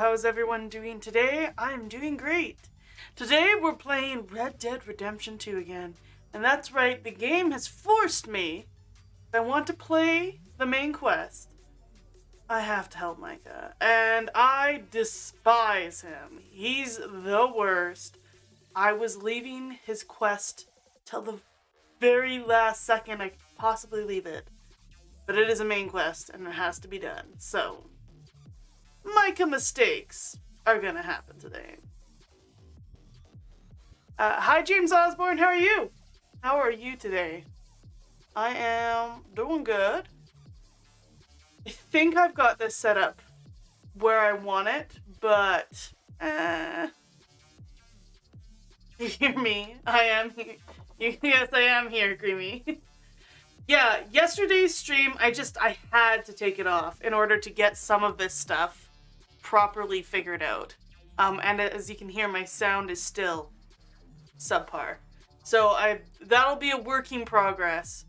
how's everyone doing today? I'm doing great. Today we're playing Red Dead Redemption 2 again. And that's right, the game has forced me. If I want to play the main quest, I have to help Micah. And I despise him. He's the worst. I was leaving his quest till the very last second I could possibly leave it. But it is a main quest and it has to be done. So Micah mistakes are gonna happen today. Hi James Osborne, how are you? How are you today? I am doing good. I think I've got this set up where I want it, but you hear me? I am here. Yes, I am here, Creamy. Yeah, yesterday's stream, I had to take it off in order to get some of this stuff properly figured out. And as you can hear, my sound is still subpar. So that'll be a work in progress.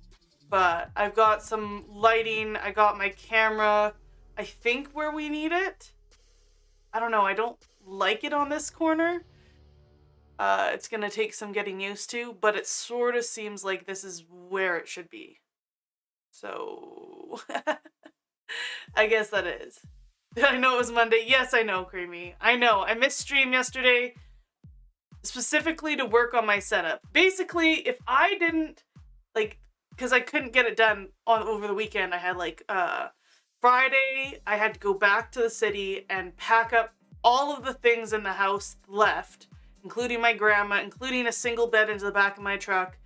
But I've got some lighting, I got my camera, I think where we need it. I don't know, I don't like it on this corner. It's gonna take some getting used to, but it sort of seems like this is where it should be. So, I guess that is. I know it was Monday. Yes, I know, Creamy. I know. I missed stream yesterday specifically to work on my setup. Basically, if I didn't, because I couldn't get it done over the weekend, I had, Friday, I had to go back to the city and pack up all of the things in the house left, including my grandma, including a single bed into the back of my truck,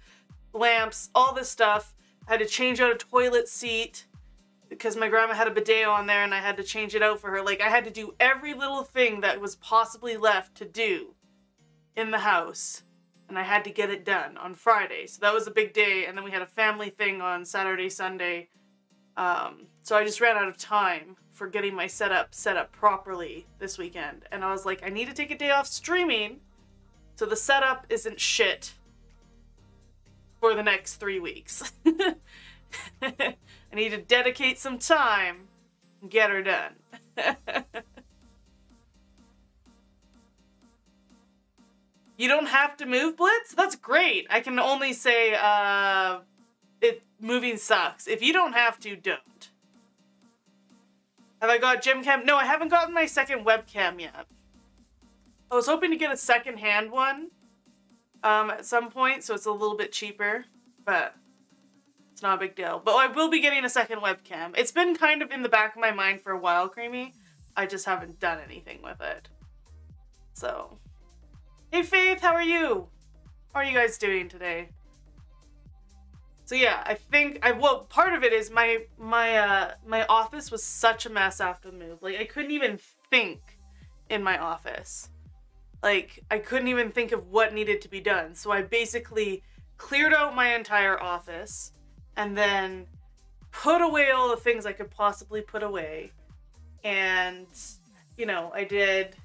lamps, all this stuff. I had to change out a toilet seat because my grandma had a bidet on there and I had to change it out for her. I had to do every little thing that was possibly left to do in the house. And I had to get it done on Friday. So that was a big day. And then we had a family thing on Saturday, Sunday. So I just ran out of time for getting my setup set up properly this weekend. And I was like, I need to take a day off streaming so the setup isn't shit for the next 3 weeks. I need to dedicate some time and get her done. You don't have to move, Blitz? That's great. I can only say moving sucks. If you don't have to, don't. Have I got gym cam? No, I haven't gotten my second webcam yet. I was hoping to get a second-hand one at some point, so it's a little bit cheaper, but it's not a big deal. But I will be getting a second webcam. It's been kind of in the back of my mind for a while, Creamy. I just haven't done anything with it. So, hey Faith, how are you? How are you guys doing today? So yeah, I think part of it is my office was such a mess after the move. I couldn't even think in my office. I couldn't even think of what needed to be done. So I basically cleared out my entire office and then put away all the things I could possibly put away. And, I did.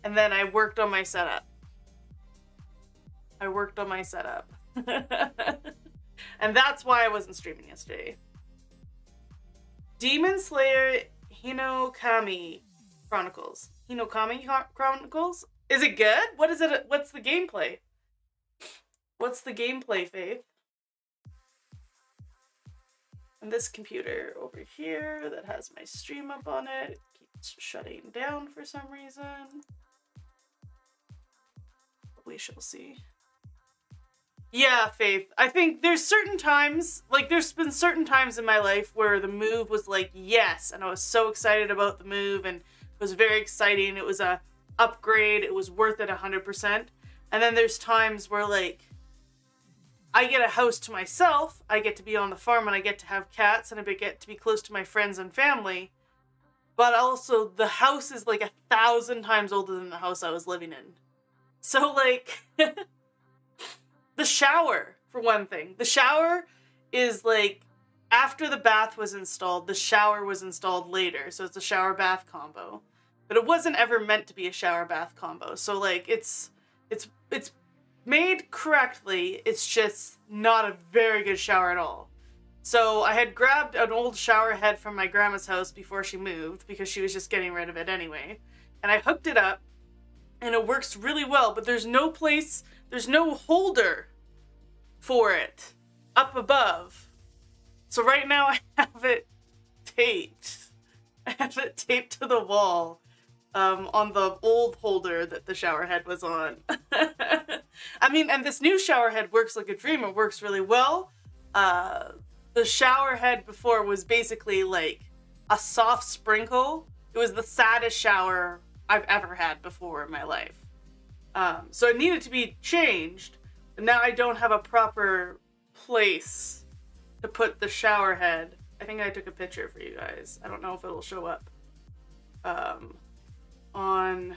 And then I worked on my setup. And that's why I wasn't streaming yesterday. Demon Slayer Hinokami Chronicles. Hinokami Chronicles? Is it good? What is it? What's the gameplay? What's the gameplay, Faith? And this computer over here that has my stream up on it keeps shutting down for some reason. We shall see. Yeah, Faith. I think there's certain times, there's been certain times in my life where the move was yes, and I was so excited about the move, and it was very exciting. It was a upgrade. It was worth it 100%. And then there's times where, I get a house to myself, I get to be on the farm, and I get to have cats, and I get to be close to my friends and family, but also the house is 1,000 times older than the house I was living in. So, the shower, for one thing. The shower is, after the bath was installed, the shower was installed later, so it's a shower-bath combo. But it wasn't ever meant to be a shower-bath combo, so, it's made correctly, it's just not a very good shower at all. So I had grabbed an old shower head from my grandma's house before she moved because she was just getting rid of it anyway. And I hooked it up and it works really well, but there's no holder for it up above. So right now I have it taped. I have it taped to the wall on the old holder that the shower head was on. I mean, and this new shower head works like a dream. It works really well. The shower head before was basically like a soft sprinkle. It was the saddest shower I've ever had before in my life. So it needed to be changed. But now I don't have a proper place to put the shower head. I think I took a picture for you guys. I don't know if it'll show up on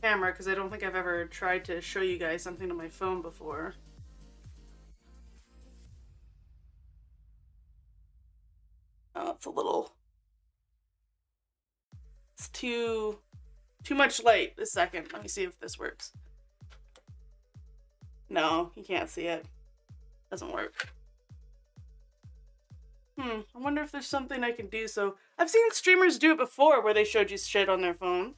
camera because I don't think I've ever tried to show you guys something on my phone before. Oh, it's too much light this second. Let me see if this works. No, you can't see it. Doesn't work. I wonder if there's something I can do. So I've seen streamers do it before where they showed you shit on their phone.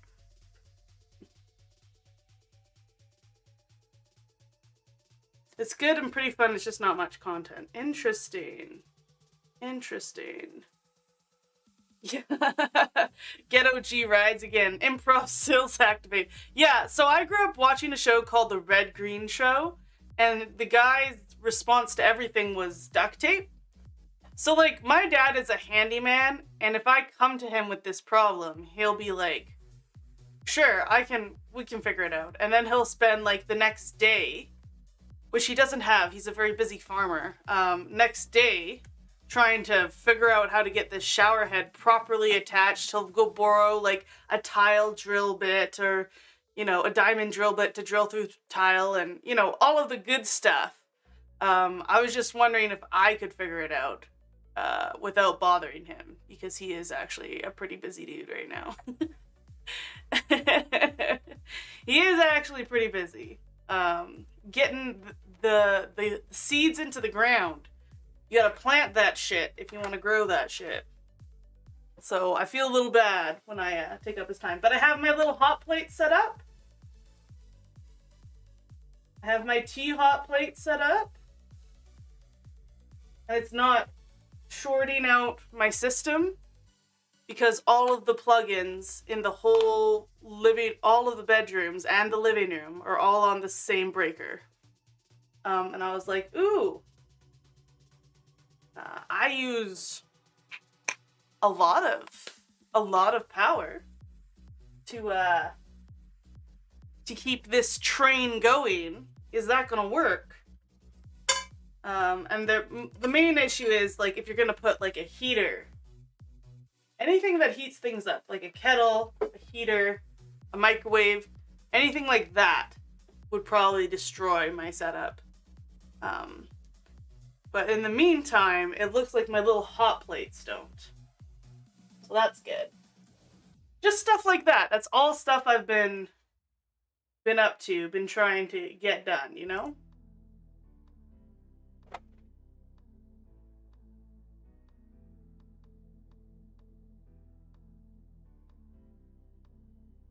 It's good and pretty fun. It's just not much content. Interesting. Yeah. Ghetto G rides again. Improv skills activate. Yeah, so I grew up watching a show called The Red Green Show, and the guy's response to everything was duct tape. So, like, my dad is a handyman, and if I come to him with this problem, he'll be like, sure, we can figure it out. And then he'll spend, like, the next day, which he doesn't have, he's a very busy farmer, next day, trying to figure out how to get this shower head properly attached. He'll go borrow, like, a tile drill bit or, you know, a diamond drill bit to drill through tile and, you know, all of the good stuff. I was just wondering if I could figure it out. Without bothering him, because he is actually a pretty busy dude right now. He is actually pretty busy. Getting the seeds into the ground. You gotta plant that shit if you want to grow that shit. So I feel a little bad when I take up his time. But I have my little hot plate set up. I have my tea hot plate set up. And it's not shorting out my system because all of the plugins in the whole all of the bedrooms and the living room are all on the same breaker. And I was like, ooh, I use a lot of power to keep this train going. Is that gonna work? And the main issue is, like, if you're gonna put, like, a heater, anything that heats things up, like a kettle, a heater, a microwave, anything like that would probably destroy my setup. But in the meantime, it looks like my little hot plates don't. So that's good. Just stuff like that. That's all stuff I've been up to, been trying to get done, you know?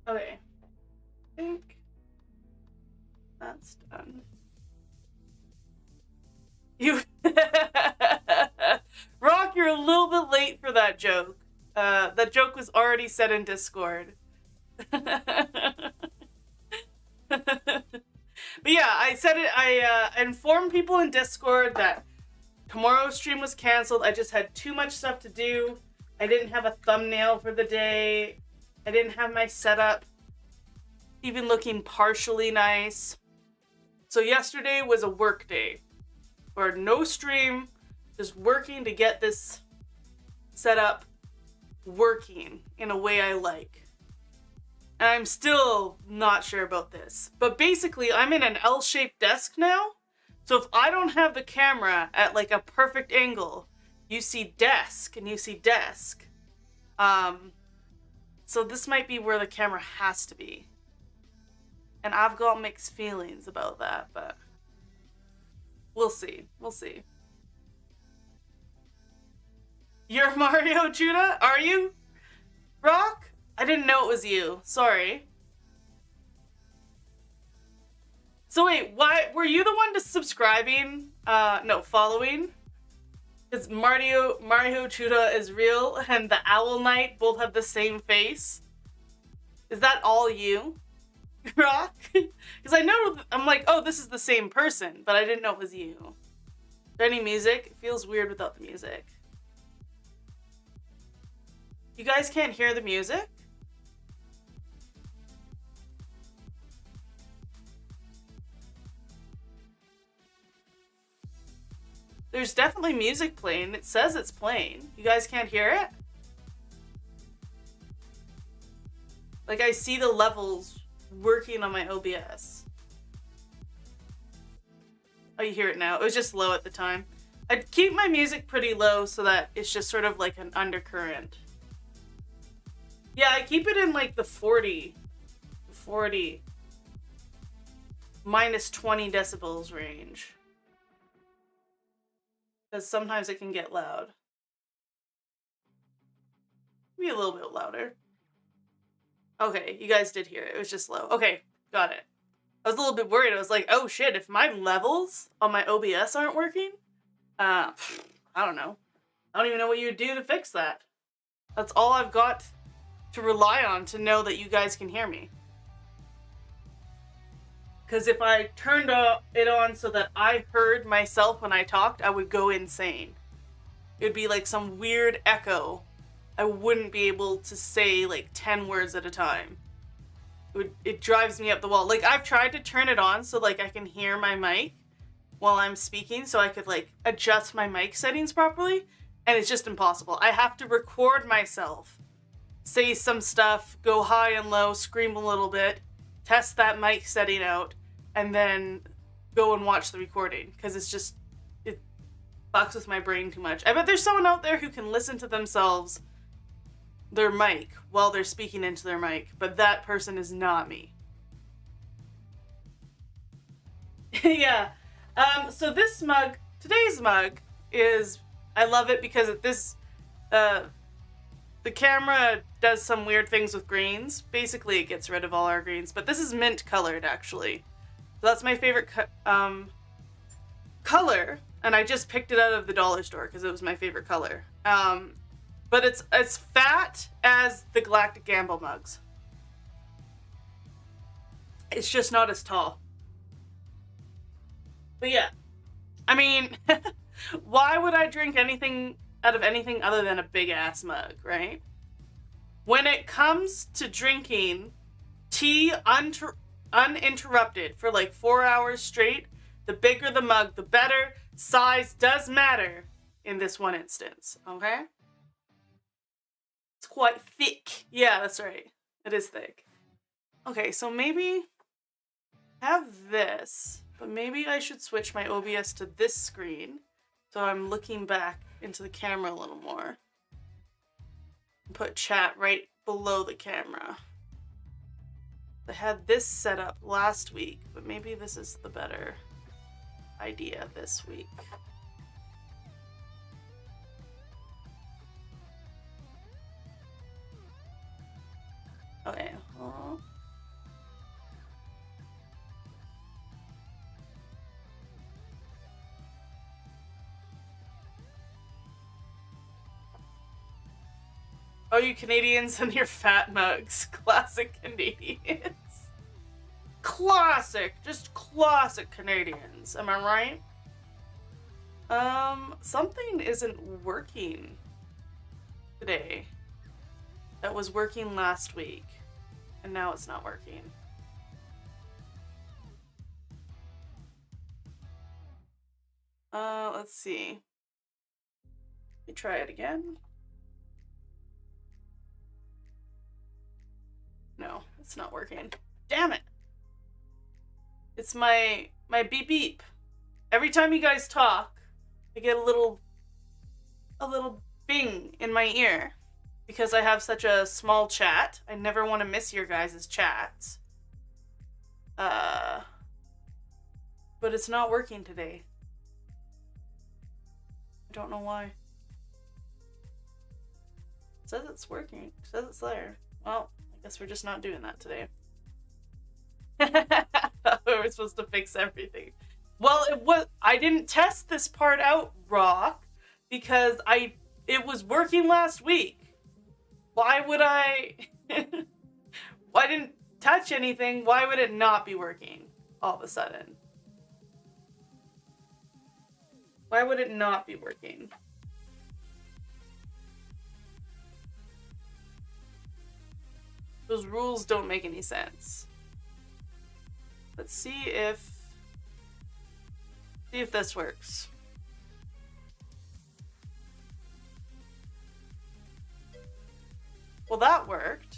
Okay, I think that's done. Rock, you're a little bit late for that joke. That joke was already said in Discord. But yeah, I informed people in Discord that tomorrow's stream was canceled. I just had too much stuff to do. I didn't have a thumbnail for the day. I didn't have my setup even looking partially nice. So yesterday was a work day. Or no stream, just working to get this setup working in a way I like. And I'm still not sure about this. But basically, I'm in an L-shaped desk now. So if I don't have the camera at like a perfect angle, you see desk and you see desk. So this might be where the camera has to be. And I've got mixed feelings about that, but we'll see. We'll see. You're Mario Judah? Are you? Rock? I didn't know it was you. Sorry. So wait, why were you the one to subscribing? No, following? Because Mario Judah is real and the Owl Knight both have the same face. Is that all you? Rock? Because I know, I'm like, oh, this is the same person, but I didn't know it was you. Is there any music? It feels weird without the music. You guys can't hear the music? There's definitely music playing. It says it's playing. You guys can't hear it? Like, I see the levels working on my OBS. Oh, you hear it now. It was just low at the time. I'd keep my music pretty low so that it's just sort of like an undercurrent. Yeah, I keep it in like the 40 minus 20 decibels range. Because sometimes it can get loud. Maybe a little bit louder. Okay, you guys did hear it. It was just low. Okay, got it. I was a little bit worried. I was like, oh shit, if my levels on my OBS aren't working? I don't know. I don't even know what you would do to fix that. That's all I've got to rely on to know that you guys can hear me. Because if I turned it on so that I heard myself when I talked, I would go insane. It would be like some weird echo. I wouldn't be able to say like 10 words at a time. It drives me up the wall. Like, I've tried to turn it on so like I can hear my mic while I'm speaking so I could like adjust my mic settings properly, and it's just impossible. I have to record myself, say some stuff, go high and low, scream a little bit, test that mic setting out, and then go and watch the recording, because it fucks with my brain too much. I bet there's someone out there who can listen to themselves, their mic, while they're speaking into their mic, but that person is not me. Yeah. So this mug, today's mug, is, I love it because the camera does some weird things with greens. Basically, it gets rid of all our greens, but this is mint colored, actually. So that's my favorite color, and I just picked it out of the dollar store because it was my favorite color. But it's as fat as the Galactic Gamble mugs. It's just not as tall. But yeah, I mean, why would I drink anything out of anything other than a big ass mug, right? When it comes to drinking tea uninterrupted for like 4 hours straight, the bigger the mug, the better. Size does matter in this one instance, okay? It's quite thick. Yeah, that's right. It is thick. Okay, so maybe have this, but maybe I should switch my OBS to this screen so I'm looking back into the camera a little more. Put chat right below the camera. I had this set up last week, but maybe this is the better idea this week. Okay. Oh, you Canadians and your fat mugs. Classic Canadians. Classic. Just classic Canadians. Am I right? Something isn't working today. That was working last week. And now it's not working. Let's see. Let me try it again. No, it's not working. Damn it. It's my beep beep. Every time you guys talk, I get a little bing in my ear because I have such a small chat. I never want to miss your guys' chats. But it's not working today. I don't know why. says it's working. It says it's there. Well, I guess we're just not doing that today. We were supposed to fix everything. Well, I didn't test this part out, Rock, because it was working last week. Why would I? I didn't touch anything. Why would it not be working all of a sudden? Why would it not be working? Those rules don't make any sense. Let's see if this works. Well, that worked.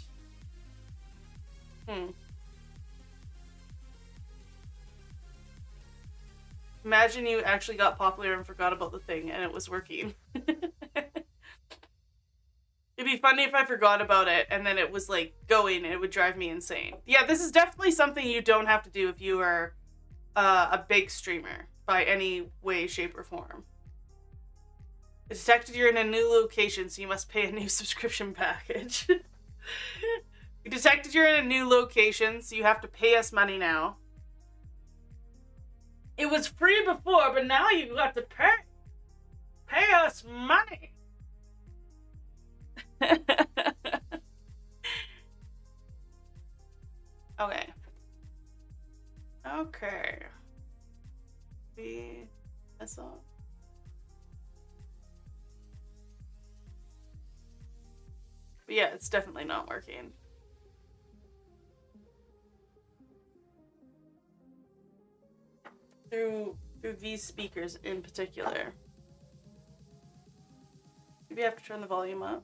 Imagine you actually got popular and forgot about the thing and it was working. It'd be funny if I forgot about it and then it was like going and it would drive me insane. Yeah, this is definitely something you don't have to do if you are a big streamer by any way, shape, or form. It detected you're in a new location, so you must pay a new subscription package. It detected you're in a new location, so you have to pay us money now. It was free before, but now you got to pay us money. Okay. Okay. That's all. But yeah, it's definitely not working. Through these speakers in particular. Maybe I have to turn the volume up.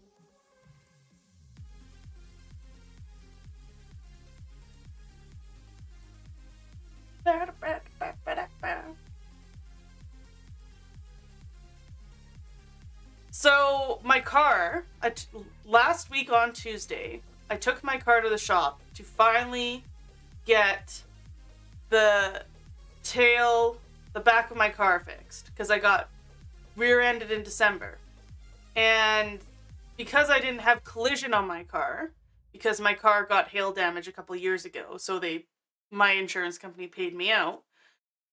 So my car, last week on Tuesday, I took my car to the shop to finally get the back of my car fixed because I got rear-ended in December. And because I didn't have collision on my car, because my car got hail damage a couple years ago, so my insurance company paid me out,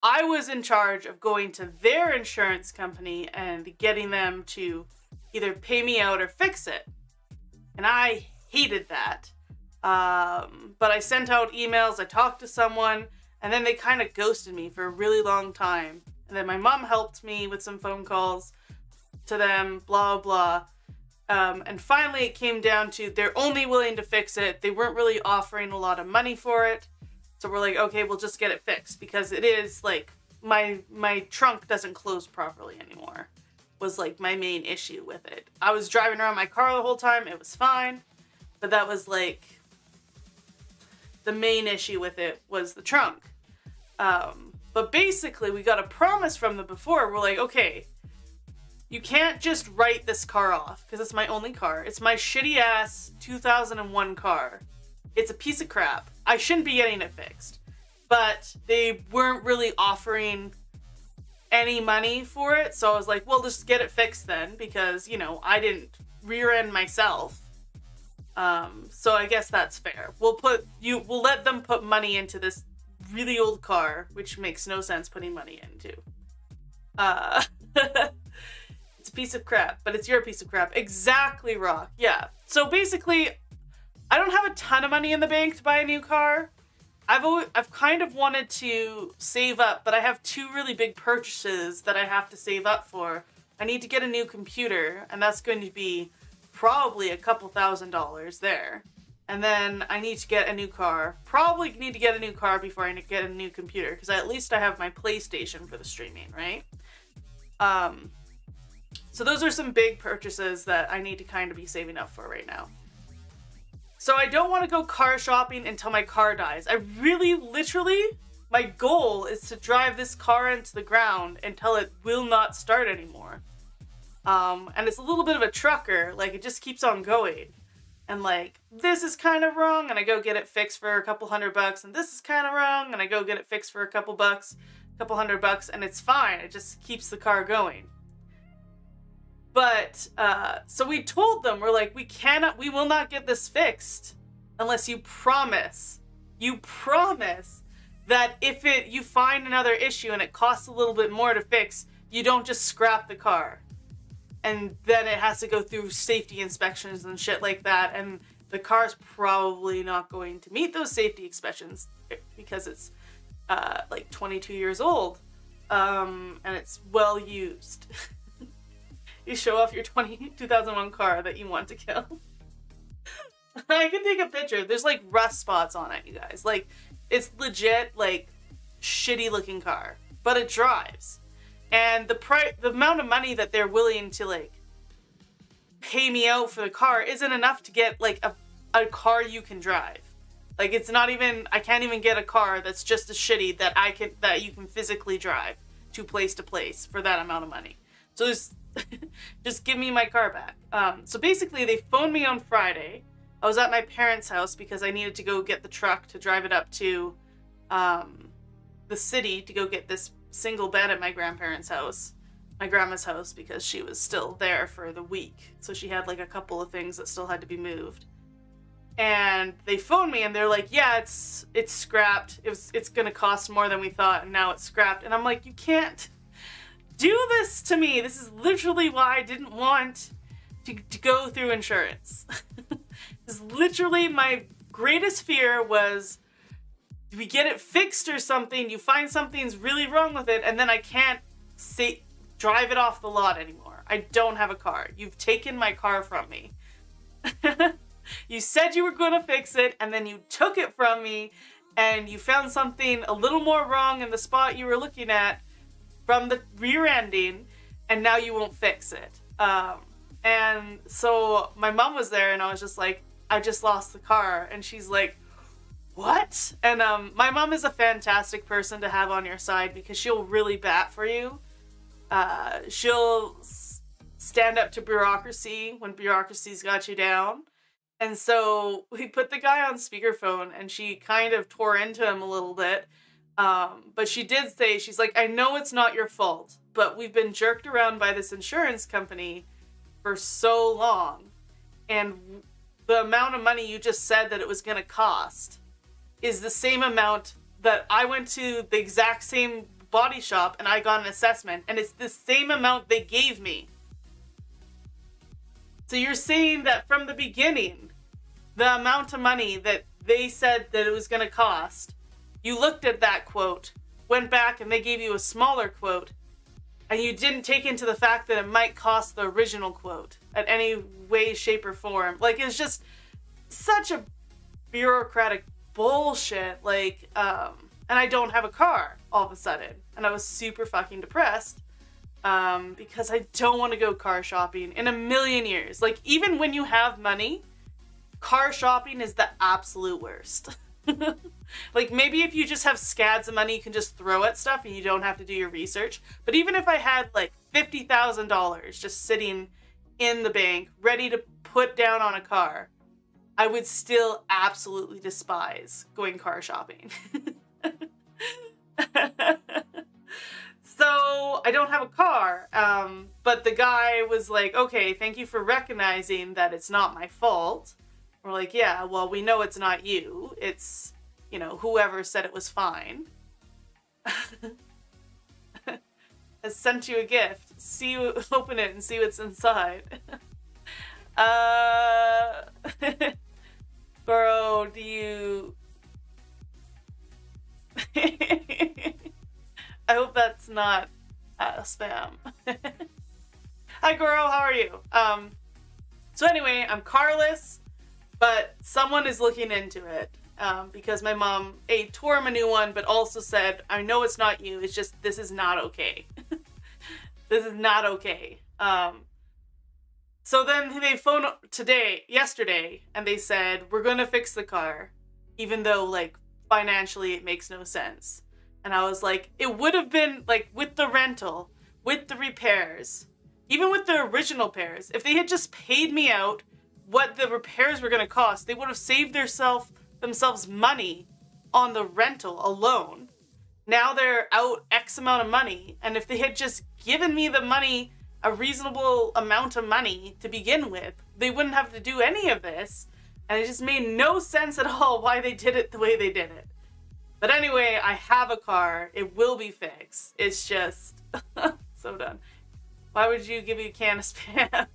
I was in charge of going to their insurance company and getting them to either pay me out or fix it. And I hated that. But I sent out emails, I talked to someone, and then they kind of ghosted me for a really long time. And then my mom helped me with some phone calls to them, blah, blah. And finally it came down to they're only willing to fix it. They weren't really offering a lot of money for it. So we're like, okay, we'll just get it fixed because it is like my trunk doesn't close properly anymore was like my main issue with it. I was driving around my car the whole time. It was fine. But that was like the main issue with it was the trunk. But basically we got a promise from them before. We're like, okay, you can't just write this car off because it's my only car. It's my shitty ass 2001 car. It's a piece of crap. I shouldn't be getting it fixed. But they weren't really offering any money for it. So I was like, well, just get it fixed then because, you know, I didn't rear end myself. So I guess that's fair. We'll let them put money into this really old car, which makes no sense putting money into. It's a piece of crap, but it's your piece of crap. Exactly, Rock. Yeah. So basically, I don't have a ton of money in the bank to buy a new car. I've kind of wanted to save up, but I have two really big purchases that I have to save up for. I need to get a new computer, and that's going to be probably a couple $1,000s there. And then I need to get a new car. Probably need to get a new car before I get a new computer, because at least I have my PlayStation for the streaming, right? So those are some big purchases that I need to kind of be saving up for right now. So I don't want to go car shopping until my car dies. I really, literally, my goal is to drive this car into the ground until it will not start anymore. And it's a little bit of a trucker. Like, it just keeps on going. And like, this is kind of wrong, and I go get it fixed for a couple $100, and this is kind of wrong, and I go get it fixed for a couple $100, and it's fine. It just keeps the car going. But, so we told them, we're like, we will not get this fixed unless you promise that if you find another issue and it costs a little bit more to fix, you don't just scrap the car. And then it has to go through safety inspections and shit like that. And the car's probably not going to meet those safety inspections because it's, like 22 years old. And it's well used. You show off your 2001 car that you want to kill. I can take a picture. There's like rust spots on it, you guys. Like, it's legit, like, shitty looking car. But it drives. And the amount of money that they're willing to, like, pay me out for the car isn't enough to get, like, a car you can drive. Like, it's not even, I can't even get a car that's just as shitty that you can physically drive to place for that amount of money. So just give me my car back. So basically, they phoned me on Friday. I was at my parents' house because I needed to go get the truck to drive it up to the city to go get this single bed at my grandparents' house, my grandma's house, because she was still there for the week. So she had like a couple of things that still had to be moved. And they phoned me and they're like, yeah, it's scrapped. It's going to cost more than we thought, and now it's scrapped. And I'm like, you can't do this to me. This is literally why I didn't want to go through insurance. This is literally my greatest fear was, do we get it fixed or something? You find something's really wrong with it, and then I can't drive it off the lot anymore. I don't have a car. You've taken my car from me. You said you were going to fix it, and then you took it from me, and you found something a little more wrong in the spot you were looking at from the rear ending, and now you won't fix it. And so my mom was there, and I was just like, I just lost the car. And she's like, what? And my mom is a fantastic person to have on your side because she'll really bat for you. She'll stand up to bureaucracy when bureaucracy's got you down. And so we put the guy on speakerphone, and she kind of tore into him a little bit. But she did say, she's like, I know it's not your fault, but we've been jerked around by this insurance company for so long. And the amount of money you just said that it was going to cost is the same amount that I went to the exact same body shop and I got an assessment, and it's the same amount they gave me. So you're saying that from the beginning, the amount of money that they said that it was going to cost, you looked at that quote, went back and they gave you a smaller quote, and you didn't take into the fact that it might cost the original quote at any way, shape, or form. Like, it's just such a bureaucratic bullshit. Like, and I don't have a car all of a sudden. And I was super fucking depressed because I don't want to go car shopping in a million years. Like, even when you have money, car shopping is the absolute worst. Like, maybe if you just have scads of money, you can just throw at stuff and you don't have to do your research. But even if I had like $50,000 just sitting in the bank, ready to put down on a car, I would still absolutely despise going car shopping. So I don't have a car, but the guy was like, okay, thank you for recognizing that it's not my fault. We're like, yeah, well, we know it's not you. It's, you know, whoever said it was fine. Has sent you a gift. Open it and see what's inside. Bro, do you... I hope that's not spam. Hi, Goro, how are you? So anyway, I'm carless, but someone is looking into it because my mom, tore him a new one, but also said, I know it's not you, it's just, this is not okay. This is not okay. So then they phoned yesterday, and they said, we're going to fix the car, even though, like, financially it makes no sense. And I was like, it would have been, like, with the rental, with the repairs, even with the original repairs, if they had just paid me out what the repairs were going to cost, they would have saved themselves money on the rental alone. Now they're out X amount of money, and if they had just given me the money a reasonable amount of money to begin with, they wouldn't have to do any of this. And it just made no sense at all why they did it the way they did it. But anyway, I have a car. It will be fixed. It's just so done. Why would you give me a can of Spam?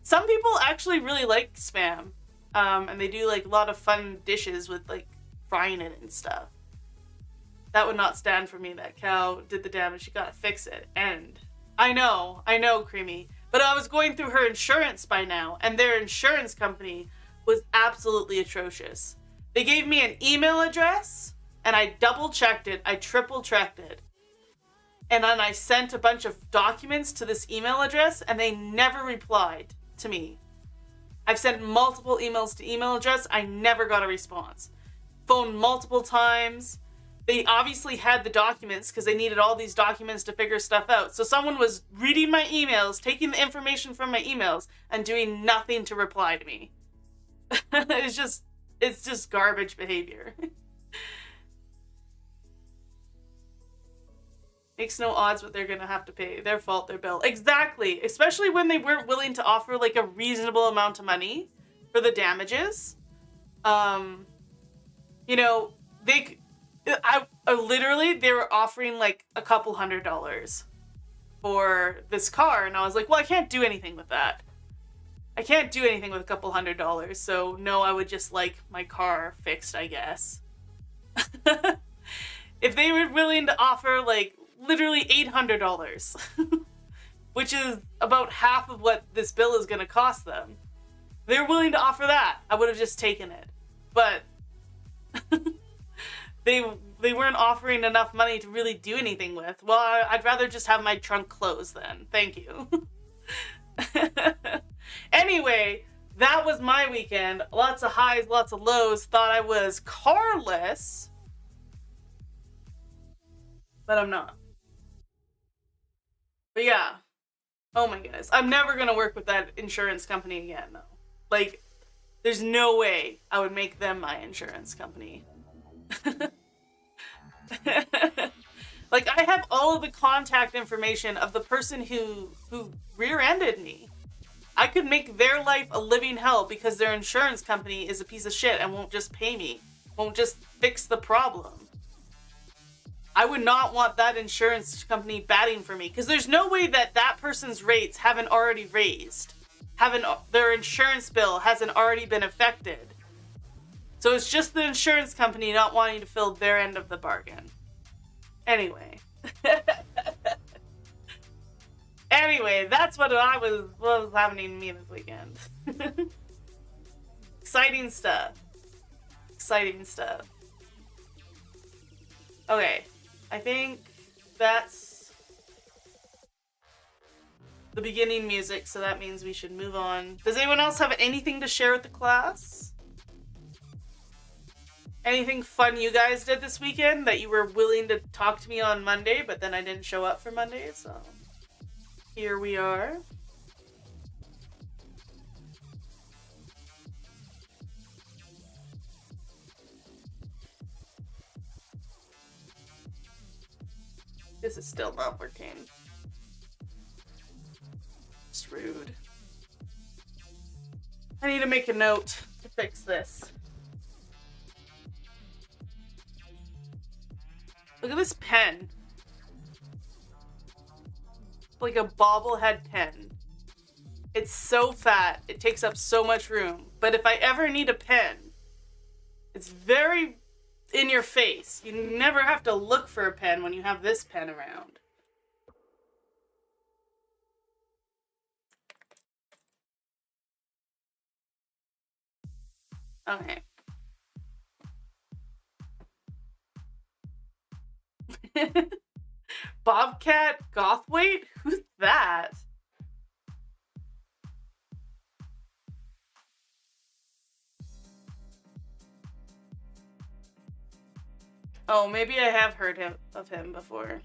Some people actually really like Spam. And they do like a lot of fun dishes with like frying it and stuff. That would not stand for me. That cow did the damage. You gotta fix it. End. I know, Creamy. But I was going through her insurance by now, and their insurance company was absolutely atrocious. They gave me an email address, and I double-checked it. I triple-checked it. And then I sent a bunch of documents to this email address, and they never replied to me. I've sent multiple emails to email address. I never got a response. Phoned multiple times. They obviously had the documents because they needed all these documents to figure stuff out. So someone was reading my emails, taking the information from my emails, and doing nothing to reply to me. It's just garbage behavior. Makes no odds what they're gonna have to pay. Their fault, their bill. Exactly. Especially when they weren't willing to offer like a reasonable amount of money for the damages. You know, I literally, they were offering like a couple $100 for this car. And I was like, well, I can't do anything with that. I can't do anything with a couple $100. So no, I would just like my car fixed, I guess. If they were willing to offer like literally $800, which is about half of what this bill is going to cost them. They're willing to offer that. I would have just taken it. But they weren't offering enough money to really do anything with. Well, I'd rather just have my trunk closed then. Thank you. Anyway, that was my weekend. Lots of highs, lots of lows. Thought I was carless. But I'm not. But yeah. Oh my goodness. I'm never going to work with that insurance company again, though. Like, there's no way I would make them my insurance company. Like, I have all of the contact information of the person who rear-ended me. I could make their life a living hell because their insurance company is a piece of shit and won't just pay me. Won't just fix the problem. I would not want that insurance company batting for me because there's no way that that person's rates haven't already raised. Their insurance bill hasn't already been affected. So it's just the insurance company not wanting to fill their end of the bargain. Anyway. Anyway, that's what was happening to me this weekend. Exciting stuff. Exciting stuff. Okay. I think that's the beginning music, so that means we should move on. Does anyone else have anything to share with the class? Anything fun you guys did this weekend that you were willing to talk to me on Monday, but then I didn't show up for Monday, so here we are. This is still not working. It's rude. I need to make a note to fix this. Look at this pen. Like a bobblehead pen. It's so fat. It takes up so much room. But if I ever need a pen, it's very in your face. You never have to look for a pen when you have this pen around. Okay. Bobcat Gothwaite? Who's that? Oh, maybe I have heard of him before.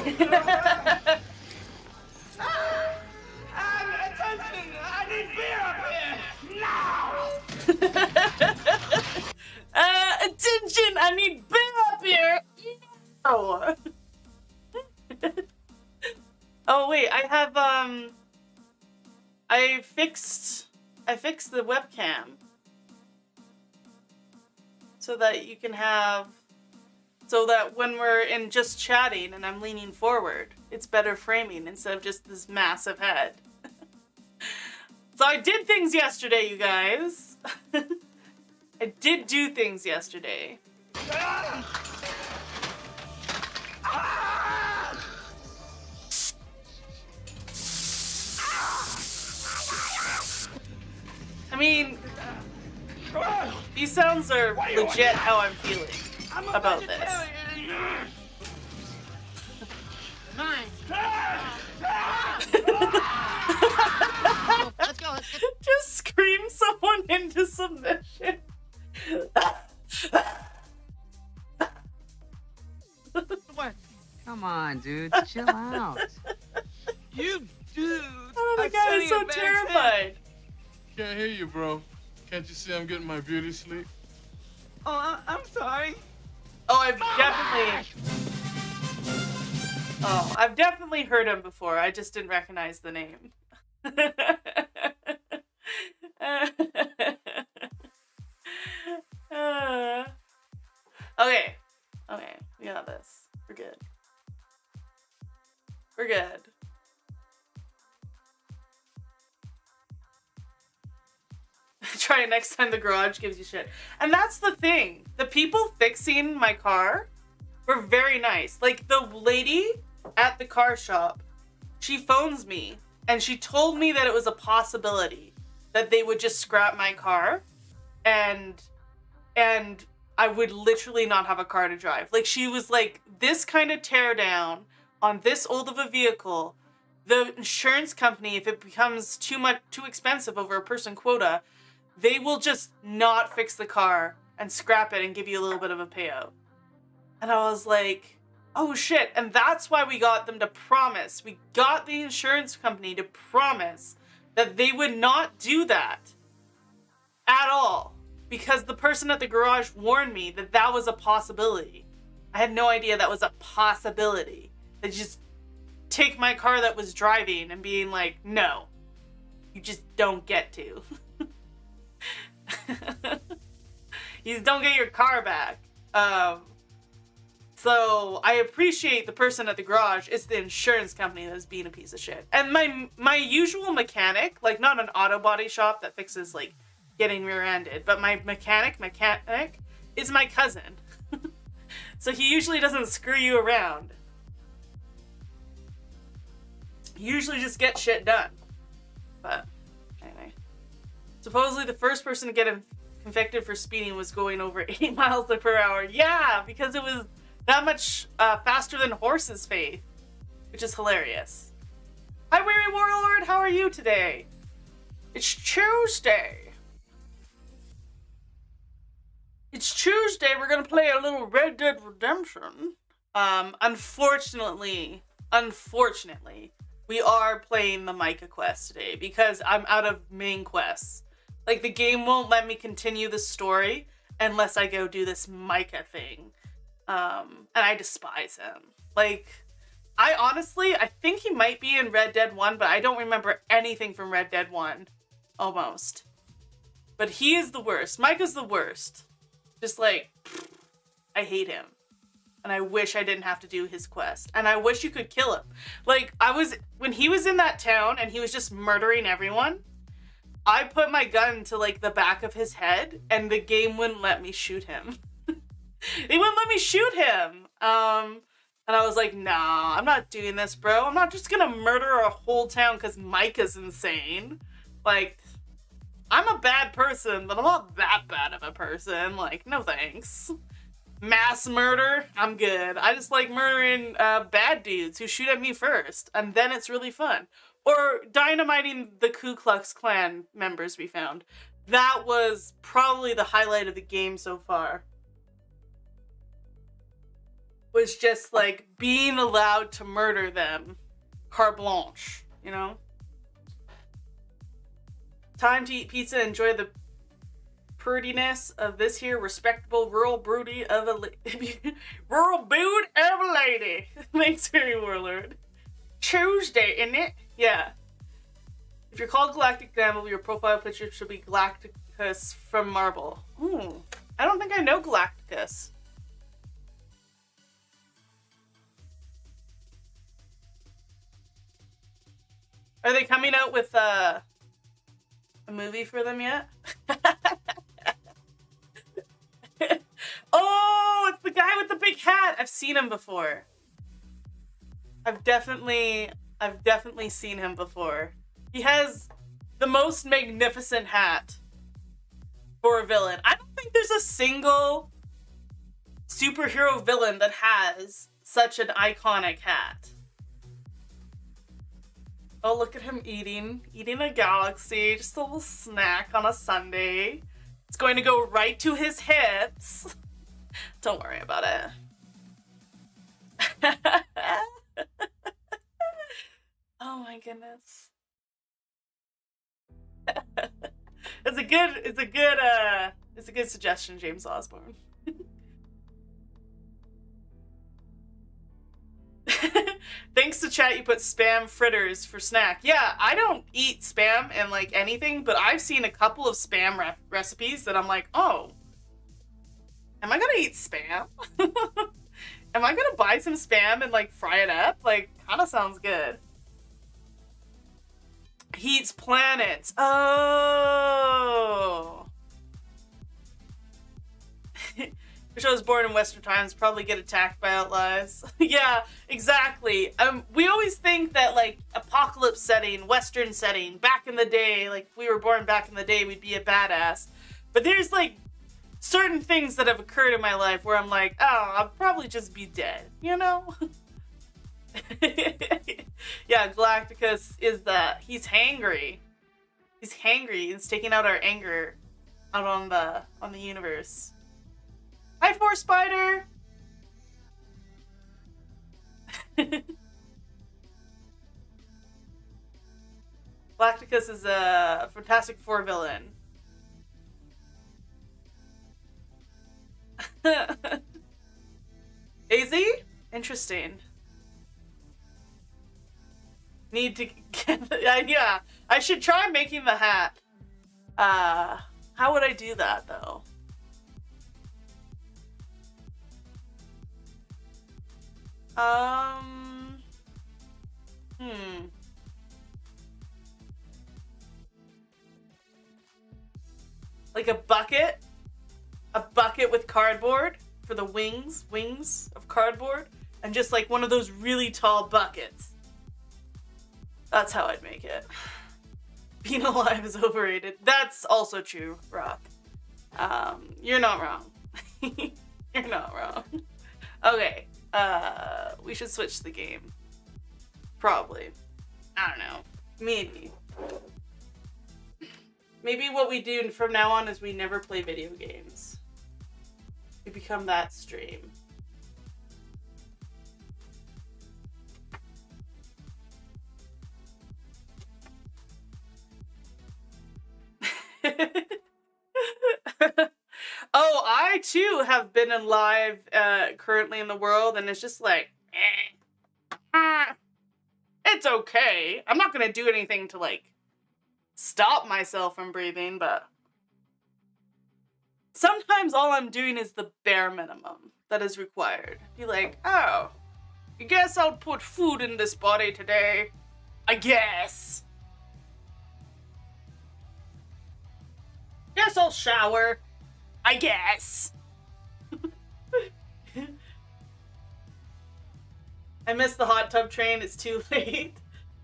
Attention! I need beer up here! Now! Attention! I need beer up here! Oh. Oh wait, I have I fixed the webcam so that you can have, so that when we're in just chatting and I'm leaning forward, it's better framing instead of just this massive head. So I did things yesterday, you guys. I did do things yesterday. I mean, these sounds are legit how I'm feeling about this. Let's go. Just scream someone into submission. What? Come on, dude. Chill out. You dude! Oh, the guy is so terrified. Can't hear you, bro. Can't you see I'm getting my beauty sleep? Oh, I'm sorry. Oh, I've definitely heard him before. I just didn't recognize the name. Okay, we got this. We're good. We're good. Try it next time the garage gives you shit. And that's the thing. The people fixing my car were very nice. Like, the lady at the car shop, she phones me and she told me that it was a possibility that they would just scrap my car and I would literally not have a car to drive. Like, she was like, this kind of tear down on this old of a vehicle, the insurance company, if it becomes too expensive over a person quota, they will just not fix the car and scrap it and give you a little bit of a payout. And I was like, oh shit. And that's why we got them to promise. We got the insurance company to promise that they would not do that at all. Because the person at the garage warned me that that was a possibility. I had no idea that was a possibility. They just take my car that was driving and being like, no, you just don't get to. You just don't get your car back. So I appreciate the person at the garage. It's the insurance company that's being a piece of shit. And my usual mechanic, like not an auto body shop that fixes like getting rear-ended, but my mechanic is my cousin. So he usually doesn't screw you around. He usually just gets shit done. But anyway. Supposedly the first person to get convicted for speeding was going over 80 miles per hour. Yeah, because it was that much faster than horses' faith, which is hilarious. Hi, Weary Warlord. How are you today? It's Tuesday. It's Tuesday. We're gonna play a little Red Dead Redemption. Unfortunately, we are playing the Micah quest today because I'm out of main quests. Like, the game won't let me continue the story unless I go do this Micah thing. And I despise him. Like, I think he might be in Red Dead 1, but I don't remember anything from Red Dead 1. Almost. But he is the worst. Micah's the worst. Just like, I hate him. And I wish I didn't have to do his quest. And I wish you could kill him. Like, when he was in that town and he was just murdering everyone, I put my gun to like the back of his head and the game wouldn't let me shoot him. They wouldn't let me shoot him. And I was like, nah, I'm not doing this, bro. I'm not just gonna murder a whole town because Micah's insane. Like, I'm a bad person, but I'm not that bad of a person. Like, no thanks. Mass murder, I'm good. I just like murdering bad dudes who shoot at me first, and then it's really fun. Or dynamiting the Ku Klux Klan members we found. That was probably the highlight of the game so far. was just like being allowed to murder them. Carte blanche, you know? Time to eat pizza, enjoy the prettiness of this here respectable rural broody of a rural boot of a lady. Thanks, Harry Warlord. Tuesday, isn't it? Yeah. If you're called Galactic Gamble, your profile picture should be Galacticus from Marble. Ooh, I don't think I know Galacticus. Are they coming out with a movie for them yet? Oh, it's the guy with the big hat. I've seen him before. I've definitely seen him before. He has the most magnificent hat for a villain. I don't think there's a single superhero villain that has such an iconic hat. Oh, look at him eating a galaxy, just a little snack on a Sunday. It's going to go right to his hips. Don't worry about it. Oh my goodness. It's a good suggestion, James Osborne. Thanks to chat, you put spam fritters for snack. Yeah, I don't eat spam and like anything, but I've seen a couple of spam recipes that I'm like, oh, am I gonna eat spam? Am I gonna buy some spam and like fry it up? Like, kind of sounds good. He eats planets. Oh. If I was born in Western times, probably get attacked by outlaws. Yeah, exactly. We always think that like apocalypse setting, Western setting, back in the day, like if we were born back in the day, we'd be a badass. But there's like certain things that have occurred in my life where I'm like, oh, I'll probably just be dead, you know? Yeah, Galacticus is he's hangry. He's hangry. He's taking out our anger out on the universe. Hi, Force Spider! Galacticus is a Fantastic Four villain. AZ? Interesting. Need to get yeah, I should try making the hat. How would I do that though? Like a bucket with cardboard for the wings of cardboard, and just like one of those really tall buckets. That's how I'd make it. Being alive is overrated. That's also true, Rock. You're not wrong. You're not wrong. Okay. We should switch the game. Probably. I don't know. Maybe. Maybe what we do from now on is we never play video games. We become that stream. Oh, I too have been in live currently in the world, and it's just like, it's okay. I'm not gonna do anything to like stop myself from breathing, but sometimes all I'm doing is the bare minimum that is required. Be like, oh, I guess I'll put food in this body today. I guess. Guess I'll shower. I guess. I missed the hot tub train. It's too late.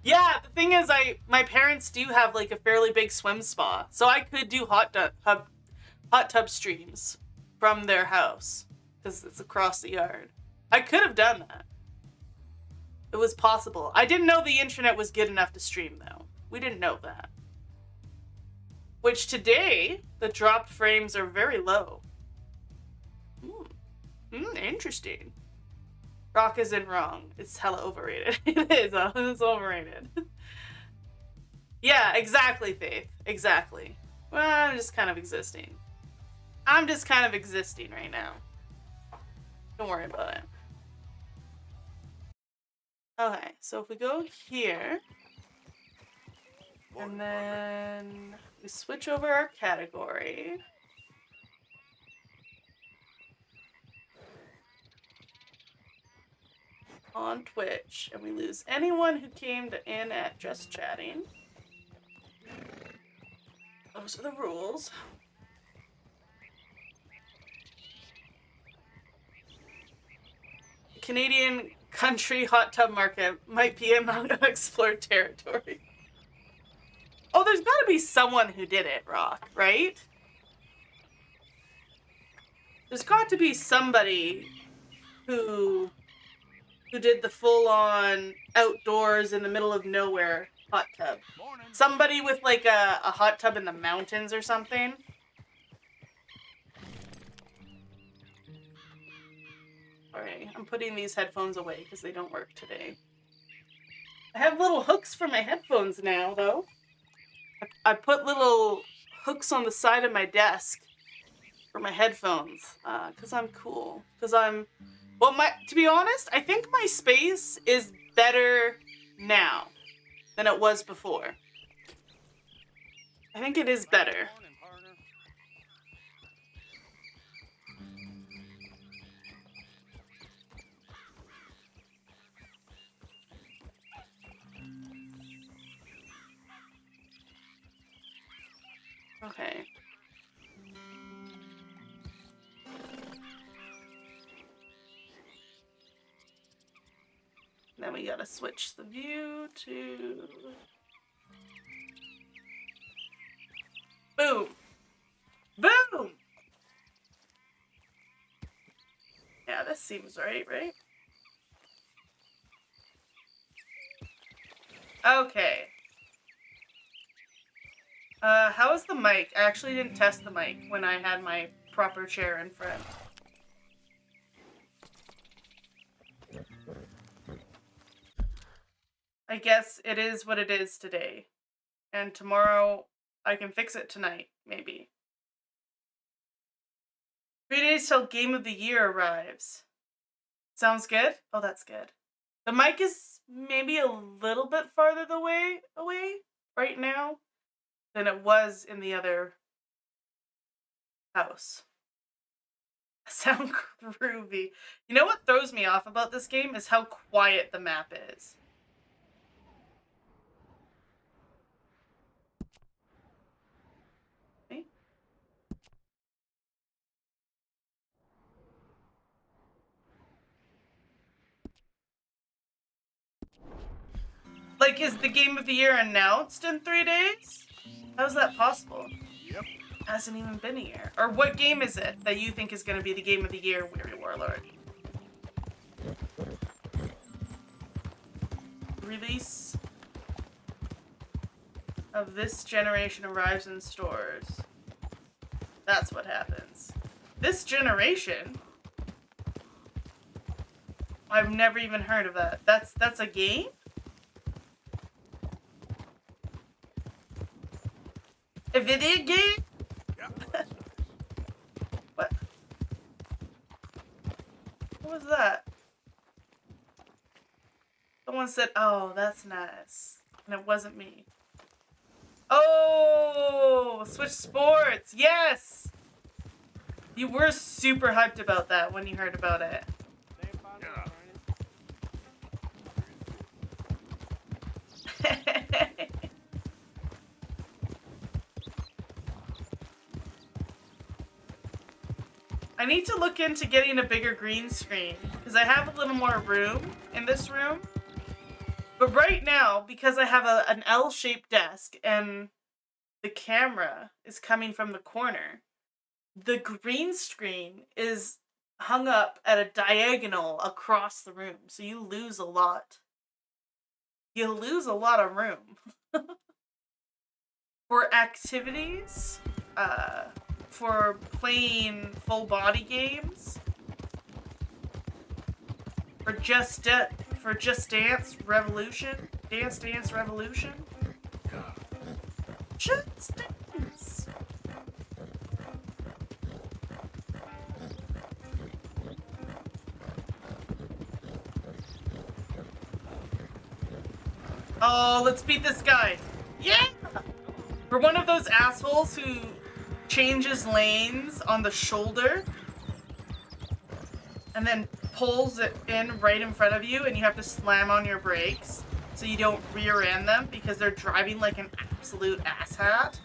Yeah, the thing is, my parents do have like a fairly big swim spa, so I could do hot tub streams from their house because it's across the yard. I could have done that. It was possible. I didn't know the internet was good enough to stream though. We didn't know that. Which today, the dropped frames are very low. Interesting. Rock isn't wrong. It's hella overrated. It is. It's overrated. Yeah, exactly, Faith. Exactly. Well, I'm just kind of existing. I'm just kind of existing right now. Don't worry about it. Okay, so if we go here, and then we switch over our category. On Twitch, and we lose anyone who came in at Just Chatting. Those are the rules. Canadian country hot tub market might be among unexplored territory. Oh, there's gotta be someone who did it, Rock, right? There's got to be somebody who did the full-on outdoors in the middle of nowhere hot tub. Somebody with like a hot tub in the mountains or something. Alright, I'm putting these headphones away because they don't work today. I have little hooks for my headphones now, though. I put little hooks on the side of my desk for my headphones, because I'm cool. Because I'm... Well, to be honest, I think my space is better now than it was before. I think it is better. Okay. Then we gotta switch the view to... Boom! Boom! Yeah, this seems right? Okay. How is the mic? I actually didn't test the mic when I had my proper chair in front. I guess it is what it is today. And tomorrow, I can fix it tonight, maybe. 3 days till Game of the Year arrives. Sounds good? Oh, that's good. The mic is maybe a little bit farther away right now than it was in the other house. Sound groovy. You know what throws me off about this game is how quiet the map is. Okay. Like, is the Game of the Year announced in 3 days? How is that possible? Yep. Hasn't even been a year. Or what game is it that you think is going to be the Game of the Year, Weary Warlord? Release of this generation arrives in stores. That's what happens. This generation? I've never even heard of that. That's a game? A video game? Yep. What? What was that? Someone said, oh, that's nice. And it wasn't me. Oh, Switch Sports. Yes. You were super hyped about that when you heard about it. I need to look into getting a bigger green screen because I have a little more room in this room. But right now, because I have an L-shaped desk and the camera is coming from the corner, the green screen is hung up at a diagonal across the room. So you lose a lot. You lose a lot of room. For activities, for playing full body games, For Just Dance Revolution. Dance Dance Revolution. Just Dance. Oh, let's beat this guy. Yeah! We're one of those assholes who changes lanes on the shoulder and then pulls it in right in front of you, and you have to slam on your brakes so you don't rear end them because they're driving like an absolute asshat.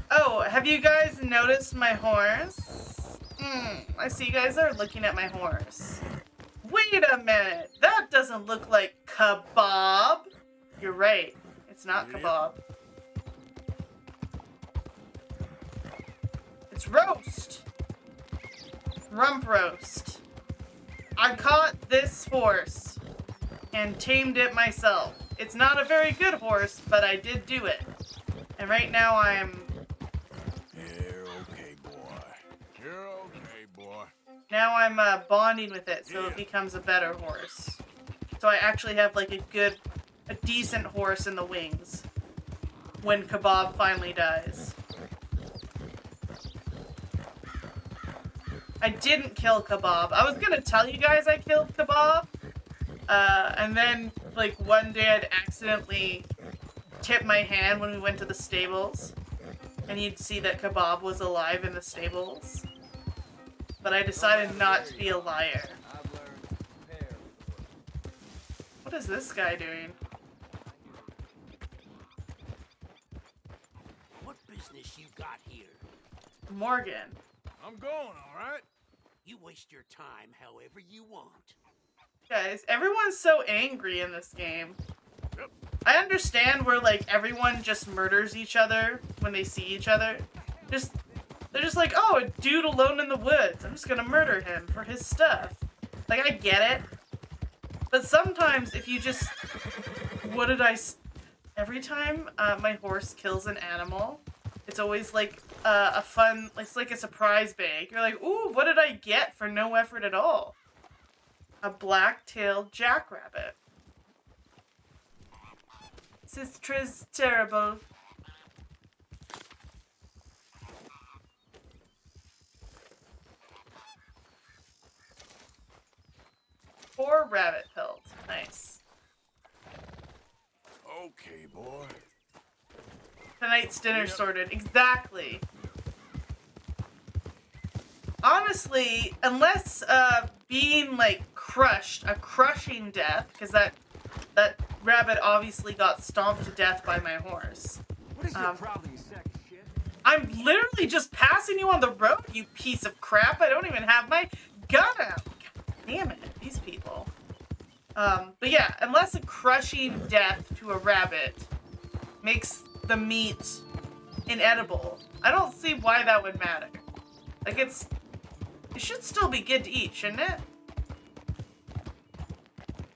Oh, have you guys noticed my horse? I see you guys are looking at my horse. Wait a minute, that doesn't look like Kebab. You're right, it's not Kebab. It's roast. Rump roast. I caught this horse and tamed it myself. It's not a very good horse, but I did do it. And right now I'm... You're okay, boy. You're okay, boy. Now I'm bonding with it, so it becomes a better horse. So I actually have like a decent horse in the wings when Kebab finally dies. I didn't kill Kebab. I was gonna tell you guys I killed Kebab, and then like one day I'd accidentally tip my hand when we went to the stables, and you'd see that Kebab was alive in the stables. But I decided not to be a liar. What is this guy doing? What business you got here? Morgan. I'm going, all right? You waste your time however you want. Guys, everyone's so angry in this game. I understand where like everyone just murders each other when they see each other. They're just like, oh, a dude alone in the woods. I'm just gonna murder him for his stuff. Like, I get it. But sometimes if you just... Every time my horse kills an animal, it's always like a fun... It's like a surprise bag. You're like, ooh, what did I get for no effort at all? A black-tailed jackrabbit. Sister's terrible. Four rabbit pelts. Nice. Okay, boy. Tonight's dinner sorted. Exactly. Honestly, unless being like crushed, a crushing death, because that rabbit obviously got stomped to death by my horse. What is your problem, you sack of shit? I'm literally just passing you on the road, you piece of crap. I don't even have my gun out. God damn it, these people. But yeah, unless a crushing death to a rabbit makes the meat inedible, I don't see why that would matter. Like, it should still be good to eat, shouldn't it?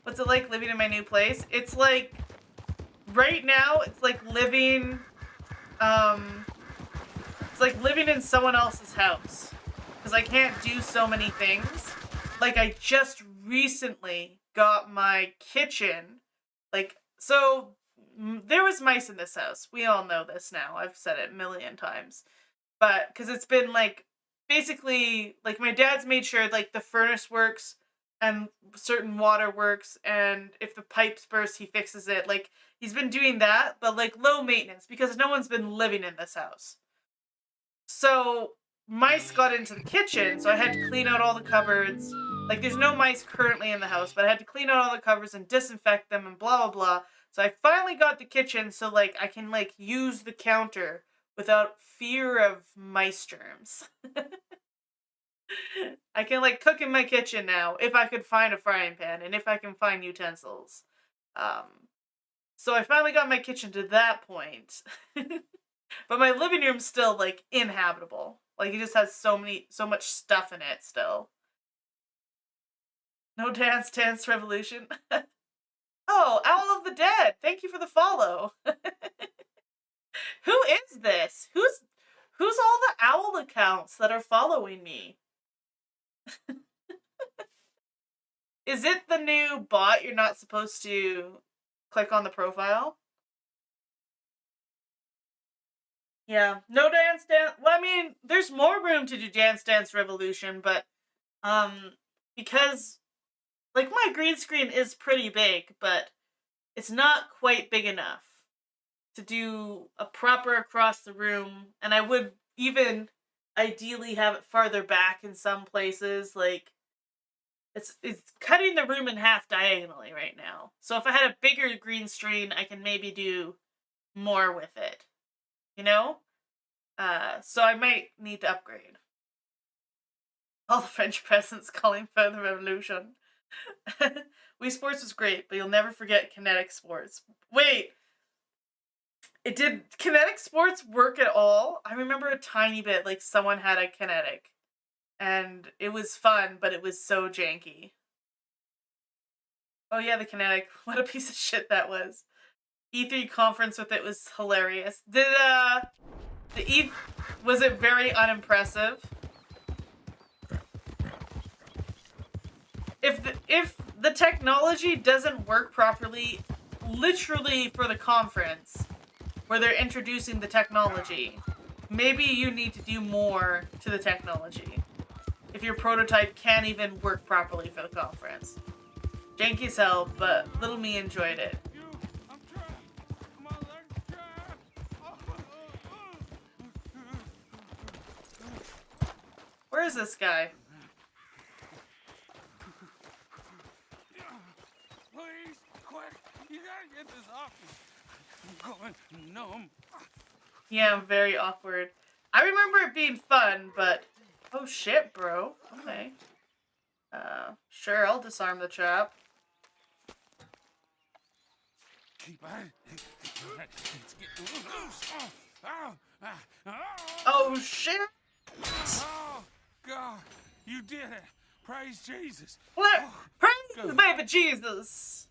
What's it like living in my new place? It's like, right now, it's like living in someone else's house. Because I can't do so many things. Like, I just recently got my kitchen. Like, so, there was mice in this house. We all know this now. I've said it a million times. But, because it's been, like, basically, like, my dad's made sure, like, the furnace works and certain water works, and if the pipes burst, he fixes it. Like, he's been doing that, but, like, low maintenance, because no one's been living in this house. So, mice got into the kitchen, so I had to clean out all the cupboards. Like, there's no mice currently in the house, but I had to clean out all the cupboards and disinfect them and blah, blah, blah. So I finally got the kitchen so, like, I can, like, use the counter without fear of mice germs. I can, like, cook in my kitchen now, if I could find a frying pan, and if I can find utensils. So I finally got my kitchen to that point. But my living room's still, like, inhabitable. Like, it just has so much stuff in it still. No Dance Revolution. Oh, Owl of the Dead! Thank you for the follow. Who is this? Who's all the owl accounts that are following me. Is it the new bot you're not supposed to click on the profile? Yeah, no Dance Dance. Well, I mean, there's more room to do Dance Dance Revolution, but because like my green screen is pretty big, but it's not quite big enough to do a proper across the room, and I would even ideally have it farther back in some places. Like it's cutting the room in half diagonally right now. So if I had a bigger green screen, I can maybe do more with it. You know? So I might need to upgrade. All the French peasants calling for the revolution. Wii Sports was great, but you'll never forget Kinetic Sports. Wait! Did Kinetic Sports work at all? I remember a tiny bit, like someone had a Kinetic. And it was fun, but it was so janky. Oh yeah, the Kinetic. What a piece of shit that was. E3 conference with it was hilarious. Was it very unimpressive? If the technology doesn't work properly, literally for the conference, where they're introducing the technology, maybe you need to do more to the technology. If your prototype can't even work properly for the conference. Janky as hell, but little me enjoyed it. Where is this guy? Please, quick! You gotta get this off me. I'm going numb. Yeah, I'm very awkward. I remember it being fun, but oh shit, bro. Okay. Sure, I'll disarm the trap. Keep at it. Let's get loose. Oh shit! Oh, God, you did it. Praise Jesus. What? Oh, Praise the baby Jesus!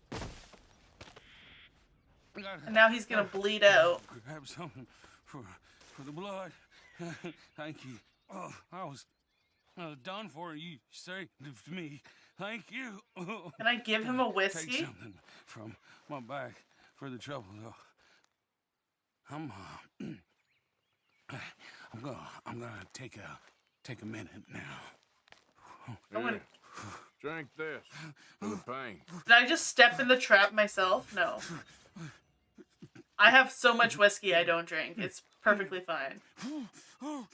And now he's gonna bleed out. Grab something for the blood. Thank you. Oh, I was done for. You saved me. Thank you. Can I give him a Take whiskey? something from my bag for the trouble, though. I'm gonna take a minute now. Here, drink this for the pain. Did I just step in the trap myself? No. I have so much whiskey I don't drink. It's perfectly fine. Oh,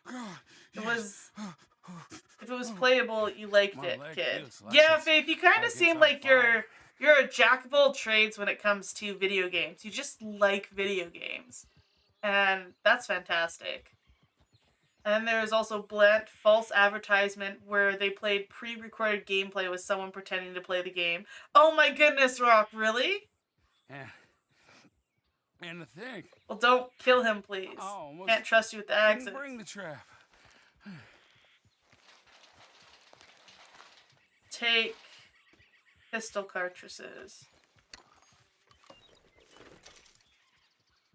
God. If it was playable, you liked My it, leg kid. feels like Yeah, it's- Faith, you kind of like it's seem on like fire. you're a jack of all trades when it comes to video games. You just like video games. And that's fantastic. And then there's also Blent, false advertisement, where they played pre-recorded gameplay with someone pretending to play the game. Oh my goodness, Rock, really? Yeah. And the thing. Well, don't kill him, please. I almost Can't trust you with the didn't accents. bring the trap. Take pistol cartridges.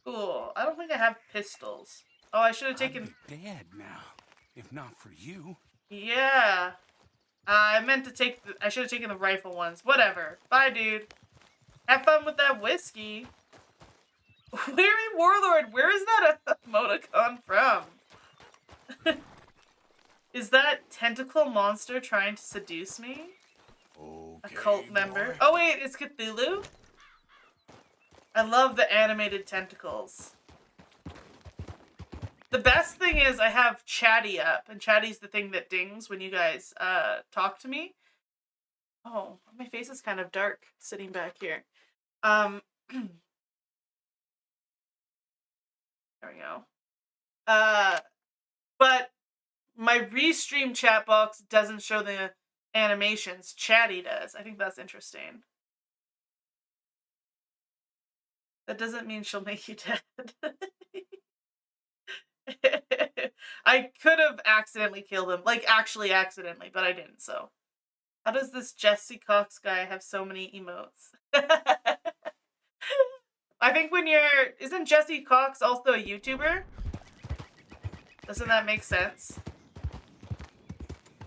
Cool. I don't think I have pistols. Oh, I should have taken... I'd be dead now, if not for you. Yeah. I meant to take... I should have taken the rifle ones. Whatever. Bye, dude. Have fun with that whiskey. Weary Warlord, where is that emoticon from? Is that tentacle monster trying to seduce me? A Okay, cult member? boy. Oh wait, it's Cthulhu? I love the animated tentacles. The best thing is I have Chatty up, and Chatty's the thing that dings when you guys talk to me. Oh, my face is kind of dark sitting back here. There we go. But my restream chat box doesn't show the animations. Chatty does. I think that's interesting. That doesn't mean she'll make you dead. I could have accidentally killed him. Like, actually accidentally, but I didn't, so. How does this Jesse Cox guy have so many emotes? I think when you're... Isn't Jesse Cox also a YouTuber? Doesn't that make sense?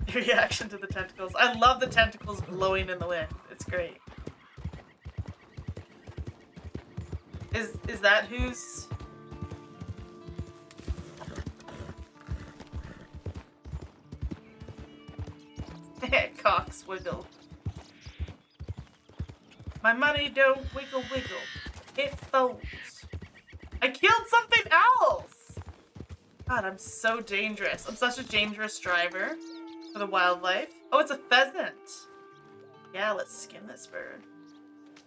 The reaction to the tentacles. I love the tentacles blowing in the wind. It's great. Is that who's... Cox wiggle. My money don't wiggle wiggle. It folds. I killed something else! God, I'm so dangerous. I'm such a dangerous driver for the wildlife. Oh, it's a pheasant. Yeah, let's skin this bird.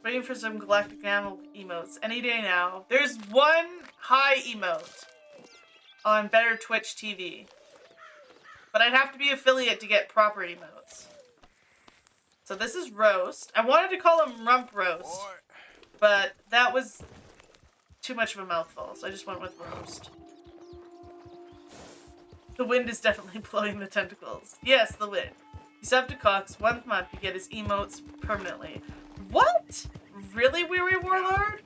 Waiting for some galactic animal emotes. Any day now. There's one high emote on Better Twitch TV. But I'd have to be affiliate to get proper emotes. So this is Roast. I wanted to call him Rump Roast, but that was too much of a mouthful, so I just went with Roast. The wind is definitely blowing the tentacles. Yes, the wind. You sub to Cox, 1 month, you get his emotes permanently. What? Really, Weary Warlord?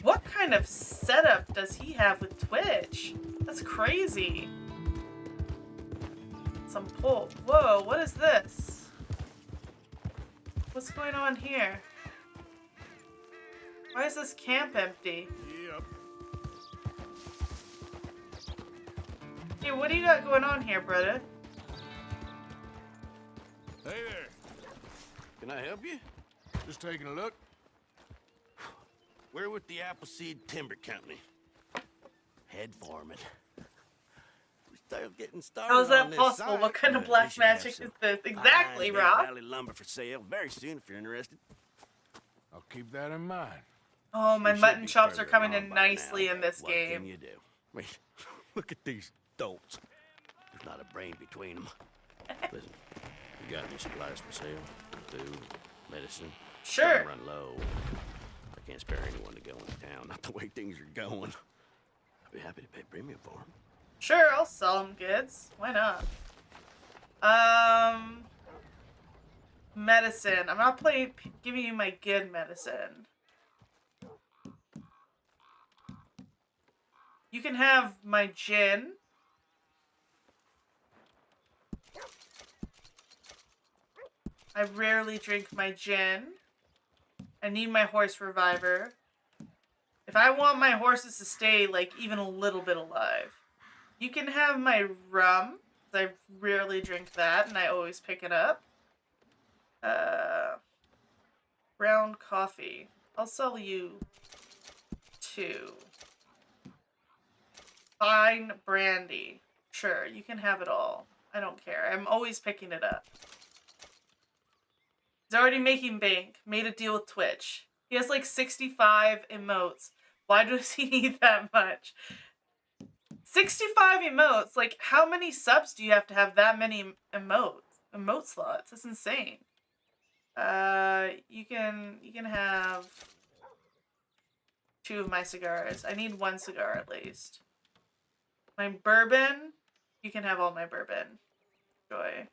What kind of setup does he have with Twitch? That's crazy. Some pull. Whoa, what is this? What's going on here? Why is this camp empty? Yep. Hey, what do you got going on here, brother? Hey there. Can I help you? Just taking a look. We're with the Appleseed Timber Company. Head foreman. We're still getting started. How is that on this possible? site. What kind of We black should have magic some is this? Exactly, fine Bear Rob. Valley lumber for sale very soon if you're interested. I'll keep that in mind. Oh, my We should mutton be chops are further coming along in by nicely now. in this What can game. you do? I mean, look at these dolts. There's not a brain between them. Listen, you got any supplies for sale? Food, medicine? Sure. Starting to run low. I can't spare anyone to go into town. Not the way things are going. I'd be happy to pay premium for them. Sure, I'll sell them goods. Why not? Medicine. I'm not giving you my good medicine. You can have my gin. I rarely drink my gin. I need my horse reviver. If I want my horses to stay, like, even a little bit alive. You can have my rum. I rarely drink that, and I always pick it up. Brown coffee. I'll sell you 2. Fine brandy. Sure, you can have it all. I don't care. I'm always picking it up. He's already making bank. Made a deal with Twitch. He has like 65 emotes. Why does he need that much? 65 emotes? Like, how many subs do you have to have that many emote slots? That's insane. You can have 2 of my cigars. I need 1 cigar at least. My bourbon, you can have all my bourbon. Enjoy.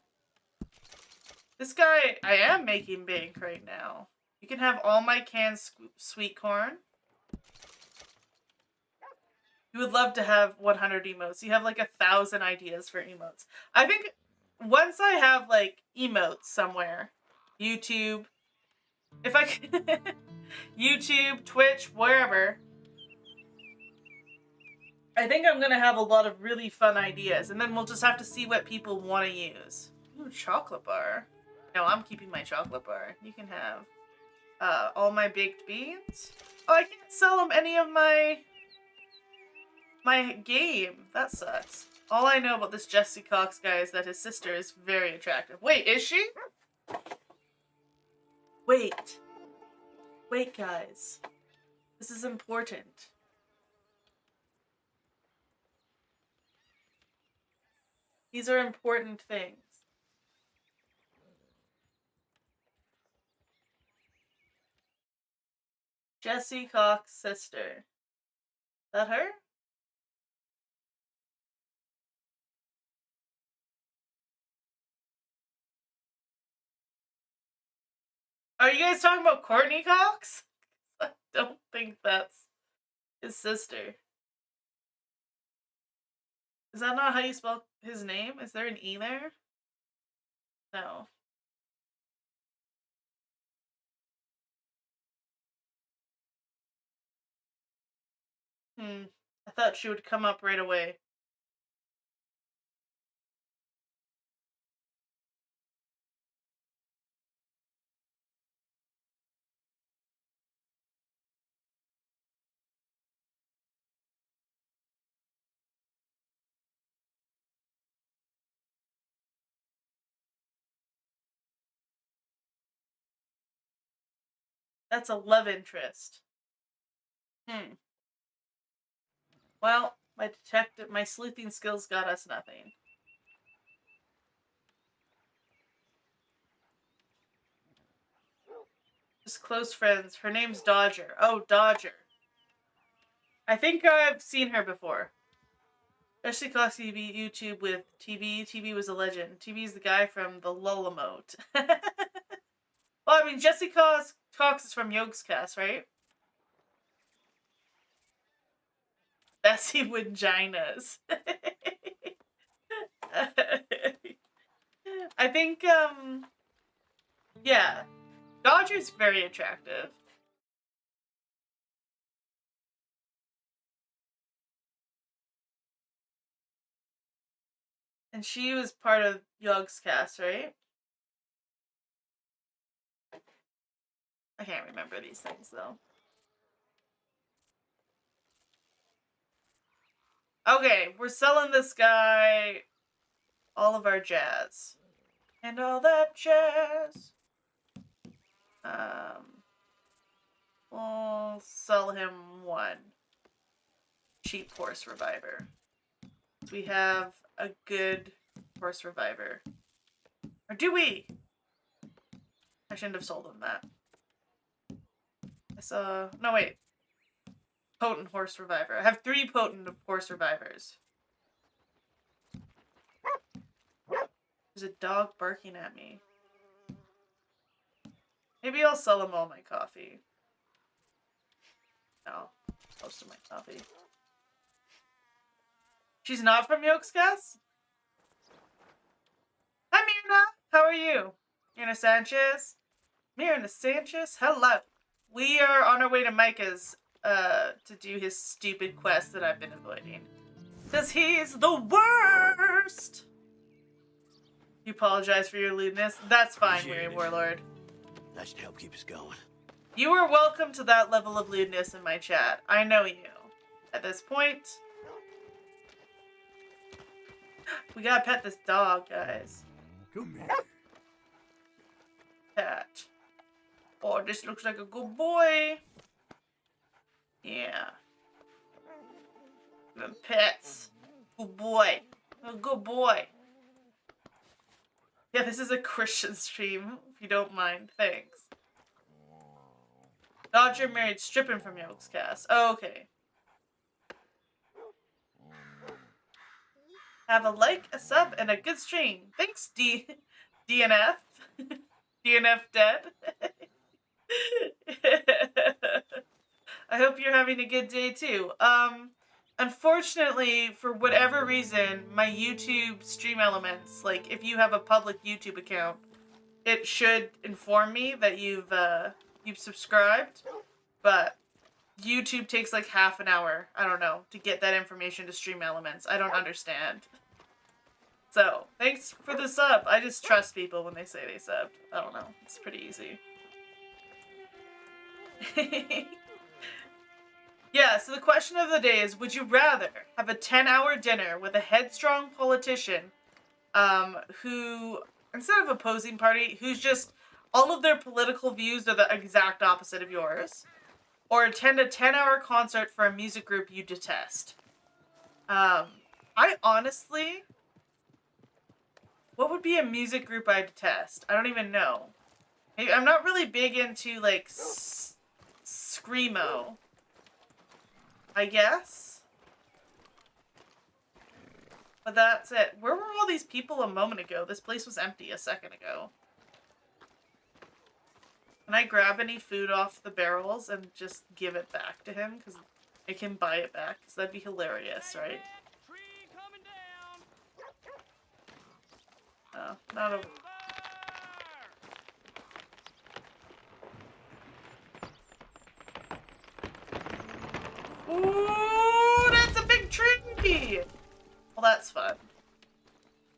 This guy, I am making bank right now. You can have all my canned sweet corn. You would love to have 100 emotes. You have like 1,000 ideas for emotes. I think once I have like emotes somewhere, YouTube, if I could, YouTube, Twitch, wherever, I think I'm gonna have a lot of really fun ideas, and then we'll just have to see what people want to use. Ooh, chocolate bar. No, I'm keeping my chocolate bar. You can have all my baked beans. Oh, I can't sell them any of my game. That sucks. All I know about this Jesse Cox guy is that his sister is very attractive. Wait, is she? Wait. Wait, guys. This is important. These are important things. Jesse Cox's sister. Is that her? Are you guys talking about Courtney Cox? I don't think that's his sister. Is that not how you spell his name? Is there an E there? No. I thought she would come up right away. That's a love interest. Well, my sleuthing skills got us nothing. Just close friends. Her name's Dodger. Oh, Dodger. I think I've seen her before. Especially Class TV YouTube with TV. TV was a legend. TV's the guy from the Lullamote. Well, I mean, Jesse Cox is from Yogscast, Cast, right? Bessie Vaginas. I think, yeah. Dodger's very attractive. And she was part of Yogscast, Cast, right? I can't remember these things, though. Okay, we're selling this guy all of our jazz. And all that jazz. We'll sell him one cheap horse reviver. We have a good horse reviver. Or do we? I shouldn't have sold him that. No wait. Potent horse reviver. I have 3 potent horse revivers. There's a dog barking at me. Maybe I'll sell him all my coffee. No, most of my coffee. She's not from Yogscast? Hi, Mirna. How are you? Mirna Sanchez? Mirna Sanchez? Hello. We are on our way to Micah's to do his stupid quest that I've been avoiding. Because he's the worst! You apologize for your lewdness? That's fine, Weary Warlord. That should help keep us going. You are welcome to that level of lewdness in my chat. I know you. At this point... We gotta pet this dog, guys. Come here. Pet. Oh, this looks like a good boy. Yeah. The pets. Good boy. A good boy. Yeah, this is a Christian stream, if you don't mind. Thanks. Dodger married stripping from Yogscast. Oh, okay. Have a like, a sub, and a good stream. Thanks, DNF. DNF dead. I hope you're having a good day too. Unfortunately, for whatever reason, my YouTube stream elements, like if you have a public YouTube account, it should inform me that you've subscribed, but YouTube takes like half an hour, I don't know, to get that information to stream elements. I don't understand. So, thanks for the sub. I just trust people when they say they subbed. I don't know. It's pretty easy. Yeah, so the question of the day is, would you rather have a 10-hour dinner with a headstrong politician who, instead of opposing party, who's just, all of their political views are the exact opposite of yours, or attend a 10-hour concert for a music group you detest? I honestly... What would be a music group I detest? I don't even know. Maybe, I'm not really big into, like, screamo. I guess? But that's it. Where were all these people a moment ago? This place was empty a second ago. Can I grab any food off the barrels and just give it back to him? Because I can buy it back. Because that'd be hilarious, right? Oh, not a... Ooh, that's a big tree! Well, that's fun.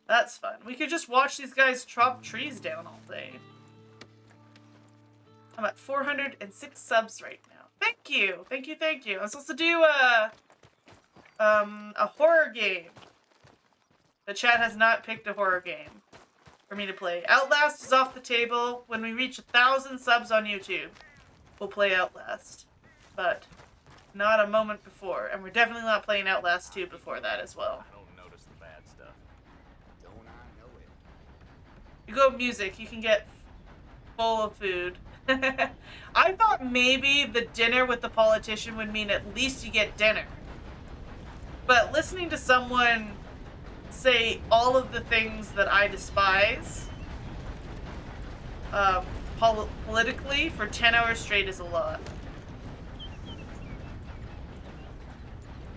That's fun. We could just watch these guys chop trees down all day. I'm at 406 subs right now. Thank you! Thank you, thank you. I'm supposed to do a horror game. The chat has not picked a horror game for me to play. Outlast is off the table. When we reach 1,000 subs on YouTube, we'll play Outlast. But not a moment before. And we're definitely not playing Outlast 2 before that as well. I don't notice the bad stuff. Don't I know it? You go music, you can get full of food. I thought maybe the dinner with the politician would mean at least you get dinner. But listening to someone say all of the things that I despise politically for 10 hours straight is a lot.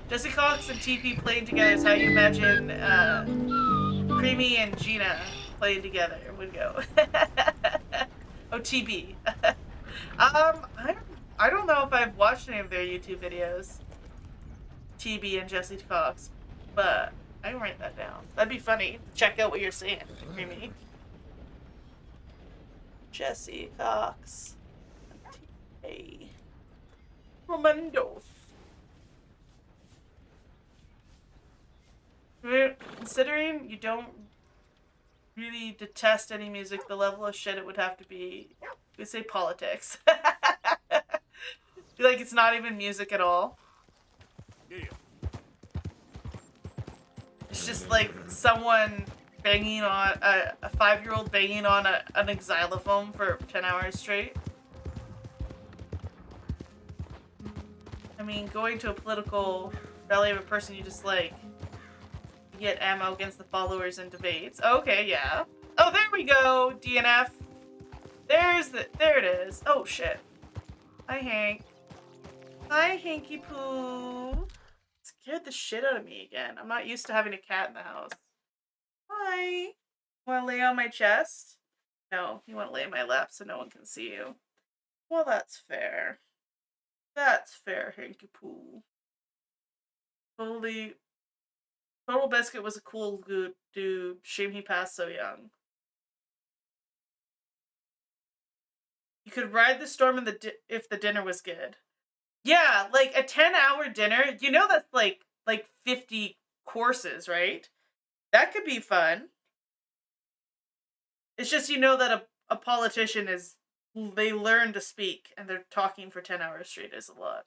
Jesse Cox and TP playing together is how you imagine Creamy and Gina playing together would go. Oh, TP. I don't know if I've watched any of their YouTube videos. TB and Jesse Cox, but I can write that down. That'd be funny. Check out what you're saying, Creamy. Jesse Cox. Hey. Romandos. Considering you don't really detest any music, the level of shit it would have to be, we say politics. Like it's not even music at all. Yeah. It's just like someone banging on, a 5-year-old banging on an xylophone for 10 hours straight. I mean, going to a political rally of a person you dislike. You get ammo against the followers in debates. Okay, yeah. Oh, there we go, DNF. There it is. Oh, shit. Hi, Hank. Hi, Hanky Poo. Scared the shit out of me again. I'm not used to having a cat in the house. Hi. Want to lay on my chest? No, you want to lay in my lap so no one can see you. Well, that's fair. That's fair, Hanky Poo. Total Biscuit was a cool good dude. Shame he passed so young. You could ride the storm if the dinner was good. Yeah, like a 10-hour dinner. You know that's like 50 courses, right? That could be fun. It's just you know that a politician is, they learn to speak and they're talking for 10 hours straight is a lot.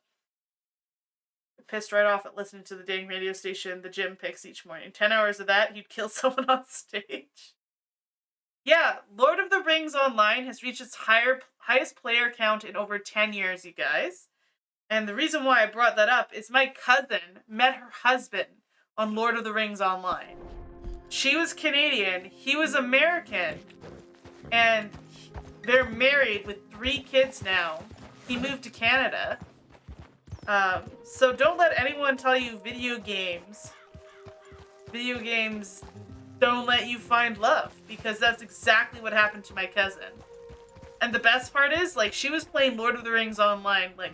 Pissed right off at listening to the dang radio station the gym picks each morning. 10 hours of that, you'd kill someone on stage. Yeah, Lord of the Rings Online has reached its highest player count in over 10 years, you guys. And the reason why I brought that up is my cousin met her husband on Lord of the Rings Online. She was Canadian, he was American, and they're married with 3 kids now. He moved to Canada. So don't let anyone tell you video games don't let you find love, because that's exactly what happened to my cousin. And the best part is, like, she was playing Lord of the Rings Online, like,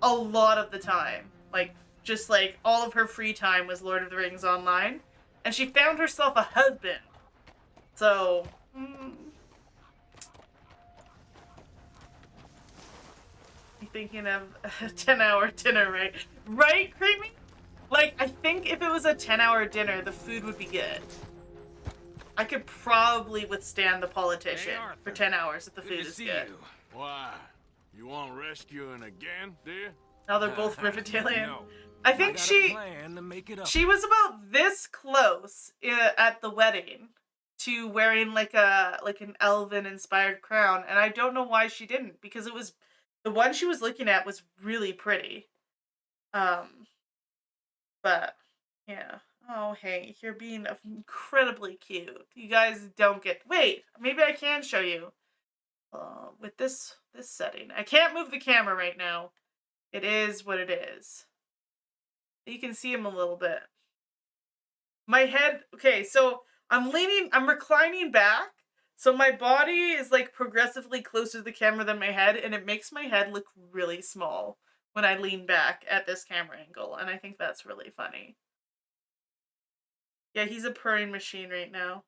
a lot of the time. Like, just, like, all of her free time was Lord of the Rings Online. And she found herself a husband. So, you thinking of a 10-hour dinner, right? Right, Creamy? Like, I think if it was a 10-hour dinner, the food would be good. I could probably withstand the politician for 10 hours if the food is good. Why? You want rescuing again, dear? Now they're both Rivendelian. No. I think she was about this close at the wedding to wearing like an elven inspired crown, and I don't know why she didn't, because it was the one she was looking at was really pretty. But yeah. Oh, hey, you're being incredibly cute. You guys don't get... Wait, maybe I can show you. With this setting. I can't move the camera right now. It is what it is. You can see him a little bit. My head... Okay, so I'm reclining back, so my body is like progressively closer to the camera than my head, and it makes my head look really small when I lean back at this camera angle, and I think that's really funny. Yeah, he's a purring machine right now.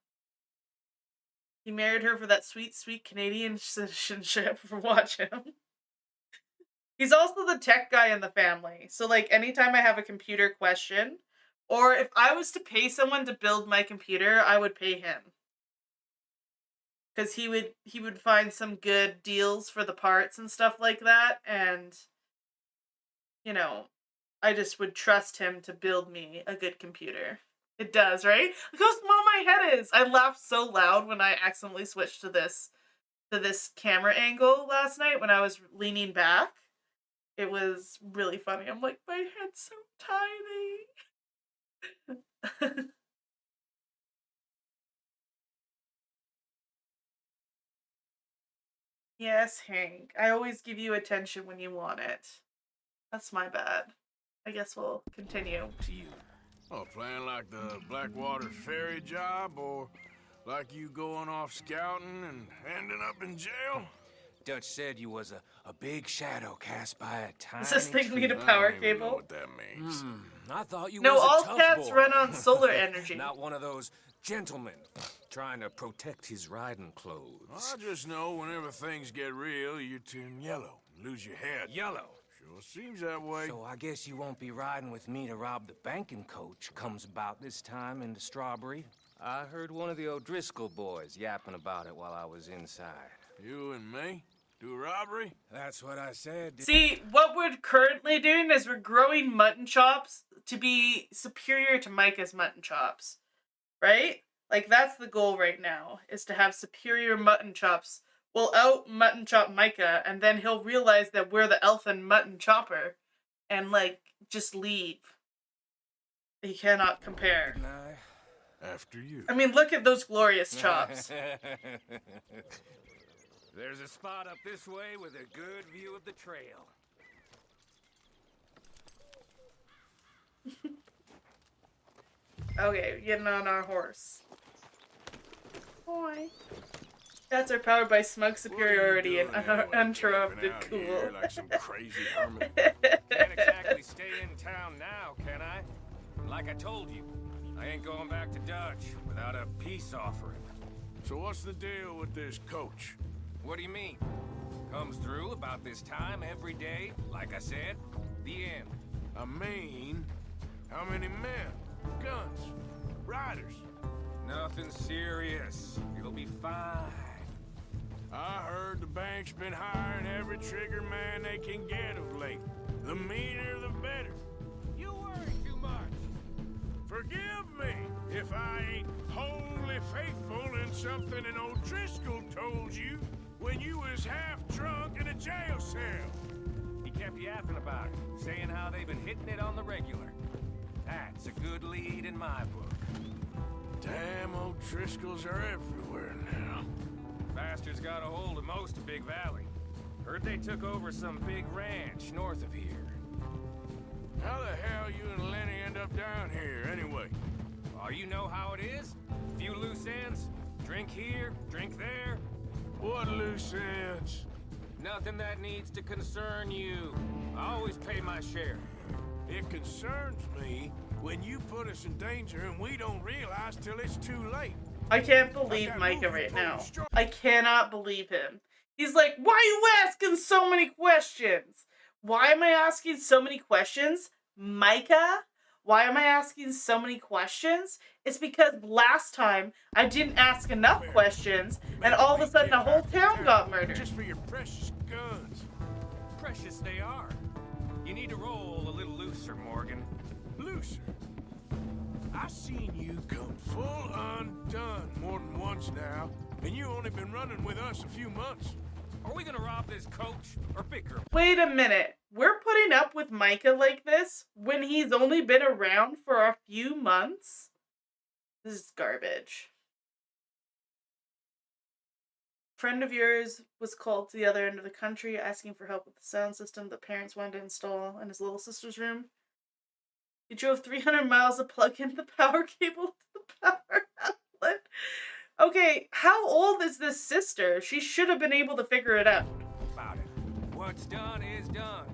He married her for that sweet, sweet Canadian citizenship. Watch him. He's also the tech guy in the family. So, like, anytime I have a computer question, or if I was to pay someone to build my computer, I would pay him. Because he would find some good deals for the parts and stuff like that, and, you know, I just would trust him to build me a good computer. It does, right? Look how small my head is! I laughed so loud when I accidentally switched to this camera angle last night when I was leaning back. It was really funny. I'm like, my head's so tiny. Yes, Hank. I always give you attention when you want it. That's my bad. I guess we'll continue. To you. Oh, playing like the Blackwater ferry job, or like you going off scouting and ending up in jail? Dutch said you was a big shadow cast by a tiny Does this thing tree. need a I power don't even know cable? what that means. I thought you No, was a all tough cats boy. run on solar energy. Not one of those gentlemen trying to protect his riding clothes. I just know whenever things get real, you turn yellow, lose your head. Yellow. Sure seems that way. So I guess you won't be riding with me to rob the banking coach comes about this time in the Strawberry. I heard one of the O'Driscoll boys yapping about it while I was inside. You and me? Do a robbery? That's what I said. See, what we're currently doing is we're growing mutton chops to be superior to Micah's mutton chops. Right? Like, that's the goal right now, is to have superior mutton chops. We'll out mutton chop Micah, and then he'll realize that we're the elfin mutton chopper, and, like, just leave. He cannot compare. After you. I mean, look at those glorious chops. There's a spot up this way with a good view of the trail. Okay, getting on our horse. Boy. Cats are powered by smug superiority and uninterrupted cool. Like some crazy hermit. Can't exactly stay in town now, can I? Like I told you, I ain't going back to Dutch without a peace offering. So what's the deal with this coach? What do you mean? Comes through about this time every day, like I said, the end. I mean, how many men, guns, riders? Nothing serious. It'll be fine. I heard the bank's been hiring every trigger man they can get of late. The meaner, the better. You worry too much. Forgive me if I ain't wholly faithful in something an O'Driscoll told you when you was half drunk in a jail cell. He kept yapping about it, saying how they've been hitting it on the regular. That's a good lead in my book. Damn, O'Driscolls are everywhere now. Bastards got a hold of most of Big Valley. Heard they took over some big ranch north of here. How the hell you and Lenny end up down here, anyway? Oh, you know how it is? Few loose ends. Drink here, drink there. What loose ends? Nothing that needs to concern you. I always pay my share. It concerns me when you put us in danger and we don't realize till it's too late. I can't believe Micah right now. I cannot believe him. He's like, why are you asking so many questions? Why am I asking so many questions? Micah? Why am I asking so many questions? It's because last time I didn't ask enough questions and all of a sudden the whole town got murdered. Just for your precious guns. Precious they are. You need to roll a little looser, Morgan. Looser. I seen you come full undone more than once now, and you only been running with us a few months. Are we gonna rob this coach or bicker? Wait a minute. We're putting up with Micah like this when he's only been around for a few months? This is garbage. A friend of yours was called to the other end of the country asking for help with the sound system that parents wanted to install in his little sister's room. He drove 300 miles to plug in the power cable to the power house. What? Okay, how old is this sister? She should have been able to figure it out. About it. What's done is done.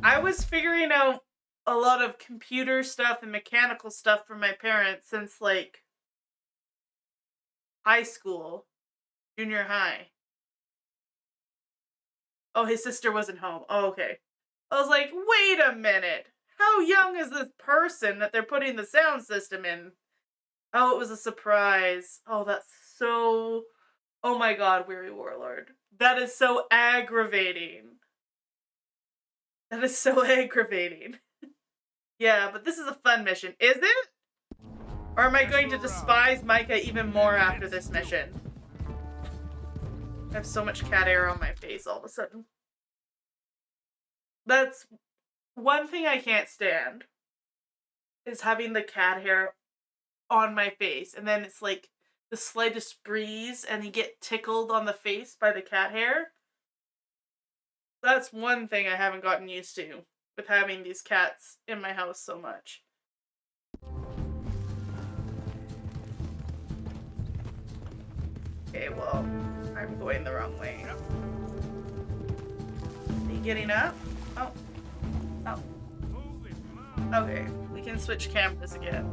I was figuring out a lot of computer stuff and mechanical stuff from my parents since, like, high school, junior high. Oh, his sister wasn't home. Oh, okay. I was like, wait a minute. How young is this person that they're putting the sound system in? Oh, it was a surprise. Oh, that's so... Oh my god, Weary Warlord. That is so aggravating. That is so aggravating. Yeah, but this is a fun mission. Is it? Or am I going to despise Micah even more after this mission? I have so much cat hair on my face all of a sudden. That's one thing I can't stand. Is having the cat hair on my face. And then it's like the slightest breeze and you get tickled on the face by the cat hair. That's one thing I haven't gotten used to with having these cats in my house so much. Okay, well, I'm going the wrong way. Are you getting up? Oh. Oh. Okay, we can switch cameras again.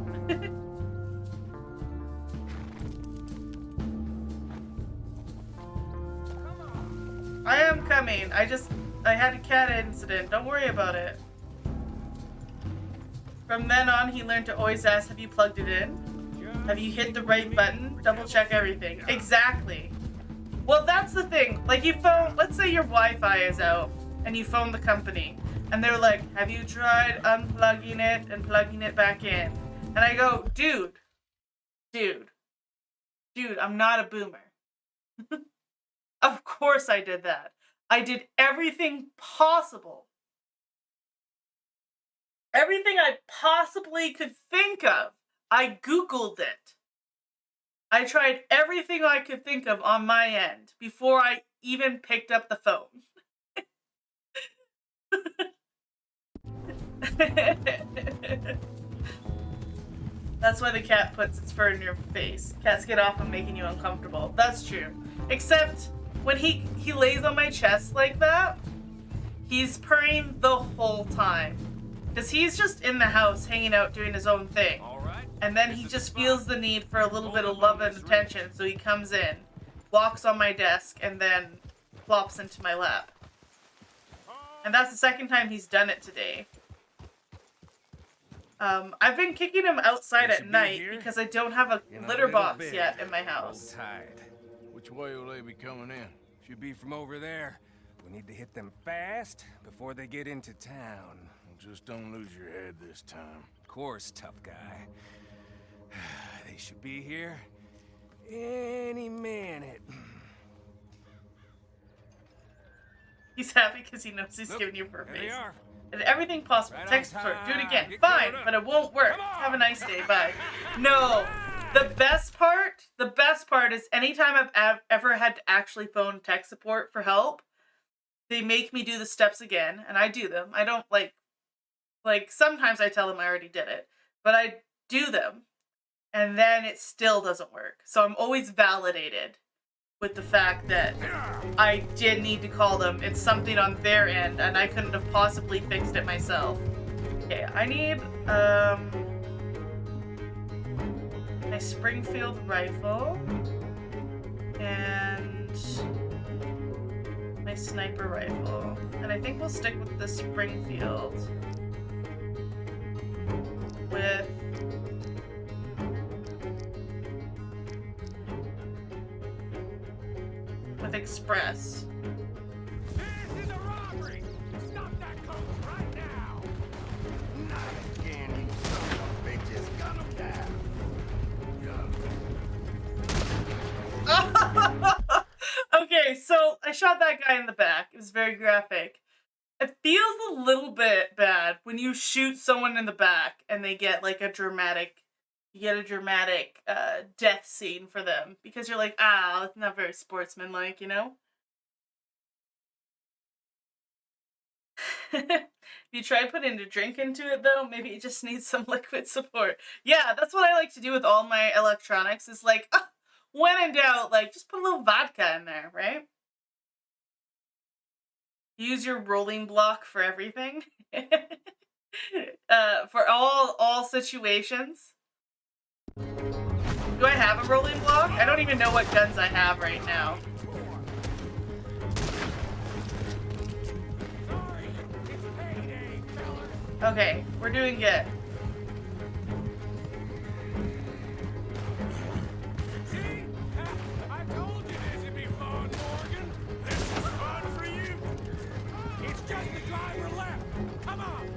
I am coming. I had a cat incident. Don't worry about it. From then on, he learned to always ask, have you plugged it in? Have you hit the right button? Double check everything. Exactly. Well, that's the thing. Like, you phone, let's say your Wi-Fi is out, and you phone the company, and they're like, have you tried unplugging it and plugging it back in? And I go, dude, I'm not a boomer. Of course I did that. I did everything possible. Everything I possibly could think of. I Googled it. I tried everything I could think of on my end before I even picked up the phone. That's why the cat puts its fur in your face. Cats get off on making you uncomfortable. That's true. Except when he lays on my chest like that, he's purring the whole time. Because he's just in the house hanging out doing his own thing. And then he just feels the need for a little bit of love and attention, so he comes in, walks on my desk, and then plops into my lap. And that's the second time he's done it today. I've been kicking him outside at night because I don't have a litter box yet in my house. Which way will they be coming in? Should be from over there. We need to hit them fast before they get into town. Just don't lose your head this time. Of course, tough guy. They should be here any minute. He's happy because he knows he's giving you fur There face. they are. And everything possible. Right Text on fur. Do it time. again. Get Fine, caught up. but it won't work. Come on. Have a nice day. Bye. No. The best part is anytime I've ever had to actually phone tech support for help, they make me do the steps again, and I do them. I don't like sometimes I tell them I already did it, but I do them, and then it still doesn't work. So I'm always validated with the fact that I did need to call them. It's something on their end, and I couldn't have possibly fixed it myself. Okay, I need my Springfield rifle and my sniper rifle. And I think we'll stick with the Springfield with Express. This is a robbery! Stop that coach right now! Not again, you son of a bitches. Gun him down. Okay, so I shot that guy in the back. It was very graphic. It feels a little bit bad when you shoot someone in the back and they get like a dramatic death scene for them, because you're like, it's not very sportsmanlike, you know? If you try putting a drink into it, though, maybe it just needs some liquid support. Yeah, that's what I like to do with all my electronics, is like, when in doubt, like, just put a little vodka in there, right? Use your rolling block for everything. For all situations. Do I have a rolling block? I don't even know what guns I have right now. Okay, we're doing good. See? I told you this would be fun, Morgan. This is fun for you. It's just the driver left. Come on.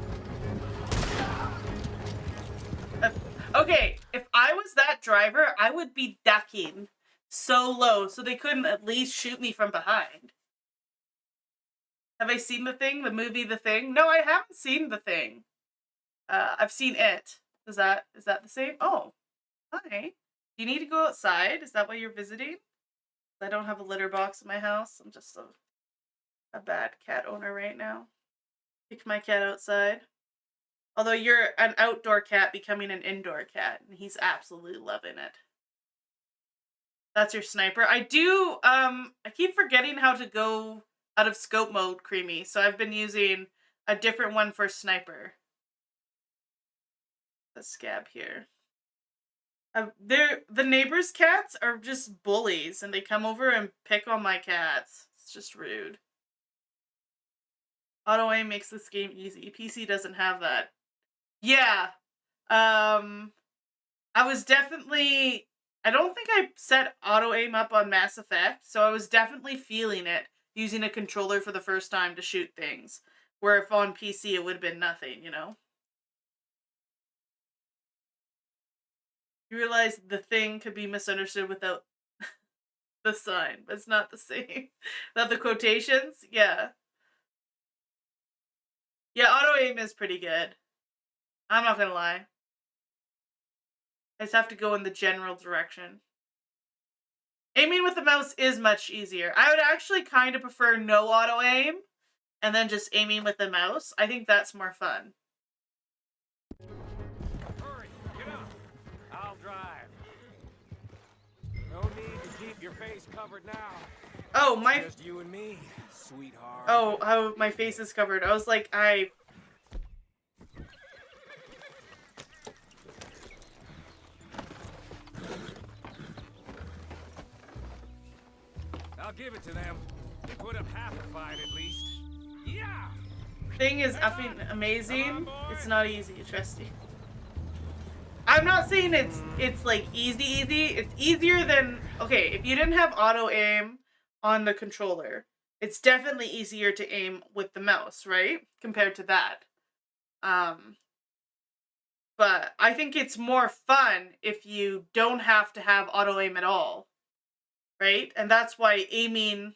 Okay, if I was that driver, I would be ducking so low so they couldn't at least shoot me from behind. Have I seen The Thing? The movie The Thing? No, I haven't seen The Thing. I've seen it. Is that the same? Oh, hi. Do you need to go outside? Is that why you're visiting? I don't have a litter box in my house. I'm just a bad cat owner right now. Kick my cat outside. Although you're an outdoor cat becoming an indoor cat, and he's absolutely loving it. That's your sniper. I do, I keep forgetting how to go out of scope mode, Creamy, so I've been using a different one for sniper. The scab here. The neighbors' cats are just bullies, and they come over and pick on my cats. It's just rude. Auto aim makes this game easy. PC doesn't have that. Yeah. I was definitely... I don't think I set auto aim up on Mass Effect, so I was definitely feeling it using a controller for the first time to shoot things. Where if on PC it would have been nothing, you know? You realize The Thing could be misunderstood without the sign, but it's not the same. Without the quotations? Yeah. Yeah, auto aim is pretty good. I'm not gonna lie. I just have to go in the general direction. Aiming with the mouse is much easier. I would actually kind of prefer no auto aim and then just aiming with the mouse. I think that's more fun. Hurry, get up. I'll drive. No need to keep your face covered now. Oh, my... Just you and me, sweetheart. Oh, my face is covered. I was like, I'll give it to them. They put up half a fight at least. Yeah! Thing is effing amazing. It's not easy, trust me. I'm not saying it's like easy. It's easier than... Okay, if you didn't have auto aim on the controller, it's definitely easier to aim with the mouse, right? Compared to that. But I think it's more fun if you don't have to have auto aim at all. Right? And that's why aiming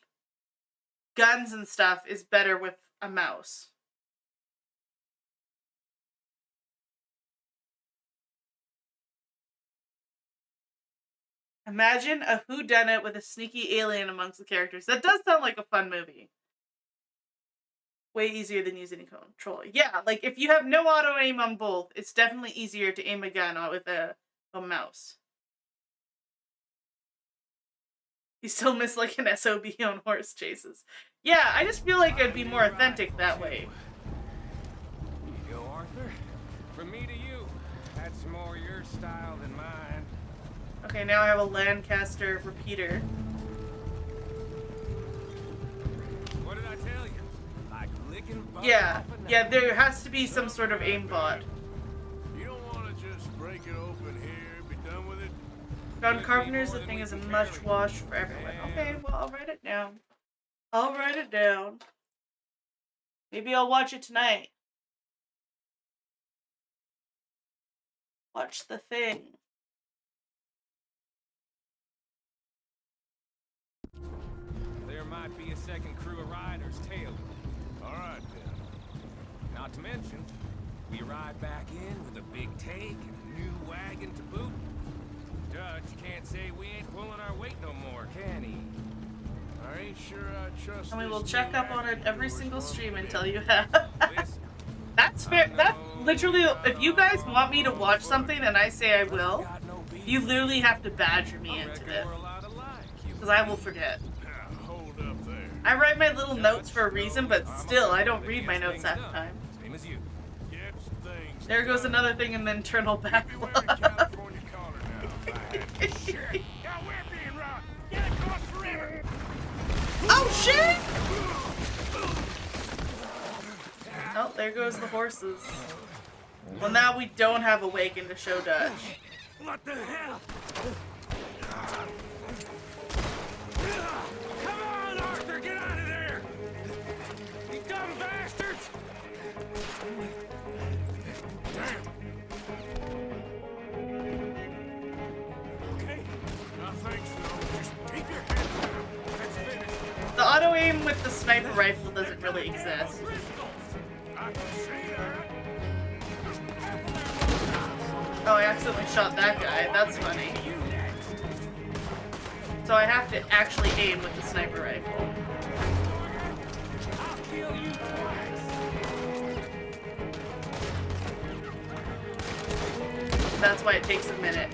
guns and stuff is better with a mouse. Imagine a whodunit with a sneaky alien amongst the characters. That does sound like a fun movie. Way easier than using a controller. Yeah, like if you have no auto aim on both, it's definitely easier to aim a gun with a mouse. You still miss like an SOB on horse chases. Yeah, I just feel like it'd be more authentic that way. You go, Arthur. From me to you. That's more your style than mine. Okay, now I have a Lancaster repeater. What did I tell you? Like licking butter Yeah, off a yeah, knife. there has to be some sort of aimbot. You don't want to just break it open here, be done with it? John Carpenter's The Thing is a must watch for everyone. Okay, well, I'll write it down. I'll write it down. Maybe I'll watch it tonight. Watch The Thing. There might be a second crew of riders tailing. All right, then. Not to mention, we ride back in with a big take and a new wagon to boot. Dutch can't say we ain't pulling our weight no more, can he? I ain't sure I trust And we this will check new up on it acting every yours single one stream bit. until you have. Listen, That's fair. That literally, if you guys want me to watch something and I say I will, you literally have to badger me into it. Because I will forget. Hold up there. I write my little notes for a reason, but still, I don't read my notes half the time. Same as you. Get things. There goes another thing in the internal Be wearing backlog. California collar now. If I had shit. Yeah, we're being robbed. Get across the river. Oh shit! Oh, there goes the horses. Well, now we don't have a wagon to show Dutch. What the hell? Come on, Arthur, get out of there! You dumb bastards! Damn. Okay, I think so. Just keep your head down. Let's finish. The auto aim with the sniper rifle doesn't really exist. I can see that. Oh, I accidentally shot that guy. That's funny. So I have to actually aim with the sniper rifle. I'll kill you twice. That's why it takes a minute.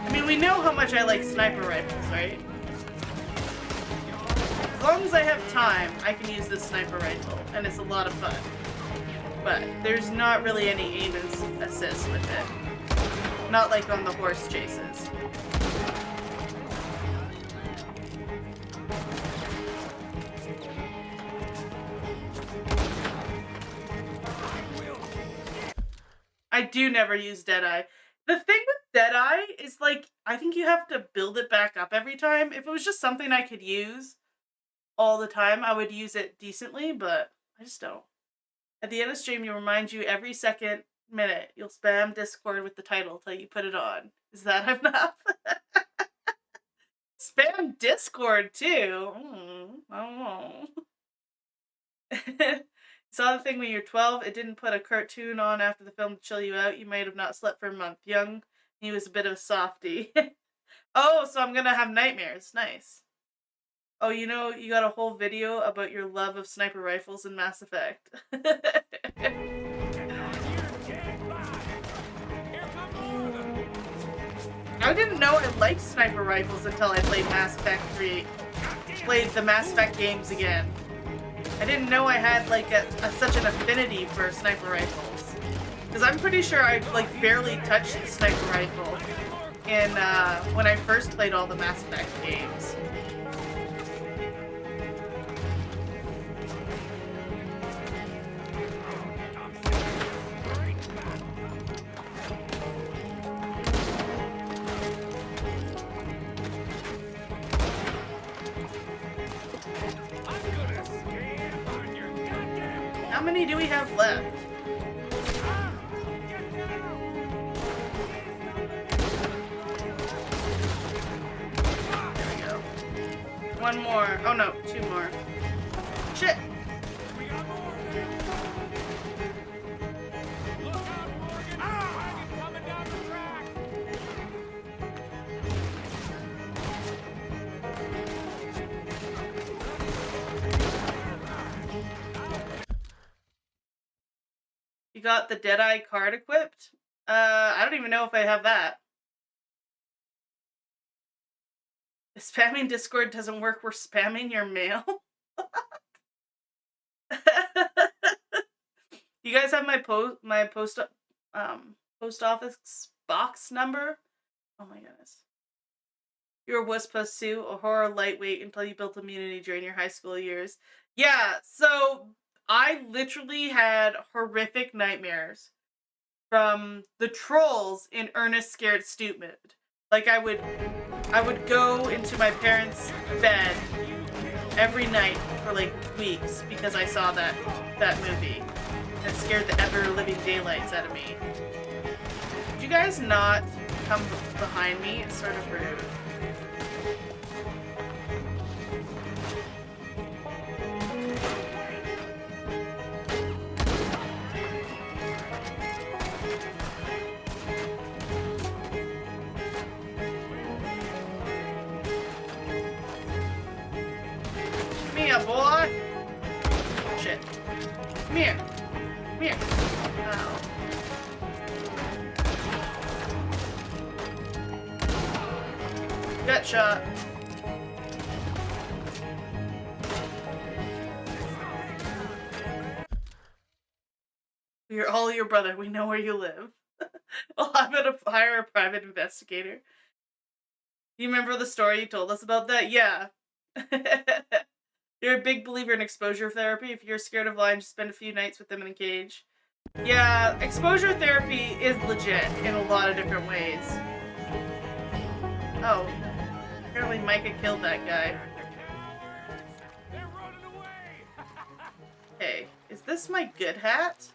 I mean, we know how much I like sniper rifles, right? As long as I have time, I can use this sniper rifle, and it's a lot of fun. But there's not really any aim assist with it. Not like on the horse chases. I do never use Deadeye. The thing with Deadeye is, like, I think you have to build it back up every time. If it was just something I could use all the time, I would use it decently, but I just don't. At the end of stream, you'll remind you every second minute. You'll spam Discord with the title till you put it on. Is that enough? Spam Discord, too. I don't know. Saw the thing when you're 12, it didn't put a cartoon on after the film to chill you out. You might have not slept for a month. Young, he was a bit of a softie. Oh, so I'm gonna have nightmares. Nice. Oh, you know, you got a whole video about your love of sniper rifles in Mass Effect. I didn't know I liked sniper rifles until I played Mass Effect 3. Played the Mass Effect games again. I didn't know I had like such an affinity for sniper rifles. Because I'm pretty sure I like barely touched the sniper rifle in when I first played all the Mass Effect games. How many do we have left? There we go. One more. Oh no, two more. Shit! You got the Deadeye card equipped? I don't even know if I have that. If spamming Discord doesn't work, we're spamming your mail? You guys have my post office box number? Oh my goodness. You're a Wispa Sue, a horror lightweight until you built immunity during your high school years. Yeah, so I literally had horrific nightmares from the trolls in Ernest Scared Stupid. Like I would go into my parents' bed every night for like weeks because I saw that movie. It scared the ever-living daylights out of me. Could you guys not come behind me? It's sort of rude. here, boy. Shit. Come here. Come here. Ow. Got shot. We're all your brother. We know where you live. Well, I'm gonna hire a private investigator. You remember the story you told us about that? Yeah. You're a big believer in exposure therapy. If you're scared of lions, just spend a few nights with them in a cage. Yeah, exposure therapy is legit in a lot of different ways. Oh. Apparently Micah killed that guy. They're running away. Hey, is this my good hat?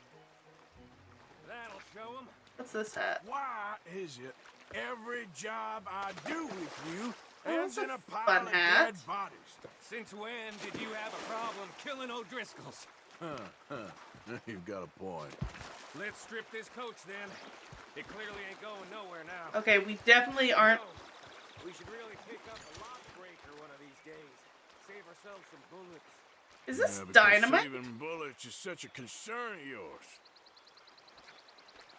That'll show them. What's this hat? Why is it every job I do with you Oh, ends that's in a a pile fun of hat. dead bodies? Since when did you have a problem killing O'Driscolls? You've got a point. Let's strip this coach then. It clearly ain't going nowhere now. Okay, we definitely aren't. So, we should really pick up a lock breaker one of these days. Save ourselves some bullets. Is this Because dynamite? saving bullets is such a concern of yours.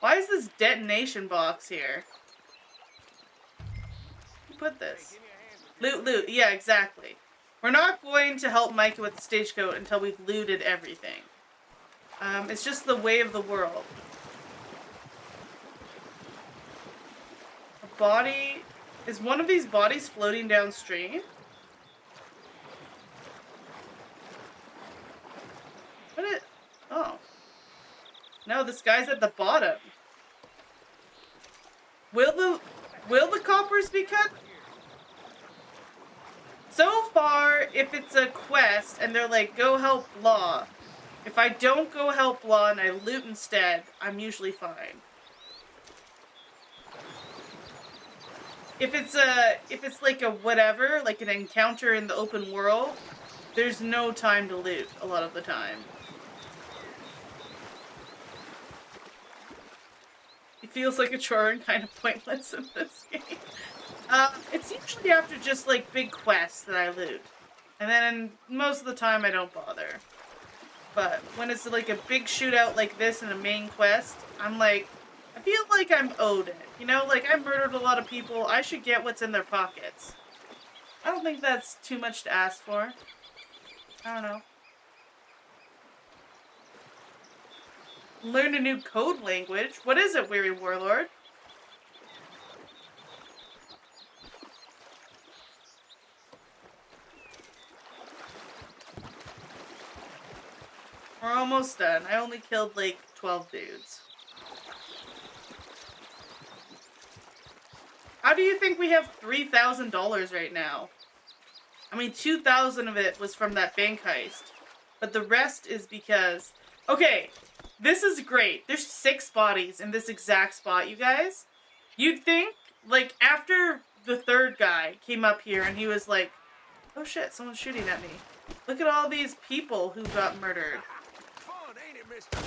Why is this detonation box here? Who put this? Give me a hand with Loot, loot. Yeah, exactly. We're not going to help Micah with the stagecoach until we've looted everything. It's just the way of the world. A body... Is one of these bodies floating downstream? What it... Oh. No, this guy's at the bottom. Will the coppers be cut? So far, if it's a quest and they're like, go help Law, if I don't go help Law and I loot instead, I'm usually fine. If it's like a whatever, like an encounter in the open world, there's no time to loot a lot of the time. It feels like a chore and kind of pointless in this game. It's usually after just like big quests that I loot. And then most of the time I don't bother. But when it's like a big shootout like this in a main quest, I'm like, I feel like I'm owed it. You know, like I murdered a lot of people, I should get what's in their pockets. I don't think that's too much to ask for. I don't know. Learn a new code language? What is it, Weary Warlord? We're almost done. I only killed like 12 dudes. How do you think we have $3,000 right now? I mean, 2,000 of it was from that bank heist. But the rest is because... Okay, this is great. There's 6 bodies in this exact spot, you guys. You'd think, like, after the third guy came up here and he was like, oh shit, someone's shooting at me. Look at all these people who got murdered. Fun, ain't it, mister?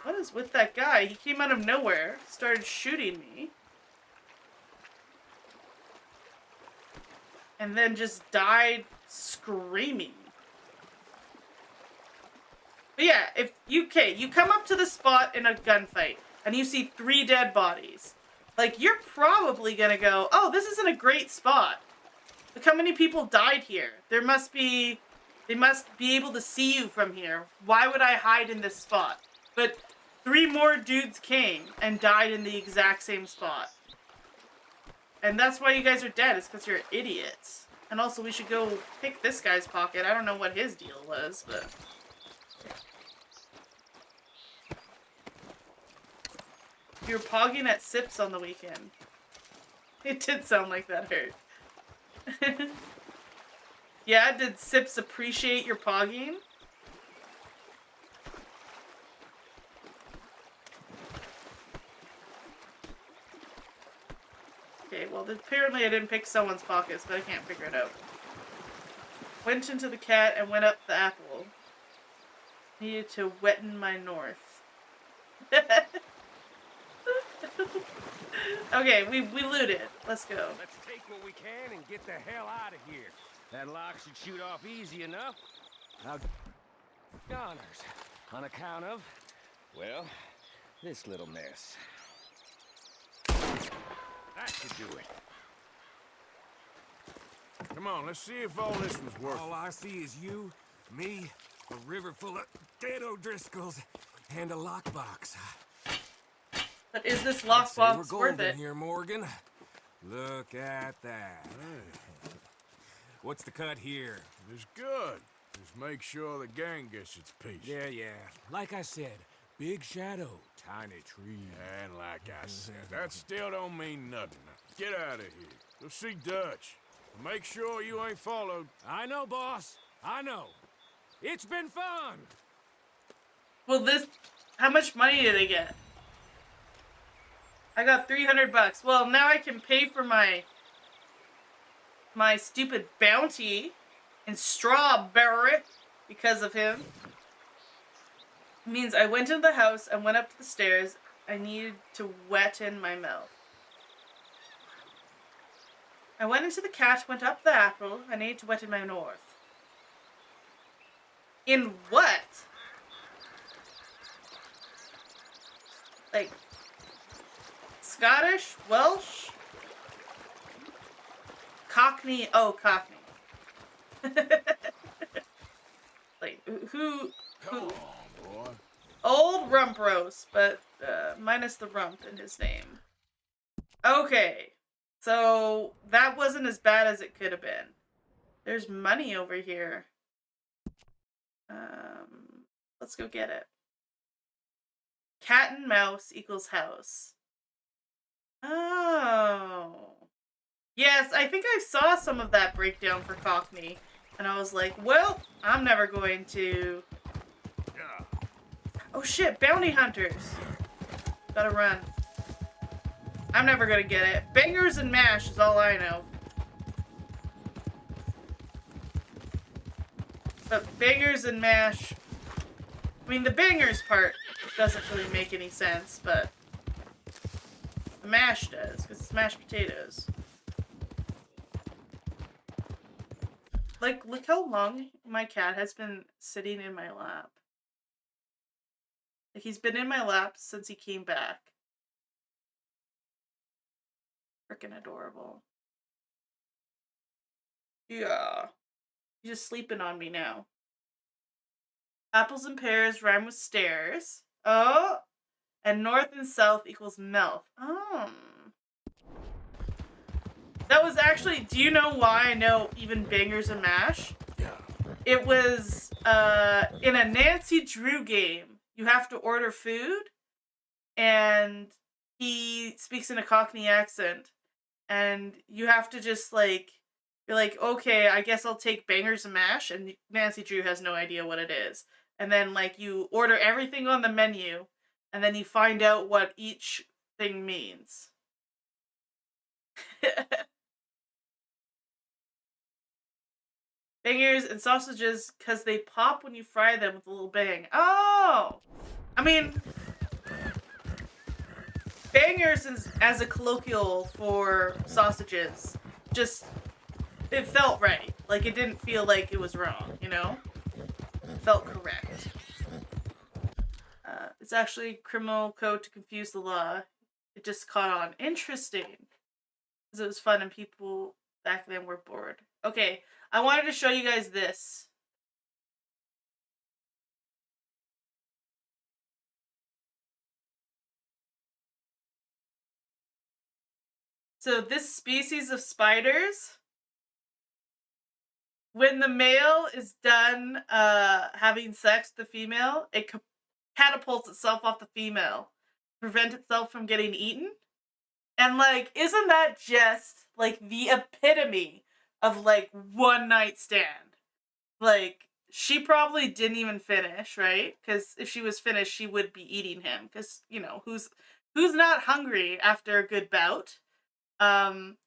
What is with that guy? He came out of nowhere, started shooting me. And then just died screaming. But yeah, if you come up to the spot in a gunfight and you see 3 dead bodies, like you're probably gonna go, oh, this isn't a great spot. Look how many people died here. They must be able to see you from here. Why would I hide in this spot? But 3 more dudes came and died in the exact same spot. And that's why you guys are dead, is because you're idiots. And also, we should go pick this guy's pocket. I don't know what his deal was, but... You're pogging at Sips on the weekend. It did sound like that hurt. Yeah, did Sips appreciate your pogging? Okay, well, apparently I didn't pick someone's pockets, but I can't figure it out. Went into the cat and went up the apple. Needed to wetten my north. Okay, we looted. Let's go. Let's take what we can and get the hell out of here. That lock should shoot off easy enough. Now, honors, on account of, well, this little mess. That should do it. Come on, let's see if all this was worth it. All I see is you, me, a river full of dead O'Driscolls, and a lockbox. But is this We're lockbox worth golden it? here, Morgan. Look at that. What's the cut here? It's good. Just make sure the gang gets its piece. Yeah. Like I said, big shadow, tiny tree. And like I said, that still don't mean nothing. Get out of here. Go see Dutch. Make sure you ain't followed. I know, boss. I know. It's been fun. Well, how much money did I get? I got $300. Well, now I can pay for my stupid bounty in Strawberry because of him. It means I went into the house and went up to the stairs. I needed to wet in my mouth. I went into the cat, went up the apple. I needed to wet in my north. In what? Like, Scottish? Welsh? Cockney? Oh, Cockney. Like, who? Come on, boy. Old rump roast, but minus the rump in his name. Okay, so that wasn't as bad as it could have been. There's money over here. Let's go get it. Cat and mouse equals house. Oh. Yes, I think I saw some of that breakdown for Cockney. And I was like, well, I'm never going to... Oh shit, bounty hunters. Gotta run. I'm never gonna get it. Bangers and mash is all I know. But bangers and mash... I mean, the bangers part doesn't really make any sense, but... the mash does, because it's mashed potatoes. Like, look how long my cat has been sitting in my lap. Like, he's been in my lap since he came back. Freaking adorable. Yeah. He's just sleeping on me now. Apples and pears rhyme with stairs. Oh! And north and south equals mouth. Oh. That was actually, do you know why I know even bangers and mash? It was in a Nancy Drew game. You have to order food, and he speaks in a Cockney accent, and you have to just like, you're like, okay, I guess I'll take bangers and mash, and Nancy Drew has no idea what it is. And then like you order everything on the menu, and then you find out what each thing means. Bangers and sausages, because they pop when you fry them with a little bang. Oh! I mean, bangers is as a colloquial for sausages. Just, it felt right. Like, it didn't feel like it was wrong, you know? It felt correct. It's actually criminal code to confuse the law. It just caught on. Interesting. Because it was fun and people back then were bored. Okay, I wanted to show you guys this. So this species of spiders, when the male is done having sex with the female, it catapults itself off the female to prevent itself from getting eaten. And like, isn't that just like the epitome of like one night stand? Like, she probably didn't even finish, right? Because if she was finished, she would be eating him. Because, you know, who's not hungry after a good bout? And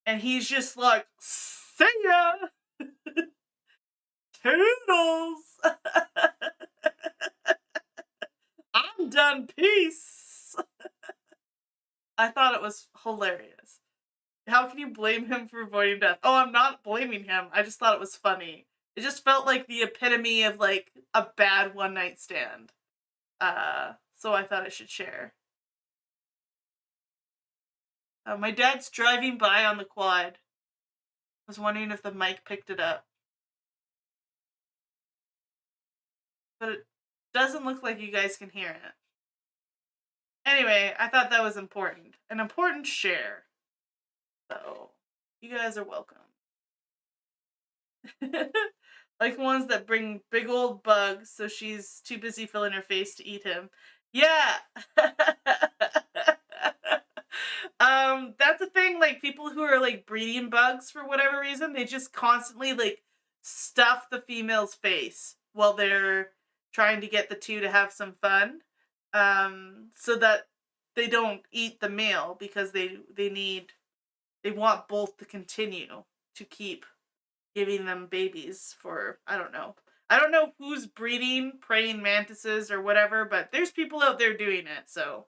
he's just like, see ya! Toodles! I'm done, peace! I thought it was hilarious. How can you blame him for avoiding death? Oh, I'm not blaming him. I just thought it was funny. It just felt like the epitome of like a bad one night stand. So I thought I should share. My dad's driving by on the quad. I was wondering if the mic picked it up. But it doesn't look like you guys can hear it. Anyway, I thought that was important. An important share. So, you guys are welcome. Like ones that bring big old bugs, so she's too busy filling her face to eat him. Yeah! That's the thing, like, people who are, like, breeding bugs for whatever reason, they just constantly, like, stuff the female's face while they're trying to get the two to have some fun, so that they don't eat the male, because they want both to continue to keep giving them babies for, I don't know. I don't know who's breeding praying mantises or whatever, but there's people out there doing it, so.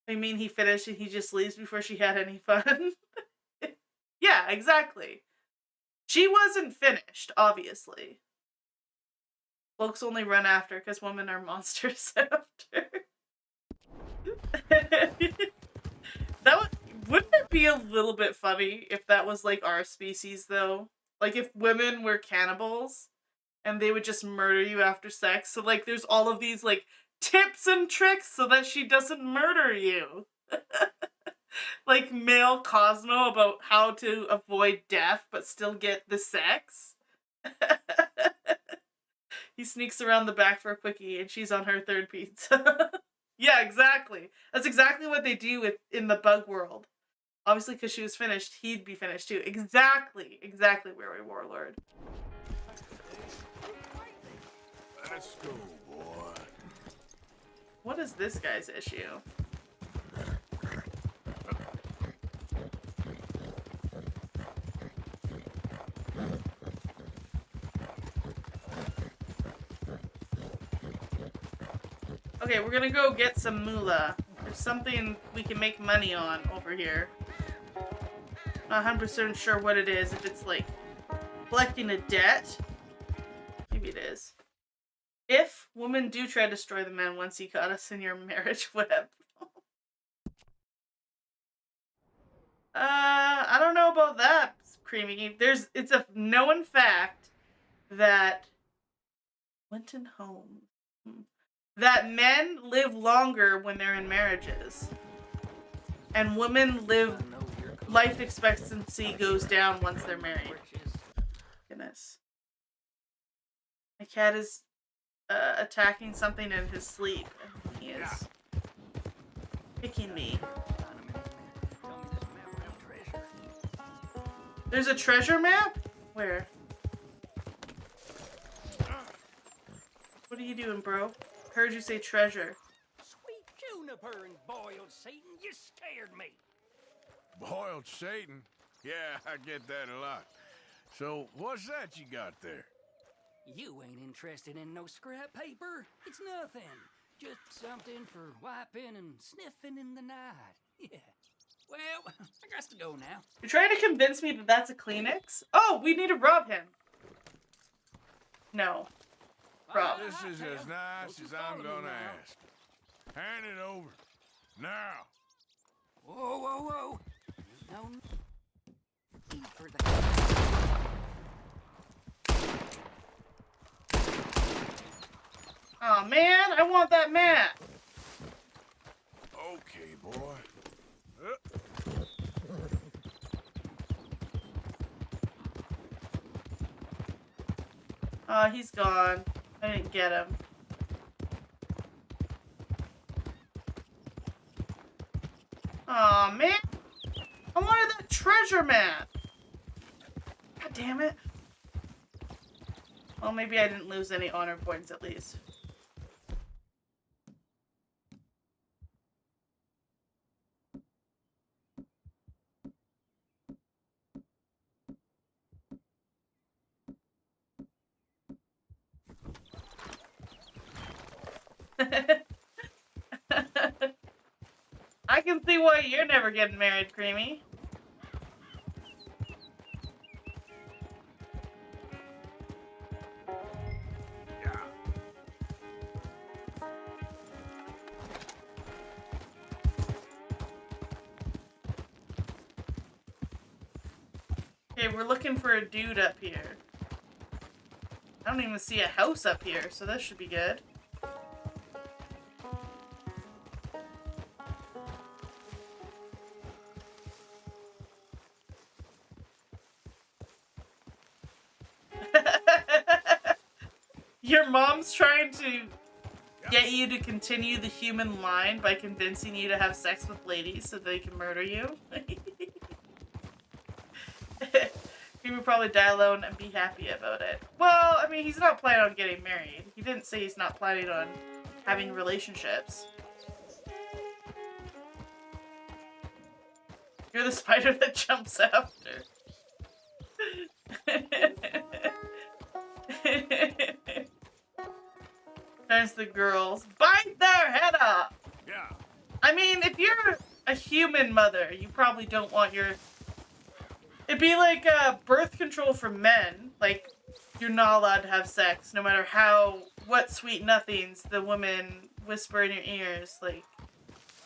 I mean, he finished and he just leaves before she had any fun. Yeah, exactly. She wasn't finished, obviously. Folks only run after because women are monsters after. Wouldn't it be a little bit funny if that was like our species, though? Like if women were cannibals and they would just murder you after sex. So like there's all of these like tips and tricks so that she doesn't murder you. Like male Cosmo about how to avoid death but still get the sex. He sneaks around the back for a quickie and she's on her third pizza. Yeah, exactly. That's exactly what they do in the bug world. Obviously, because she was finished, he'd be finished too. Exactly, Weary Warlord. Let's go, boy. What is this guy's issue? Okay, we're gonna go get some moolah. There's something we can make money on over here. Not 100% sure what it is. If it's like collecting a debt. Maybe it is. If women do try to destroy the man once you caught us in your marriage web. I don't know about that, Creamy. It's a known fact that Winton Holmes. That men live longer when they're in marriages. And women life expectancy goes down once they're married. Goodness. My cat is attacking something in his sleep. And he is kicking me. There's a treasure map? Where? What are you doing, bro? Heard you say treasure. Sweet juniper and boiled Satan, you scared me. Boiled Satan? Yeah, I get that a lot. So, what's that you got there? You ain't interested in no scrap paper. It's nothing. Just something for wiping and sniffing in the night. Yeah. Well, I got to go now. You're trying to convince me that that's a Kleenex? Oh, we need to rob him. No. Rob. This is as nice as I'm gonna ask. Hand it over. Now. Whoa, whoa, whoa. No need for that. Oh man, I want that mat. Okay, boy. Oh, he's gone. I didn't get him. Aw, man. I wanted that treasure map. God damn it. Well, maybe I didn't lose any honor points at least. I can see why you're never getting married, Creamy. Okay, we're looking for a dude up here. I don't even see a house up here, so this should be good. Your mom's trying to get you to continue the human line by convincing you to have sex with ladies so they can murder you. He would probably die alone and be happy about it. Well, I mean, he's not planning on getting married. He didn't say he's not planning on having relationships. You're the spider that jumps after. There's the girls. Bite their head off! Yeah. I mean, if you're a human mother, you probably don't want your... It'd be like birth control for men. Like, you're not allowed to have sex, no matter what sweet nothings the women whisper in your ears. Like,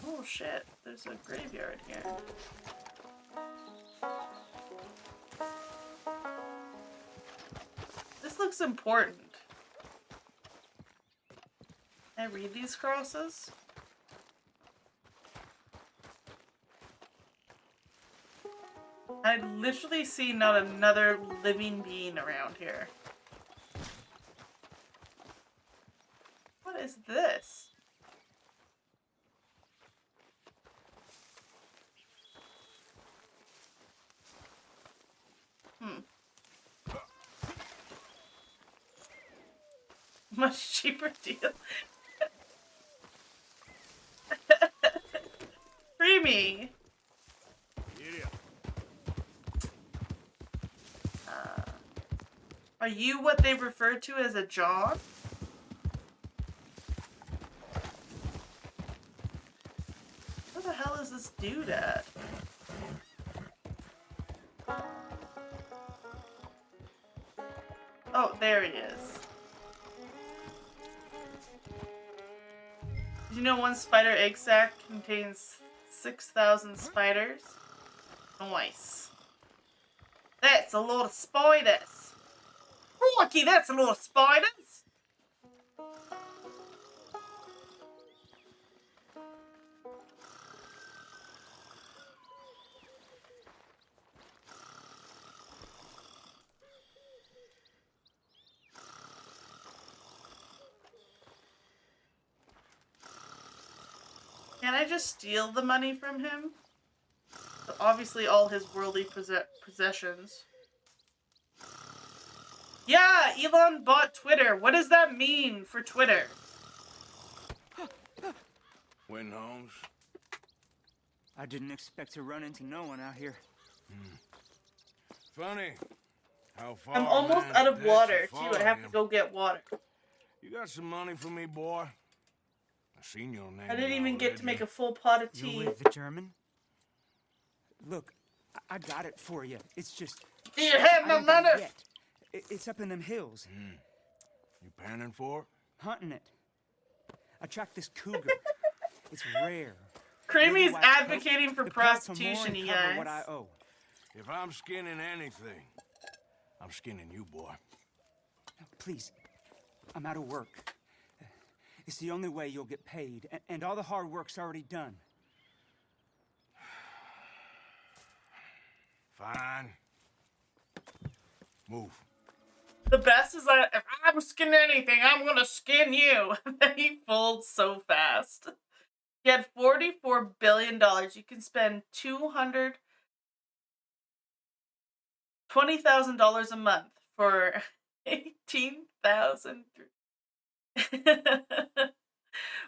oh shit, there's a graveyard here. This looks important. Can I read these crosses? I literally see not another living being around here. What is this? Much cheaper deal. Free me. Are you what they refer to as a John? Where the hell is this dude at? Oh, there he is. Did you know one spider egg sac contains 6,000 spiders? Nice. That's a lot of spiders. Crikey, that's a lot of spiders! Can I just steal the money from him? Obviously all his worldly possessions. Yeah, Elon bought Twitter. What does that mean for Twitter? Win Holmes. I didn't expect to run into no one out here. Funny how far I'm almost out of water, too. I have to go get water. You got some money for me, boy? I seen your name. I didn't even already. get to make a full pot of You're tea. with the German? Look, I got it for you. It's just... Do you have I no don't got money? it yet. It's up in them hills. You panning for it? Hunting it. I tracked this cougar. It's rare. Creamy's Little white coat, advocating for the pelts are more prostitution, and you cover guys. what I owe. If I'm skinning anything, I'm skinning you, boy. Please, I'm out of work. It's the only way you'll get paid, and all the hard work's already done. Fine. Move. The best is that if I'm skinning anything, I'm gonna skin you. He folds so fast. He had $44 billion. You can spend $220,000 a month for 18,000.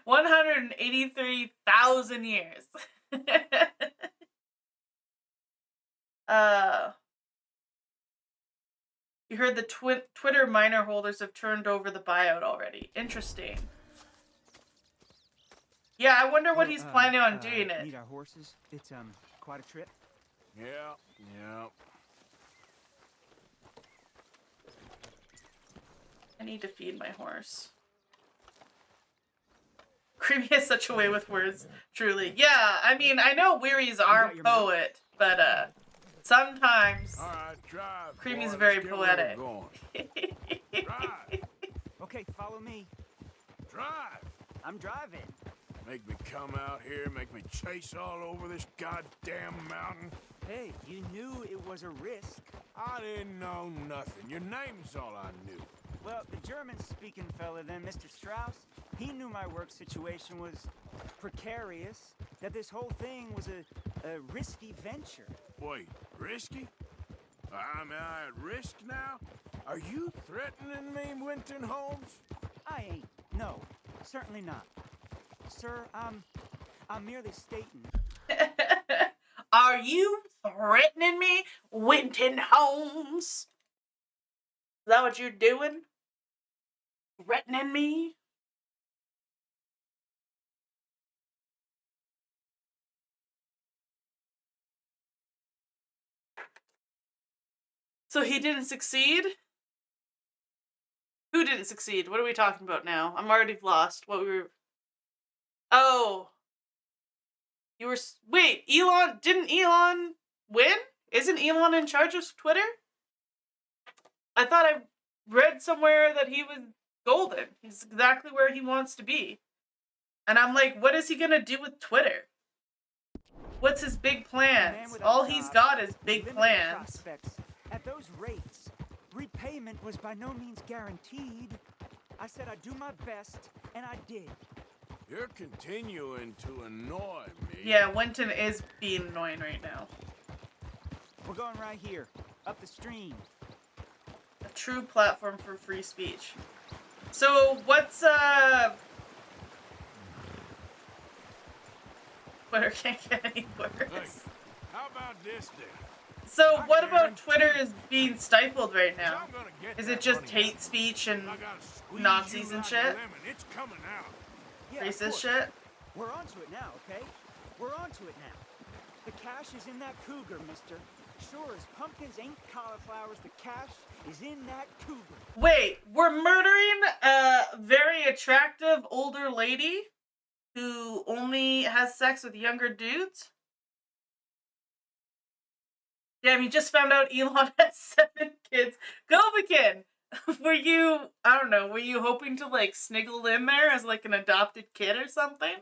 183,000 years. You heard the Twitter minor holders have turned over the buyout already. Interesting. Yeah, I wonder what Oh, he's planning on doing it. Need our horses? It's quite a trip. Yeah, yeah. I need to feed my horse. Creamy has such a way with words, truly. Yeah, I mean, I know Weary's our poet, but sometimes All right, drive. Creamy's boy, very let's get where we're poetic. going. Drive, Okay, follow me. drive. I'm driving. Make me come out here, make me chase all over this goddamn mountain. Hey, you knew it was a risk. I didn't know nothing. Your name's all I knew. Well, the German-speaking fella then, Mr. Strauss, he knew my work situation was precarious, that this whole thing was a risky venture. Wait, risky? Am I at risk now? Are you threatening me, Winton Holmes? I ain't. No, certainly not. Sir, I'm merely stating. Are you threatening me, Winton Holmes? Is that what you're doing? Threatening me? So he didn't succeed? Who didn't succeed? What are we talking about now? I'm already lost. What we were... Oh. You were... Wait, Elon... Didn't Elon win? Isn't Elon in charge of Twitter? I thought I read somewhere that he was golden. He's exactly where he wants to be. And I'm like, what is he gonna do with Twitter? What's his big plans? All he's got is big plans. At those rates, repayment was by no means guaranteed. I said I'd do my best, and I did. You're continuing to annoy me. Yeah, Winton is being annoying right now. We're going right here, up the stream. A true platform for free speech. So, what's, Twitter can't get any worse. Hey, how about this then? So, what about Twitter is being stifled right now? I'm gonna get Is it that just money hate out. speech and I gotta squeeze Nazis you and like a shit? lemon. It's coming out. Yeah, of Racist course. shit? We're onto it now, okay? We're onto it now. The cash is in that cougar, mister. Sure as pumpkins ain't cauliflowers, the cash is in that cougar. Wait, we're murdering a very attractive older lady who only has sex with younger dudes? Damn, you just found out Elon has 7 kids. Govikin! Were you, I don't know, were you hoping to, like, sniggle in there as, like, an adopted kid or something?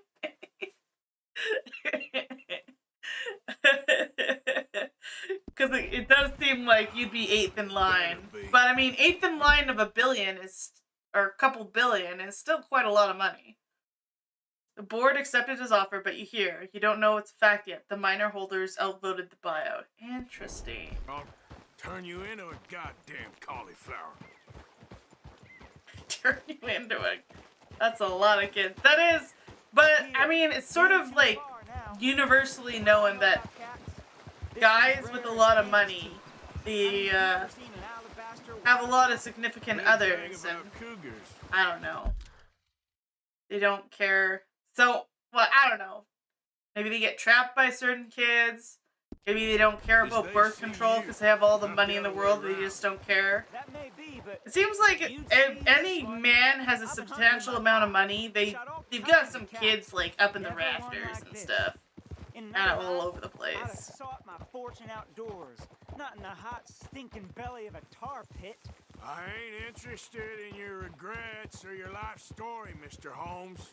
Because it does seem like you'd be 8th in line. But, I mean, 8th in line of a billion is, or a couple billion, is still quite a lot of money. The board accepted his offer, but you don't know it's a fact yet. The minor holders outvoted the buyout. Interesting. I'll turn you into a goddamn cauliflower. Turn you into a... That's a lot of kids. That is... But, I mean, it's sort of, like, universally known that guys with a lot of money, they, have a lot of significant others, and Cougars. I don't know. They don't care. So, well, I don't know. Maybe they get trapped by certain kids. Maybe they don't care about birth control because they have all the money in the world. They just don't care. That may be, but It seems like if any man has a substantial amount of money, they've got some kids like up in the rafters and stuff, in kind of another all life, over the I'd have place. sought my fortune outdoors, not in the hot, stinking belly of a tar pit. I ain't interested in your regrets or your life story, Mr. Holmes.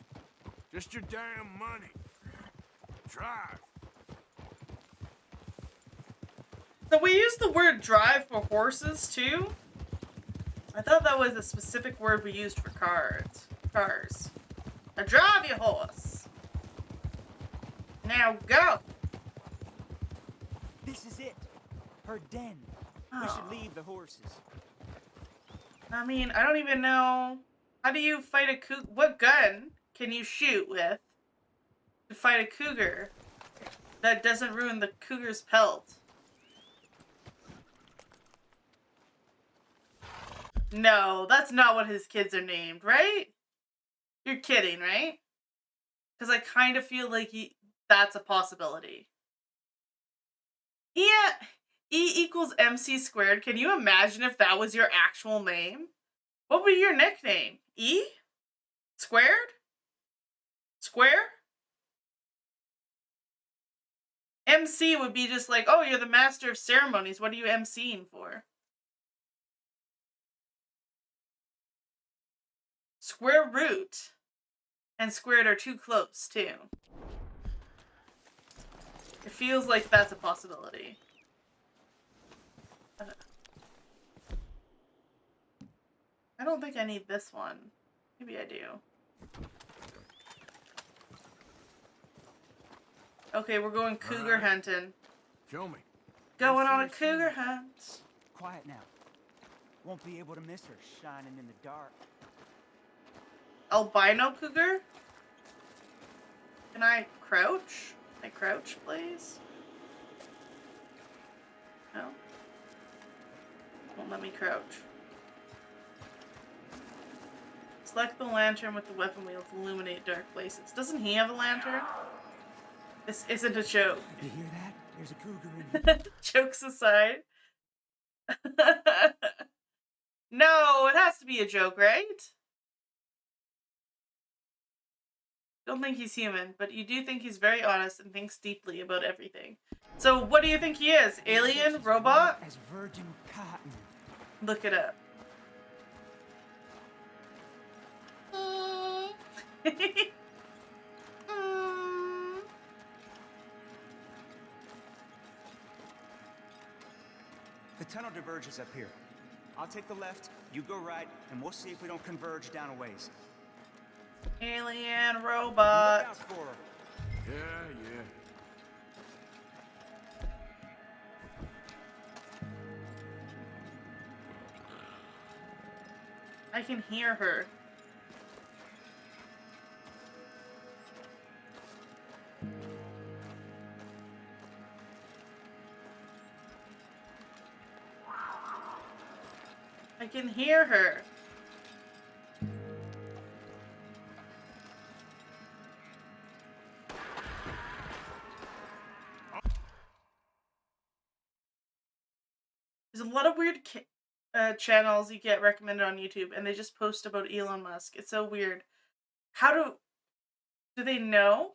Just your damn money. Drive. So we use the word drive for horses too? I thought that was a specific word we used for cars. Now drive your horse. Now go. This is it. Her den. We should leave the horses. I mean, I don't even know. How do you fight a cougar? What gun can you shoot with to fight a cougar that doesn't ruin the cougar's pelt? No, that's not what his kids are named, right? You're kidding, right? Because I kind of feel like that's a possibility. Yeah, E equals MC squared. Can you imagine if that was your actual name? What would be your nickname? E? Squared? Square? MC would be just like, oh, you're the master of ceremonies. What are you MCing for? Square root and squared are too close, too. It feels like that's a possibility. I don't think I need this one. Maybe I do. Okay, we're going cougar hunting. Show me. Going on a cougar hunt. Quiet now. Won't be able to miss her shining in the dark. Albino cougar? Can I crouch? Can I crouch, please? No? Won't let me crouch. Select the lantern with the weapon wheel to illuminate dark places. Doesn't he have a lantern? This isn't a joke. You hear that? There's a cougar in here. Jokes aside. No, it has to be a joke, right? Don't think he's human, but you do think he's very honest and thinks deeply about everything. So what do you think he is? Alien? Robot? As virgin cotton. Look it up. The tunnel diverges up here. I'll take the left, you go right, and we'll see if we don't converge down a ways. Alien Look robot. out for her. Yeah. I can hear her. I can hear her. There's a lot of weird channels you get recommended on YouTube, and they just post about Elon Musk. It's so weird. How do they know?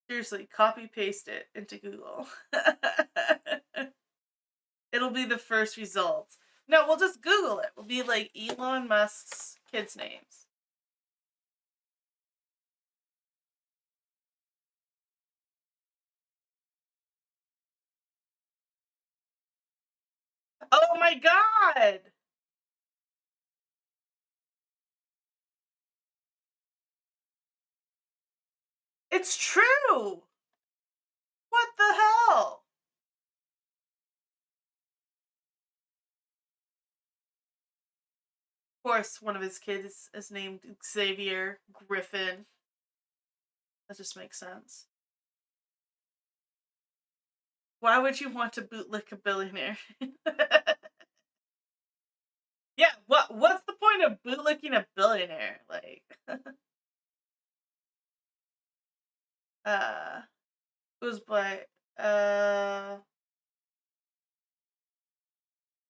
Seriously, copy paste it into Google. It'll be the first results. No, we'll just Google it. We'll be like Elon Musk's kids' names. Oh my god! It's true! What the hell? Of course, one of his kids is named Xavier Griffin. That just makes sense. Why would you want to bootlick a billionaire? Yeah, what's the point of bootlicking a billionaire? Like, goes by,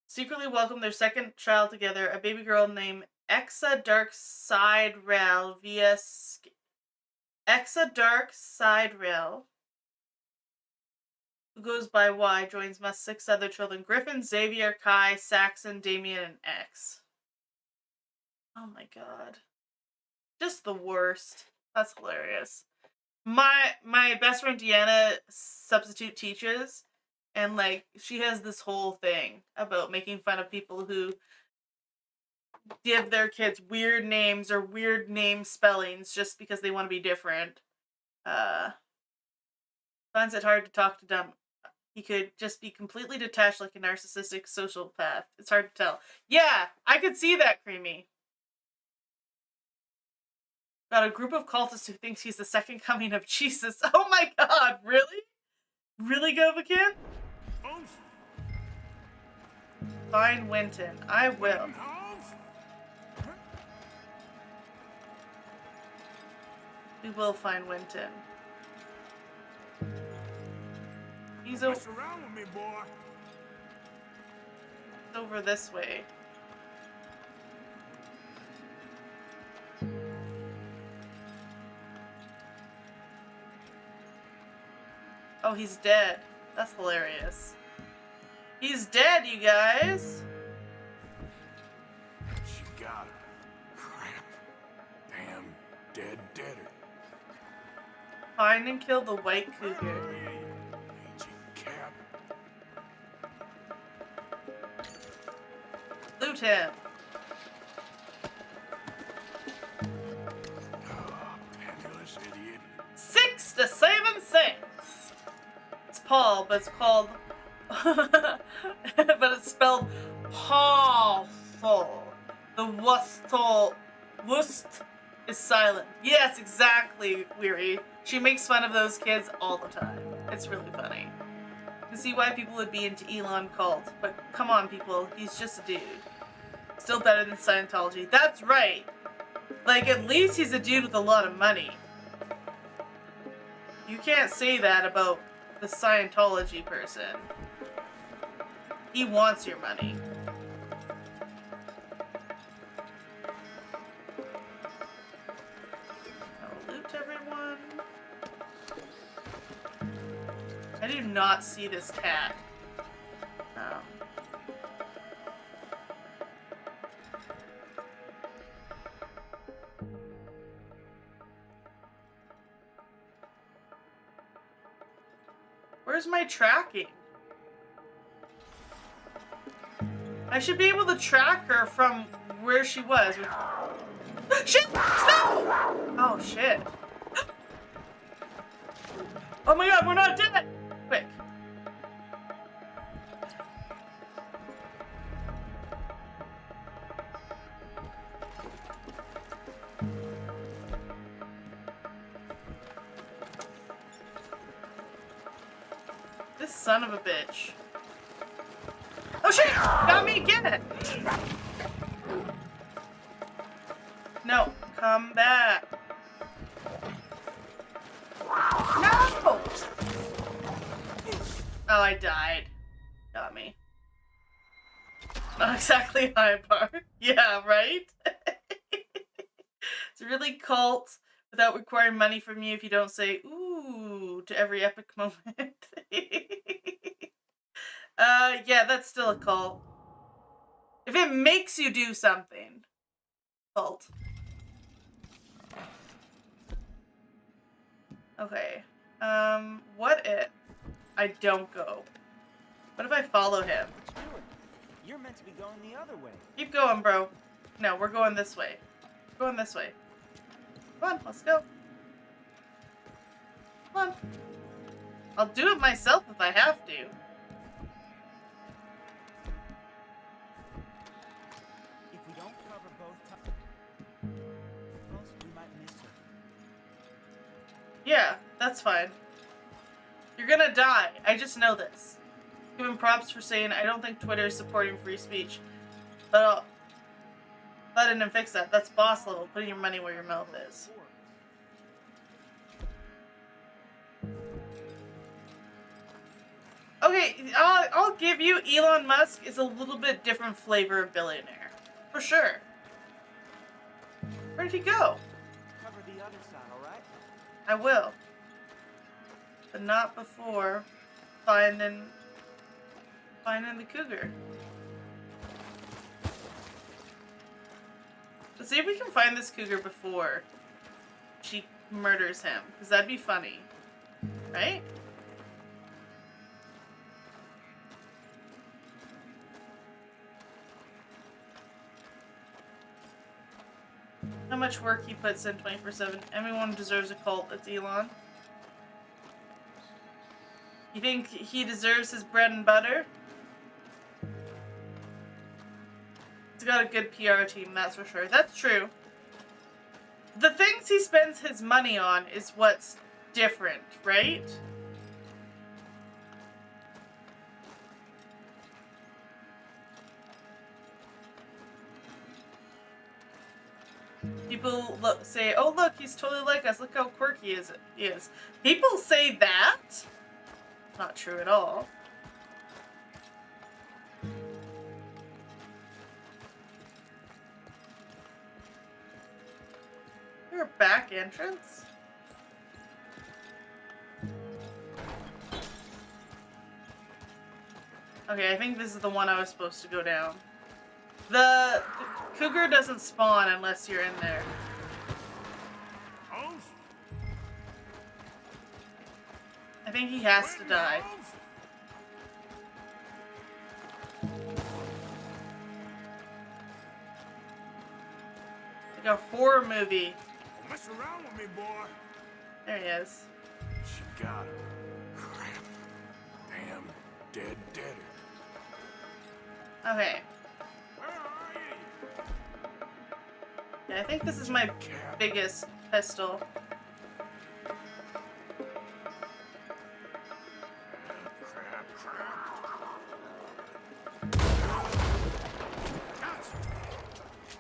secretly welcomed their second child together, a baby girl named Exa Darksiderail via Exa Darksiderail, who goes by Y, joins Musk's 6 other children: Griffin, Xavier, Kai, Saxon, Damien, and X. Oh my god. Just the worst. That's hilarious. My best friend Deanna substitute teaches, and like she has this whole thing about making fun of people who give their kids weird names or weird name spellings just because they want to be different. Finds it hard to talk to them. He could just be completely detached like a narcissistic sociopath. It's hard to tell. Yeah, I could see that, Creamy. Got a group of cultists who thinks he's the second coming of Jesus. Oh my god, really? Really, Govakin? Find Winton. I will. We will find Winton. He's Mess around with me, boy. over this way. Oh, he's dead. That's hilarious. He's dead, you guys. She got her. Crap. Damn dead deader. Find and kill the white cougar. Mangy cap. Loot him. Oh, penniless idiot. 6 to 7 cents. It's Paul, but it's called. But it's spelled Paul. The wust is silent. Yes, exactly, Weary. She makes fun of those kids all the time. It's really funny. You can see why people would be into Elon cult, but come on, people, he's just a dude. Still better than Scientology. That's right. Like, at least he's a dude with a lot of money. You can't say that about the Scientology person. He wants your money. I'll loot everyone. I do not see this cat. Where's my tracking? I should be able to track her from where she was. Shit! No! Oh, shit. Oh my god, we're not dead! Quick. This son of a bitch. Oh shit! Got me, get it! No, come back. No! Oh, I died. Got me. Not exactly high bar. Yeah, right? It's really cult without requiring money from you if you don't say ooh to every epic moment. Yeah, that's still a cult. If it makes you do something, cult. Okay. What if I don't go? What if I follow him? What you doing? You're meant to be going the other way. Keep going, bro. No, we're going this way. We're going this way. Come on, let's go. Come on. I'll do it myself if I have to. If we don't cover both tunnels, we might miss her. Yeah, that's fine. You're gonna die. I just know this. Give him props for saying I don't think Twitter is supporting free speech. But I'll let him fix that. That's boss level, putting your money where your mouth is. Okay, I'll give you Elon Musk is a little bit different flavor of billionaire. For sure. Where'd he go? Cover the other side, alright? I will. But not before finding the cougar. Let's see if we can find this cougar before she murders him. Because that'd be funny. Right? How much work he puts in 24/7. Everyone deserves a cult. It's Elon. You think he deserves his bread and butter? He's got a good PR team, that's for sure. That's true. The things he spends his money on is what's different, right? He people say, "Oh look, he's totally like us. Look how quirky he is." People say that. Not true at all. Is there a back entrance? Okay, I think this is the one I was supposed to go down. The cougar doesn't spawn unless you're in there. I think he has to die. Like a horror movie. Don't mess around with me, boy. There he is. She got him. Crap. Damn. Dead. Okay. Where are you? Yeah, I think this is my biggest pistol.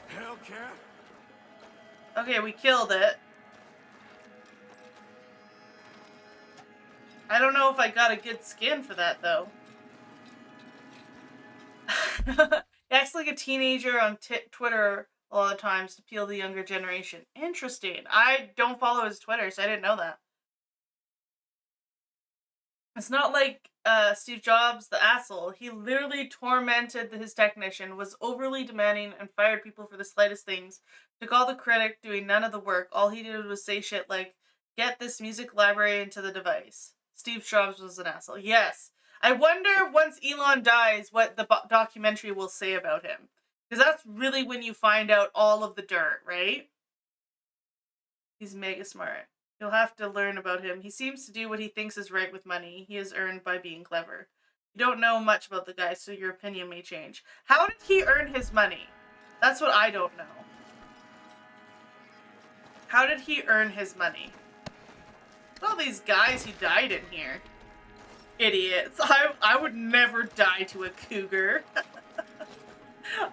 Hellcat? Okay, we killed it. I don't know if I got a good skin for that, though. He acts like a teenager on Twitter a lot of times to appeal to the younger generation. Interesting. I don't follow his Twitter, so I didn't know that. It's not like Steve Jobs, the asshole. He literally tormented his technician, was overly demanding, and fired people for the slightest things. Took all the credit, doing none of the work. All he did was say shit like, "Get this music library into the device." Steve Jobs was an asshole. Yes. I wonder once Elon dies what the documentary will say about him. Because that's really when you find out all of the dirt, right? He's mega smart. You'll have to learn about him. He seems to do what he thinks is right with money he has earned by being clever. You don't know much about the guy, so your opinion may change. How did he earn his money? That's what I don't know. How did he earn his money? All these guys who died in here. Idiots. I would never die to a cougar.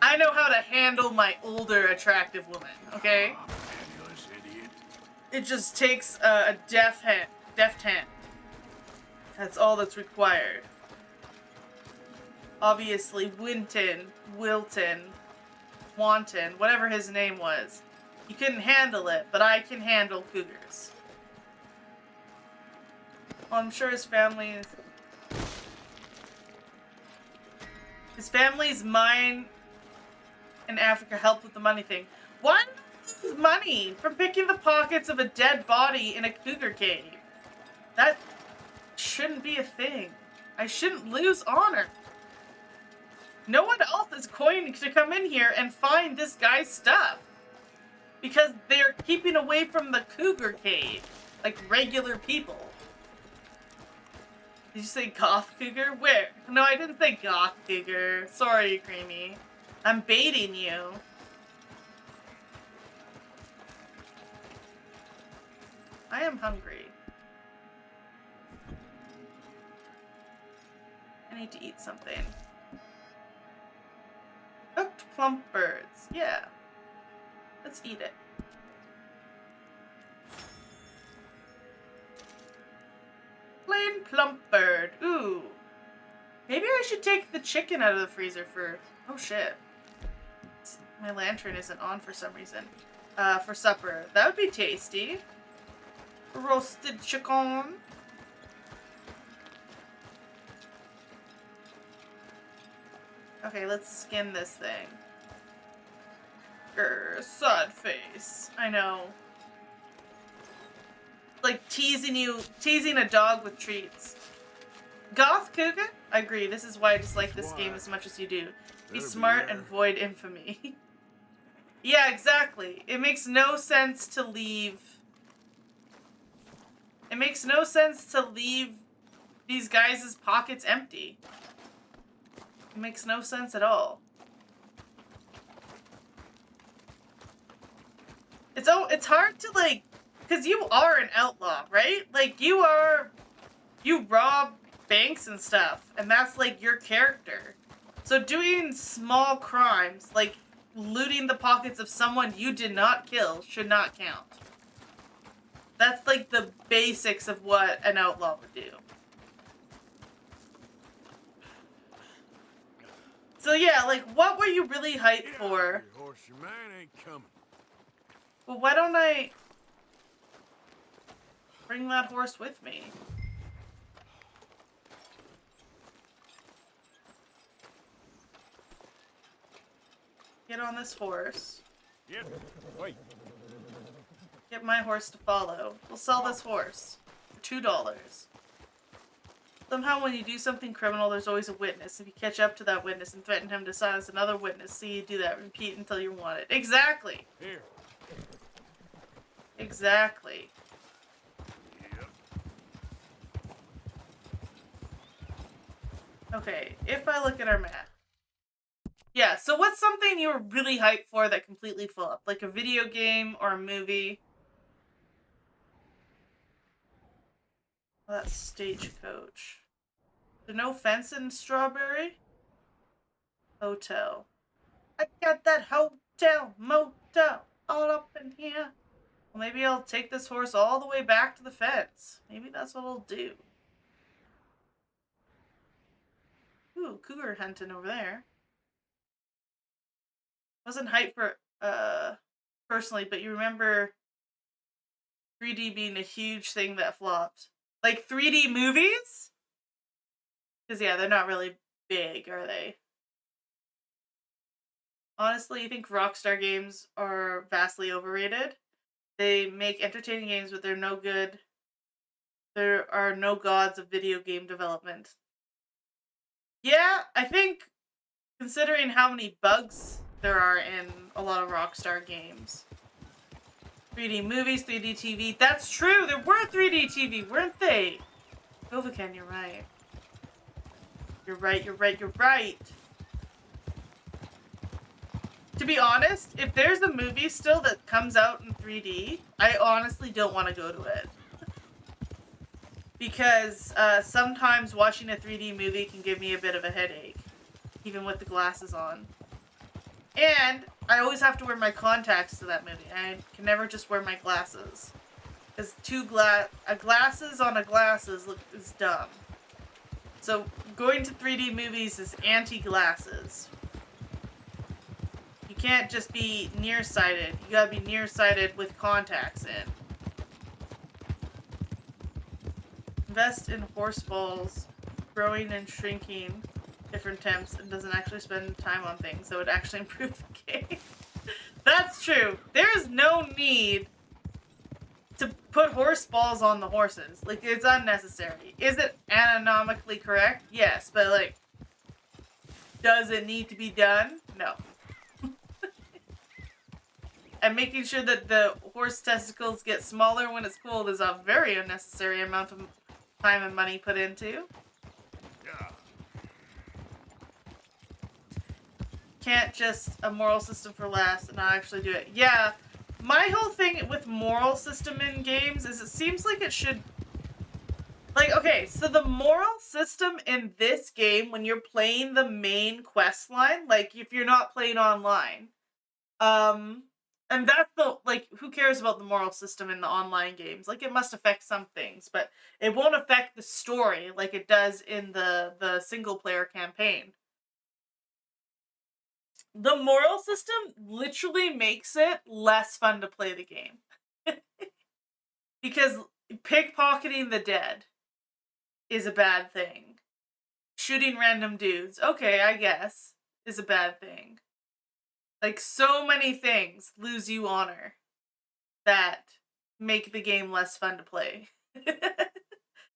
I know how to handle my older, attractive woman, okay? Fabulous idiot. It just takes a deft hand. That's all that's required. Obviously, Wilton, Wanton, whatever his name was. He couldn't handle it, but I can handle cougars. Well, I'm sure his family's mine in Africa helped with the money thing. Why is money from picking the pockets of a dead body in a cougar cave? That shouldn't be a thing. I shouldn't lose honor. No one else is going to come in here and find this guy's stuff. Because they're keeping away from the cougar cave. Like regular people. Did you say goth cougar? Where? No, I didn't say goth cougar. Sorry, Creamy. I'm baiting you. I am hungry. I need to eat something. Cooked plump birds. Yeah. Let's eat it. Plain plump bird. Ooh. Maybe I should take the chicken out of the freezer for... Oh shit. My lantern isn't on for some reason. For supper. That would be tasty. Roasted chicken. Okay, let's skin this thing. Grr, sad face. I know. Like teasing a dog with treats. Goth cougar? I agree. This is why I dislike this game as much as you do. Be smart and void infamy. Yeah, exactly. It makes no sense to leave. It makes no sense to leave these guys' pockets empty. It makes no sense at all. It's hard to like, because you are an outlaw, right? Like you rob banks and stuff, and that's like your character. So doing small crimes, like looting the pockets of someone you did not kill should not count. That's like the basics of what an outlaw would do. So yeah, like, what were you really hyped for? Horse, your man ain't coming. Well, why don't I bring that horse with me? Get on this horse. Yep. Wait. Get my horse to follow. We'll sell this horse for $2. Somehow when you do something criminal, there's always a witness. If you catch up to that witness and threaten him to silence another witness, see you do that. Repeat until you want it. Exactly. Here. Exactly. Yep. Okay, if I look at our map. Yeah, so what's something you were really hyped for that completely flopped? Like a video game or a movie? Oh, that's Stagecoach. There's no fence in Strawberry? Hotel. I got that hotel, motel, all up in here. Well, maybe I'll take this horse all the way back to the fence. Maybe that's what I'll do. Ooh, cougar hunting over there. Wasn't hyped for, personally, but you remember 3D being a huge thing that flopped. Like 3D movies? Because, yeah, they're not really big, are they? Honestly, you think Rockstar Games are vastly overrated? They make entertaining games, but they're no good. There are no gods of video game development. Yeah, I think, considering how many bugs there are in a lot of Rockstar games. 3D movies, 3D TV. That's true! There were 3D TV, weren't they? Novacan, you're right. You're right, you're right, you're right. To be honest, if there's a movie still that comes out in 3D, I honestly don't want to go to it. Because sometimes watching a 3D movie can give me a bit of a headache, even with the glasses on. And I always have to wear my contacts to that movie. I can never just wear my glasses. Because glasses on a glasses is dumb. So going to 3D movies is anti-glasses. You can't just be nearsighted. You gotta be nearsighted with contacts in. Invest in horse balls, growing and shrinking different temps, and doesn't actually spend time on things, so it actually improves the game. That's true. There is no need to put horse balls on the horses. Like, it's unnecessary. Is it anatomically correct? Yes, but like, does it need to be done? No. And making sure that the horse testicles get smaller when it's cold is a very unnecessary amount of time and money put into. Can't just a moral system for last and not actually do it. Yeah, my whole thing with moral system in games is it seems like it should... Like, okay, so the moral system in this game, when you're playing the main quest line, like, if you're not playing online, and that's the, like, who cares about the moral system in the online games? Like, it must affect some things, but it won't affect the story like it does in the single-player campaign. The moral system literally makes it less fun to play the game. Because pickpocketing the dead is a bad thing. Shooting random dudes, okay, I guess, is a bad thing. Like, so many things lose you honor that make the game less fun to play.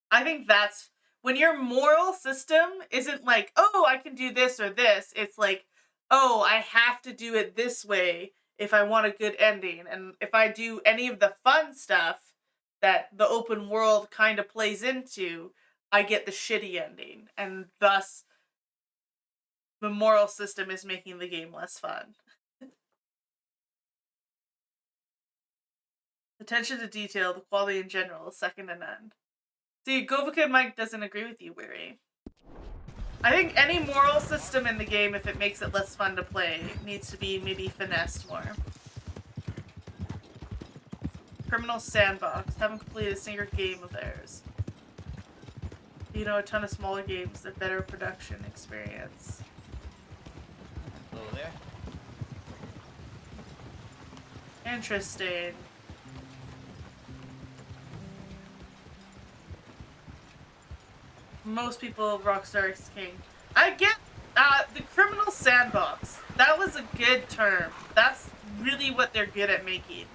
I think that's... When your moral system isn't like, oh, I can do this or this, it's like, oh, I have to do it this way if I want a good ending. And if I do any of the fun stuff that the open world kind of plays into, I get the shitty ending. And thus, the moral system is making the game less fun. Attention to detail, the quality in general is second to none. See, Govika Mike doesn't agree with you, Weary. I think any moral system in the game, if it makes it less fun to play, needs to be maybe finessed more. Criminal Sandbox. Haven't completed a single game of theirs. You know, a ton of smaller games, they're better production experience. Hello there. Interesting. Most people, Rockstar is king. I get the Criminal Sandbox. That was a good term. That's really what they're good at making.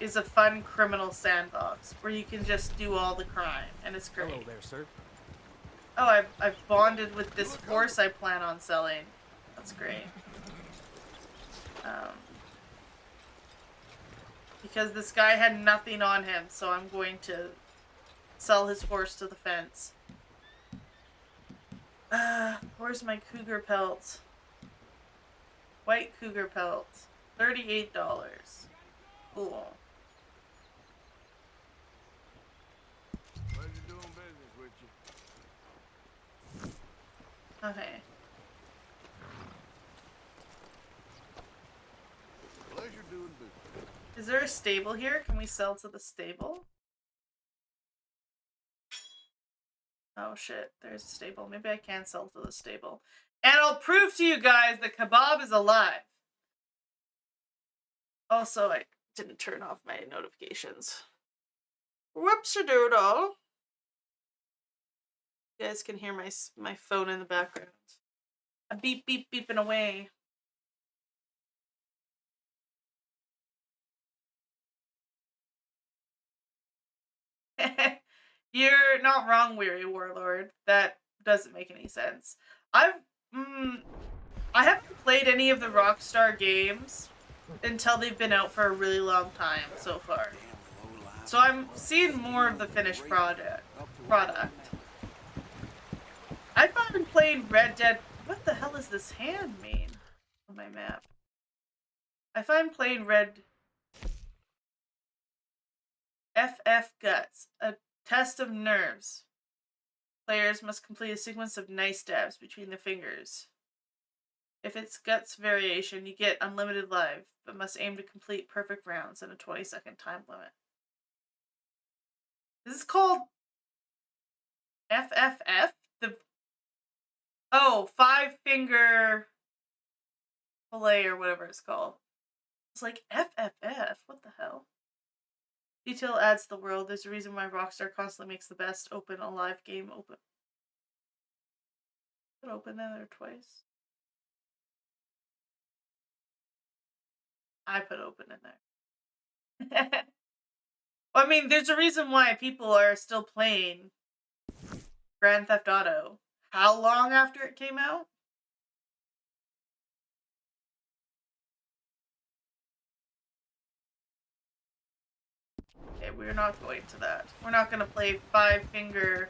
Is a fun criminal sandbox where you can just do all the crime, and it's great. Hello there, sir. Oh, I've bonded with this horse I plan on selling. That's great. Because this guy had nothing on him, so I'm going to sell his horse to the fence. Where's my cougar pelt? White cougar pelt. $38. Cool. Pleasure doing business with you. Okay. Pleasure doing business. Is there a stable here? Can we sell to the stable? Oh shit, there's a stable. Maybe I can sell to the stable. And I'll prove to you guys that Kebab is alive. Also, I didn't turn off my notifications. Whoops-a-doodle. You guys can hear my phone in the background. A beep beep beeping away. You're not wrong, Weary Warlord. That doesn't make any sense. I haven't played any of the Rockstar games until they've been out for a really long time so far. So I'm seeing more of the finished product. I found playing Red Dead. What the hell does this hand mean on my map? I find playing FF Guts, a test of nerves. Players must complete a sequence of knife stabs between the fingers. If it's Guts variation, you get unlimited life, but must aim to complete perfect rounds in a 20-second time limit. This is called FFF? Five-finger fillet or whatever it's called. It's like FFF. What the hell? Detail adds to the world. There's a reason why Rockstar constantly makes the best open alive game open. Put open there twice. I put open in there. Well, I mean, there's a reason why people are still playing Grand Theft Auto. How long after it came out? Okay, we're not going to that. We're not going to play five-finger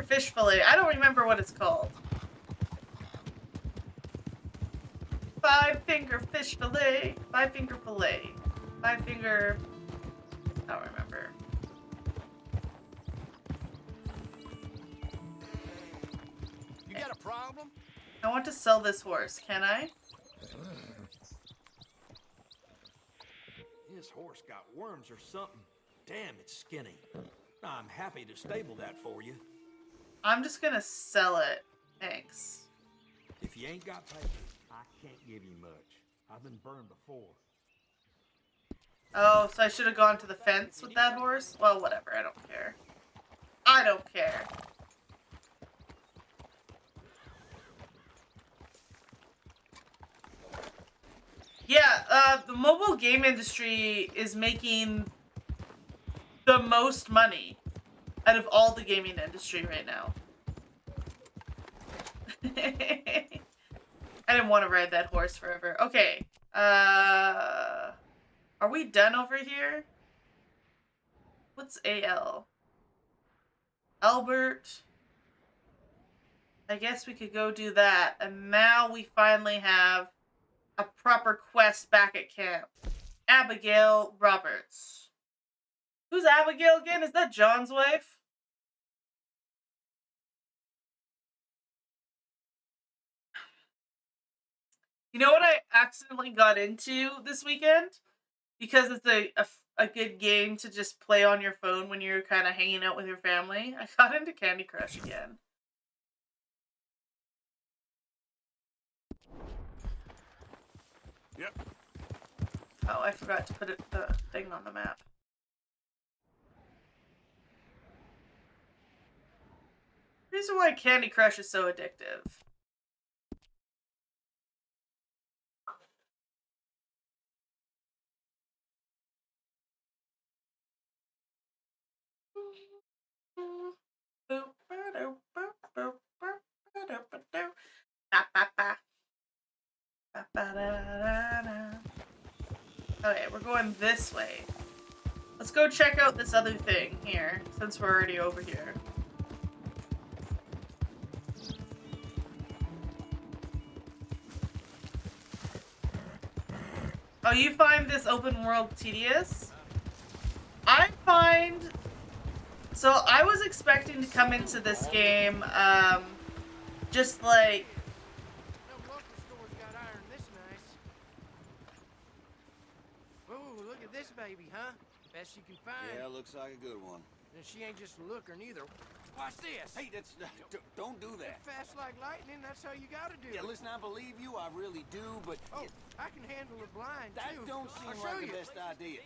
fish fillet. I don't remember what it's called. Five-finger fish fillet. Five-finger fillet. Five-finger... I don't remember. You got a problem? I want to sell this horse. Can I? This horse got worms or something. Damn, it's skinny. I'm happy to stable that for you. I'm just gonna sell it. Thanks. If you ain't got papers, I can't give you much. I've been burned before. Oh, so I should have gone to the fence with that horse? Well, whatever. I don't care. I don't care. Yeah, the mobile game industry is making the most money out of all the gaming industry right now. I didn't want to ride that horse forever. Okay. Are we done over here? What's AL? Albert. I guess we could go do that. And now we finally have a proper quest back at camp. Abigail Roberts. Who's Abigail again? Is that John's wife? You know what I accidentally got into this weekend? Because it's a good game to just play on your phone when you're kind of hanging out with your family. I got into Candy Crush again. Yep. Oh, I forgot to put the thing on the map. Reason why Candy Crush is so addictive. Okay, we're going this way. Let's go check out this other thing here, since we're already over here. Oh, you find this open world tedious? I find... So I was expecting to come into this game, just like... No local store's got iron this nice. Ooh, look at this baby, huh? Best you can find. Yeah, looks like a good one. And she ain't just a looker neither. Watch this. Hey, don't do that. Fast like lightning, that's how you gotta do it. Yeah, listen, I believe you, I really do, but... Oh, I can handle a blind, that too. don't seem I'll show like you. the best idea.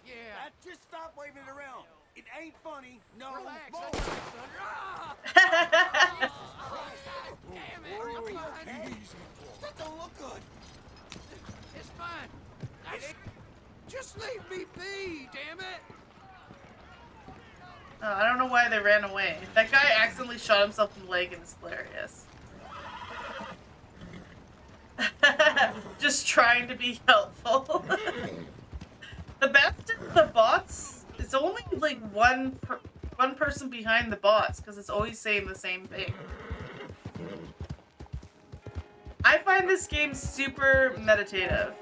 Yeah. Just stop waving it around. It ain't funny. No Relax. more. I got it, son. Ah! Damn it. I'm fine. That don't look good. It's fine. Just leave me be, damn it. Oh, I don't know why they ran away. That guy accidentally shot himself in the leg and it's hilarious. Just trying to be helpful. The best is the bots. It's only like one person behind the bots because it's always saying the same thing. I find this game super meditative.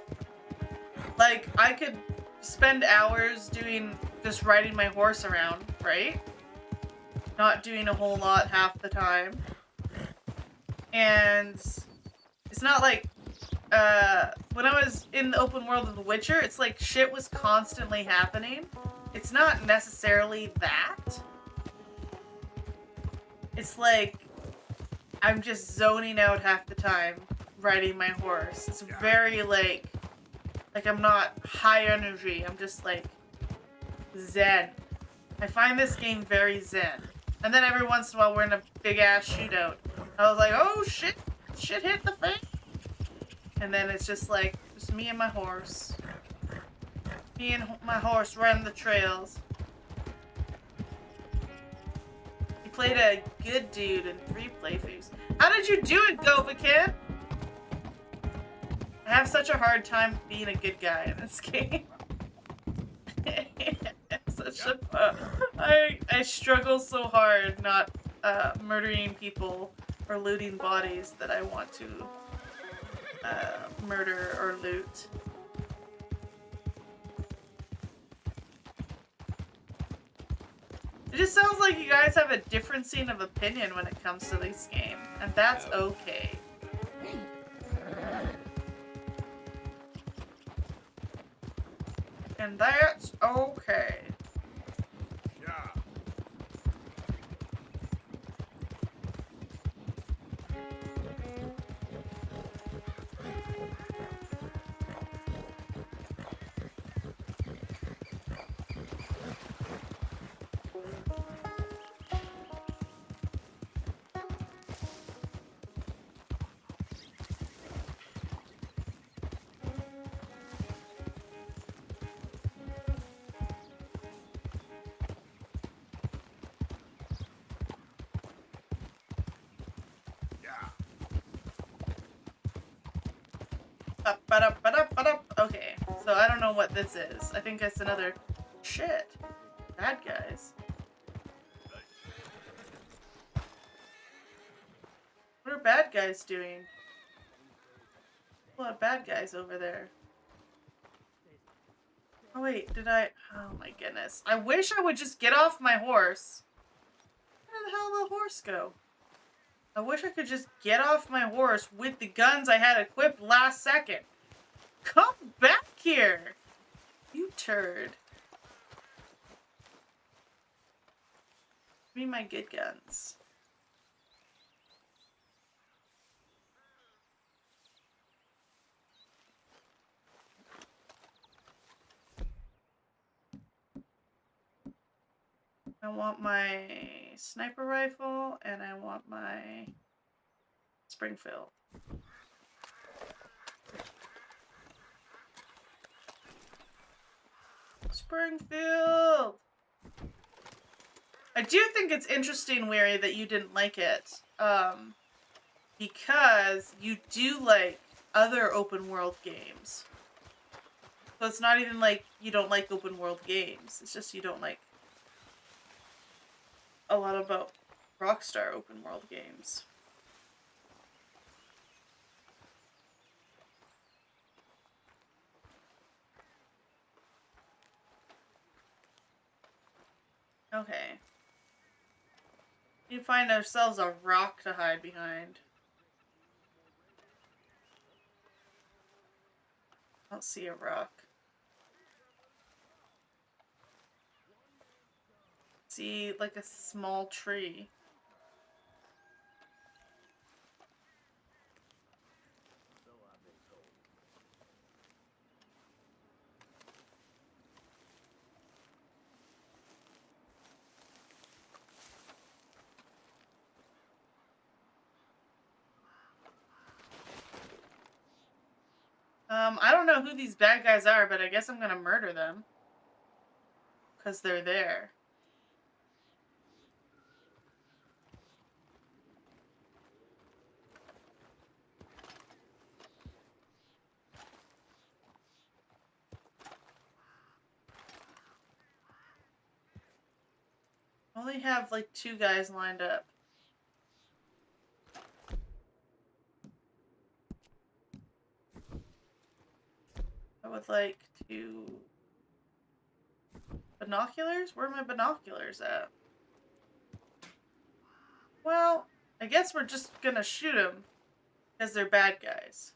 Like, I could spend hours just riding my horse around, right? Not doing a whole lot half the time. And it's not like, when I was in the open world of The Witcher, it's like shit was constantly happening. It's not necessarily that. It's like, I'm just zoning out half the time riding my horse. It's very like I'm not high energy. I'm just like zen. I find this game very zen. And then every once in a while we're in a big ass shootout. I was like, oh shit, shit hit the fan. And then it's just like, just me and my horse. Me and my horse run the trails. You played a good dude in 3 playthroughs. How did you do it, Govakin? I have such a hard time being a good guy in this game. I struggle so hard not murdering people or looting bodies that I want to murder or loot. It just sounds like you guys have a differencing of opinion when it comes to this game, and that's okay. And that's okay. Okay, so I don't know what this is. I think it's another shit. Bad guys. What are bad guys doing? A lot of bad guys over there. Oh wait, did I? Oh my goodness. I wish I would just get off my horse. Where the hell did the horse go? I wish I could just get off my horse with the guns I had equipped last second. Come back here, you turd. Give me my good guns. I want my sniper rifle and I want my Springfield. Springfield! I do think it's interesting, Weary, that you didn't like it. Because you do like other open world games. So it's not even like you don't like open world games. It's just you don't like a lot about Rockstar open world games. Okay. We find ourselves a rock to hide behind. I don't see a rock. See, like a small tree. I don't know who these bad guys are, but I guess I'm gonna murder them. 'Cause they're there. Only have like 2 guys lined up. I would like to... Binoculars? Where are my binoculars at? Well, I guess we're just gonna shoot them because they're bad guys.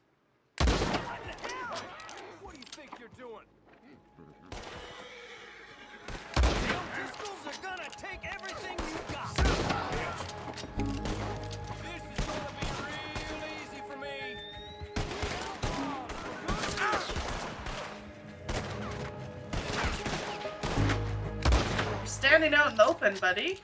What do you think you're doing? Them pistols are gonna take everything you got. This is gonna be real easy for me. You're standing out in the open, buddy.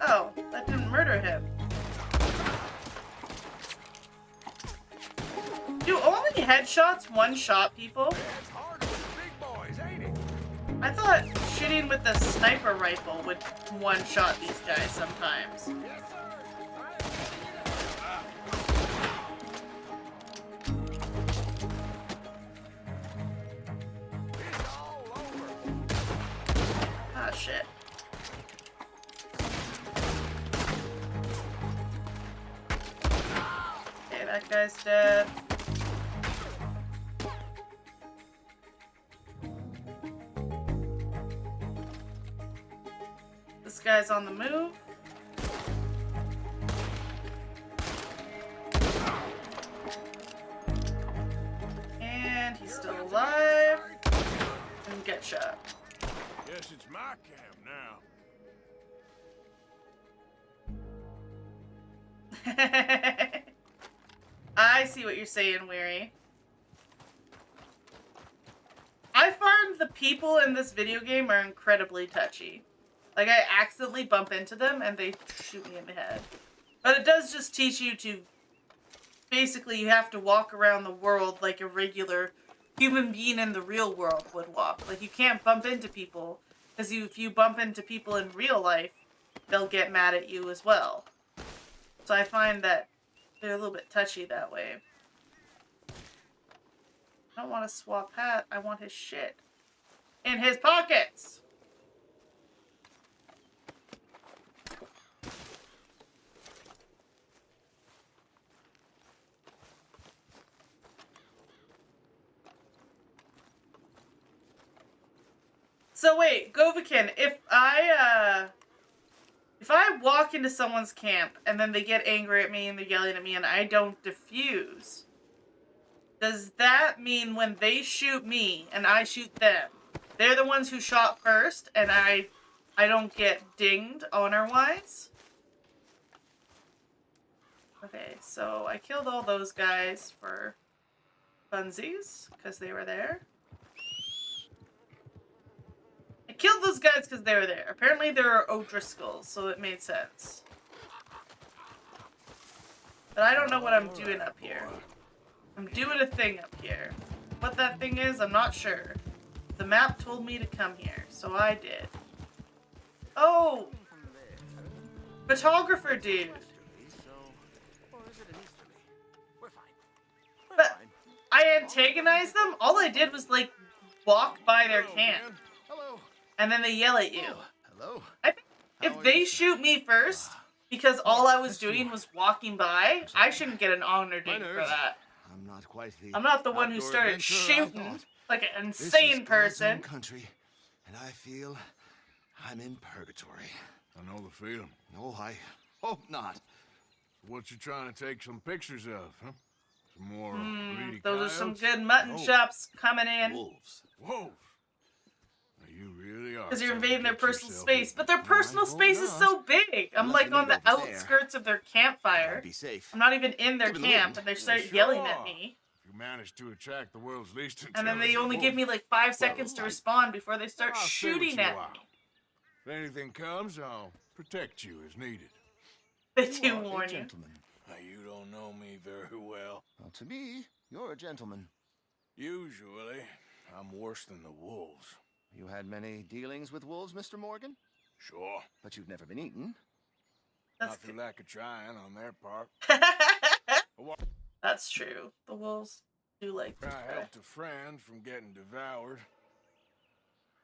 Oh, that didn't murder him. Do only headshots one-shot people? I thought shooting with the sniper rifle would one-shot these guys sometimes. Ah, shit. Okay, that guy's dead. This guy's on the move. And he's still alive. And get shot. Guess it's my camp now. I see what you're saying, Weary. I find the people in this video game are incredibly touchy. Like, I accidentally bump into them and they shoot me in the head. But it does just teach you to... Basically, you have to walk around the world like a regular human being in the real world would walk. Like, you can't bump into people. Because if you bump into people in real life, they'll get mad at you as well. So I find that they're a little bit touchy that way. I don't want to swap hat. I want his shit in his pockets. So wait, Govakin, if I walk into someone's camp and then they get angry at me and they're yelling at me and I don't defuse, does that mean when they shoot me and I shoot them, they're the ones who shot first and I don't get dinged honor-wise? Okay, so I killed all those guys for funsies because they were there. I killed those guys because they were there. Apparently there are O'Driscolls, so it made sense. But I don't know what I'm doing up here. I'm doing a thing up here. What that thing is, I'm not sure. The map told me to come here, so I did. Oh! Photographer dude. But I antagonized them? All I did was, like, walk by their camp. And then they yell at you. Hello. I think if they shoot me first, because all I was doing was walking by, I shouldn't get an honor ding for that. I'm not the one who started shooting like an insane person. Country, and I feel I'm in purgatory. I know the feeling. Oh, I hope not. What you trying to take some pictures of, huh? Some more greedy Those are some coyotes? good mutton chops coming in. Wolves. Whoa. You really are. Because you're invading their Get personal yourself space. in. But their personal space is so big. I'm like on the over there. outskirts of their campfire. Be safe. I'm not even in their Give me the camp wind. and they start Sure yelling are. at me. You managed to attract the world's least And then they intelligent only wolf. give me like 5 seconds to respond before they start I'll stay with shooting you a at while. me. If anything comes, I'll protect you as needed. They do warn you. Gentleman. Now, you don't know me very well. Well, to me, you're a gentleman. Usually, I'm worse than the wolves. You had many dealings with wolves, Mr. Morgan? Sure. But you've never been eaten. That's Not through lack of trying on their part. That's true. The wolves do like to I try. helped a friend from getting devoured.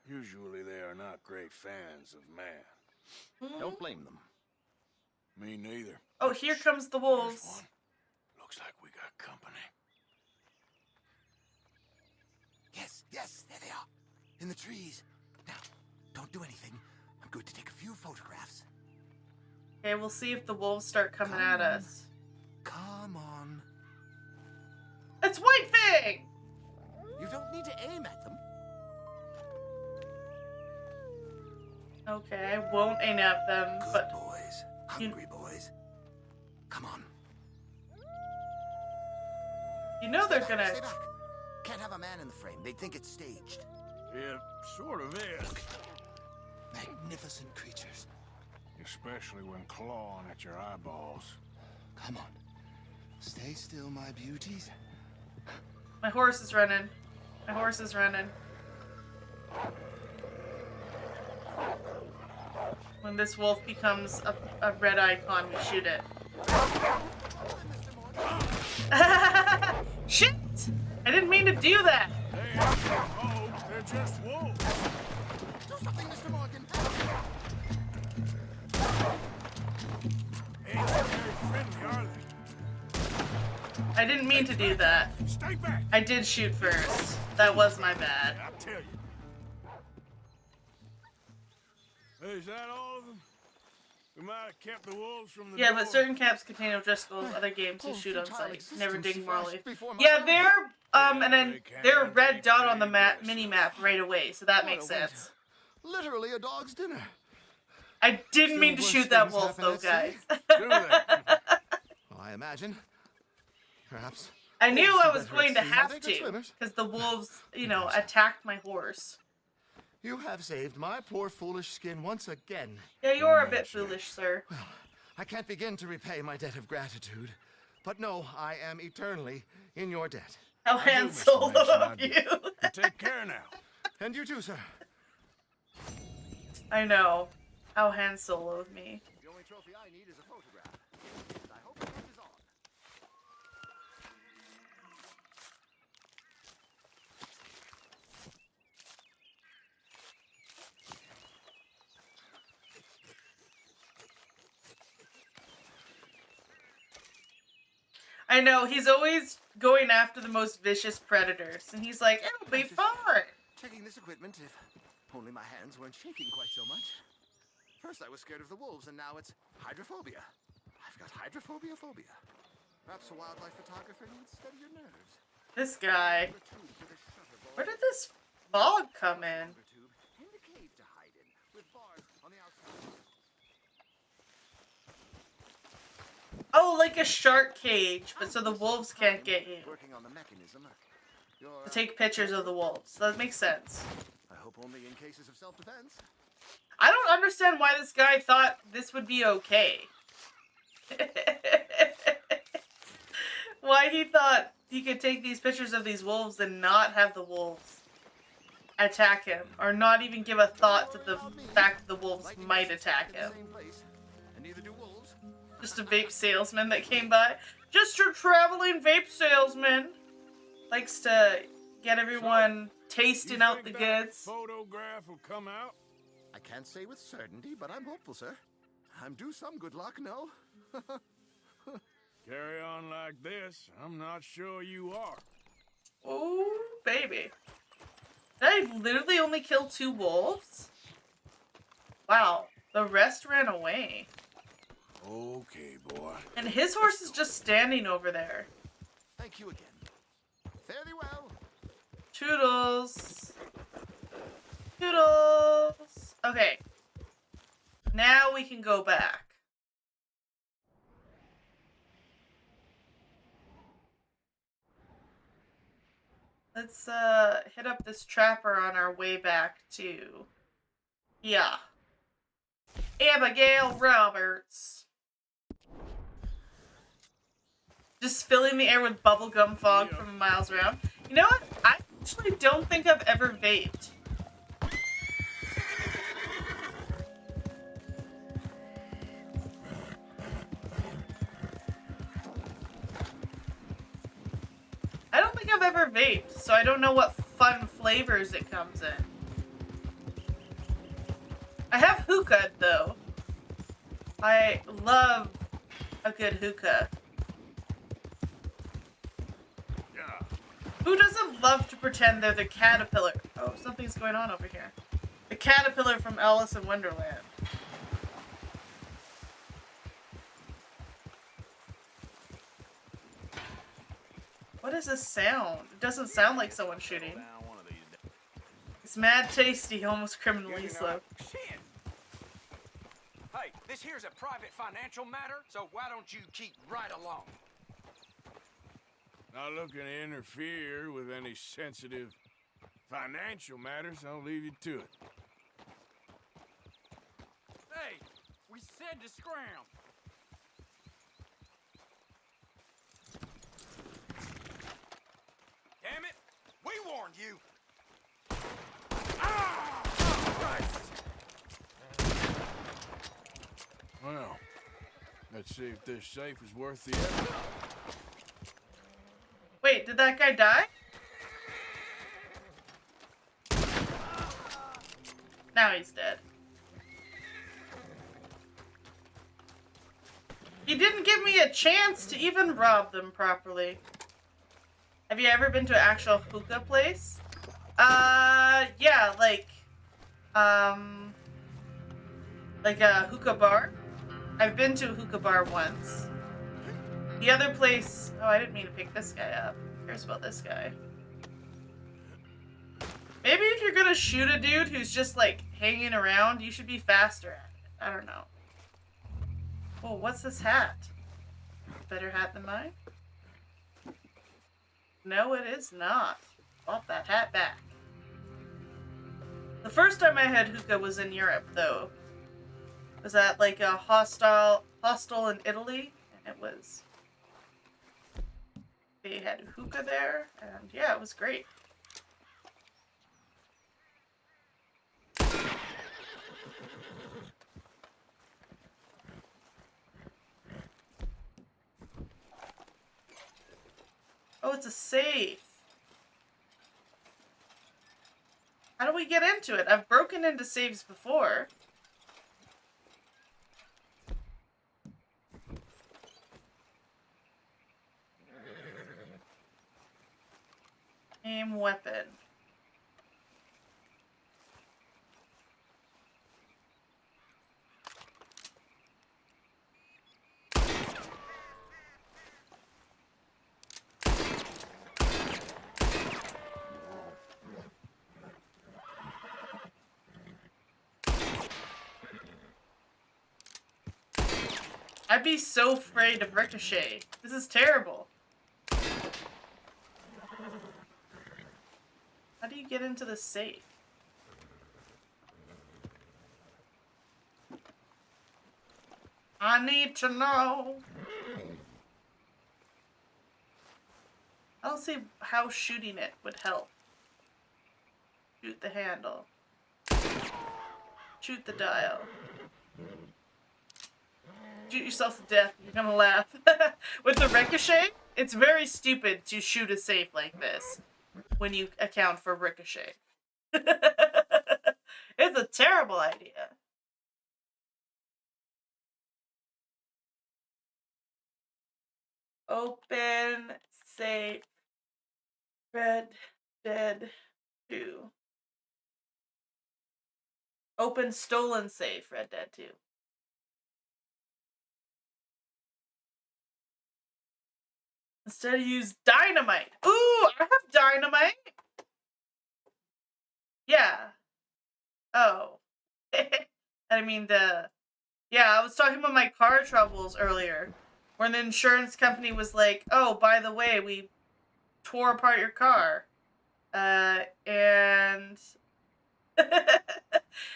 Usually they are not great fans of man. Don't blame them. Me neither. Oh, here comes the There's wolves. one. Looks like we got company. Yes, there they are. In the trees. Now, don't do anything. I'm going to take a few photographs. Okay, we'll see if the wolves start coming at us. Come on. It's White Fang! You don't need to aim at them. Okay, I won't aim at them, Good but boys. Hungry boys. Come on. you know they're Stay gonna... back. Can't have a man in the frame. They'd think it's staged. It sort of is. Magnificent creatures. Especially when clawing at your eyeballs. Come on. Stay still, my beauties. My horse is running. My horse is running. When this wolf becomes a red icon, we shoot it. Shit! I didn't mean to do that! They aren't wolves, they're just wolves. Do something, Mr. Morgan. Ain't very friendly, are they? I didn't mean to do that. Stay back. I did shoot first. That was my bad. I tell you. Is that all of them? We might have kept the wolves from the Yeah, door. but certain camps contain O'Driscolls, other games who shoot on futile sight. Never existence ding morally. flashed before my Yeah, eyes. they're and then they can they're a be red dot on the pretty mini map right away, so that What makes a wager. sense. Literally a dog's dinner. I didn't mean to worse shoot that things wolf happen though, at sea. guys. Do they? Well, I imagine. Perhaps. I knew Wolves I do was better going to at sea. Are have they good to, swimmers? because the wolves, attacked my horse. You have saved my poor foolish skin once again. Yeah, you are a bit foolish, sir. I can't begin to repay my debt of gratitude. But no, I am eternally in your debt. How I do, Han Mr. Solo Mason, I of do. you. Take care now. And you too, sir. I know. How Han Solo of me. The only trophy I need is a photograph. And I hope it catches on. I know, he's always going after the most vicious predators. And he's like, it'll be fun. checking this equipment, if only my hands weren't shaking quite so much. First I was scared of the wolves, and now it's hydrophobia. I've got hydrophobia. Perhaps a wildlife photographer needs steadier nerves. This guy. Where did this fog come in? In the cave to hide in, with bars on the outside. Oh, like a shark cage, but so the wolves can't get you. Working on the mechanism. To take pictures of the wolves. That makes sense. I hope only in cases of self-defense. I don't understand why this guy thought this would be okay. Why he thought he could take these pictures of these wolves and not have the wolves attack him, or not even give a thought to the fact that the wolves might attack him. Just a vape salesman that came by. Just your traveling vape salesman. Likes to get everyone tasting out the goods. Photograph will come out? I can't say with certainty, but I'm hopeful, sir. I'm due some good luck, no? Carry on like this, I'm not sure you are. Oh, baby. Did I literally only kill 2 wolves? Wow, the rest ran away. Okay, boy. And his horse is just standing over there. Thank you again. Fare thee well. Toodles. Toodles. Okay. Now we can go back. Let's hit up this trapper on our way back to... Yeah. Abigail Roberts. Just filling the air with bubblegum fog from miles around. You know what? I actually don't think I've ever vaped. I don't think I've ever vaped, so I don't know what fun flavors it comes in. I have hookah, though. I love a good hookah. Who doesn't love to pretend they're the caterpillar? Oh, something's going on over here. The caterpillar from Alice in Wonderland. What is this sound? It doesn't sound like someone shooting. It's mad tasty, almost criminally slow. Hey, this here's a private financial matter, so why don't you keep right along? Not looking to interfere with any sensitive financial matters. I'll leave you to it. Hey, we said to scram. Damn it, we warned you. Ah! Christ. Well, let's see if this safe is worth the effort. Wait, did that guy die? Now he's dead. He didn't give me a chance to even rob them properly. Have you ever been to an actual hookah place? Yeah, like a hookah bar. I've been to a hookah bar once. The other place... Oh, I didn't mean to pick this guy up. Who cares about this guy? Maybe if you're gonna shoot a dude who's just, like, hanging around, you should be faster at it. I don't know. Oh, what's this hat? Better hat than mine? No, it is not. Bought that hat back. The first time I had hookah was in Europe, though. Was at, like, a hostel in Italy, and it was... They had hookah there, and yeah, it was great. Oh, it's a safe. How do we get into it? I've broken into safes before. Aim weapon. I'd be so afraid of Ricochet. This is terrible. How do you get into the safe? I need to know. I don't see how shooting it would help. Shoot the handle. Shoot the dial. Shoot yourself to death. You're gonna laugh. With the Ricochet, it's very stupid to shoot a safe like this when you account for Ricochet. It's a terrible idea. Open safe. Red Dead 2. Open stolen safe. Red Dead 2. Instead use dynamite. Ooh, I have dynamite. Yeah. Oh. I mean yeah, I was talking about my car troubles earlier. When the insurance company was like, oh, by the way, we tore apart your car. And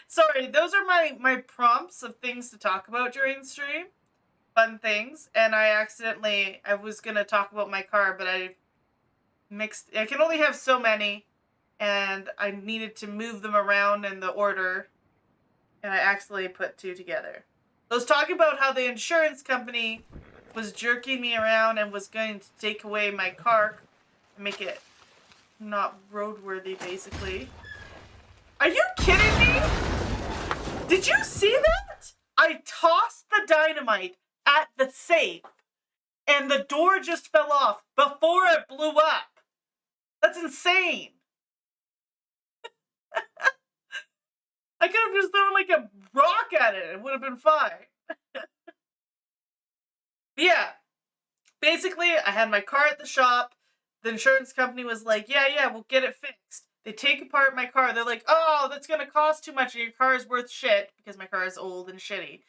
sorry, those are my prompts of things to talk about during the stream. Fun things. And I was gonna talk about my car, but I can only have so many, and I needed to move them around in the order, and I accidentally put two together. I was talking about how the insurance company was jerking me around and was going to take away my car and make it not roadworthy, basically. Are you kidding me? Did you see that? I tossed the dynamite at the safe, and the door just fell off before it blew up. That's insane. I could have just thrown like a rock at it. It would have been fine. Yeah. Basically, I had my car at the shop. The insurance company was like, yeah, we'll get it fixed. They take apart my car. They're like, oh, that's going to cost too much and your car is worth shit because my car is old and shitty.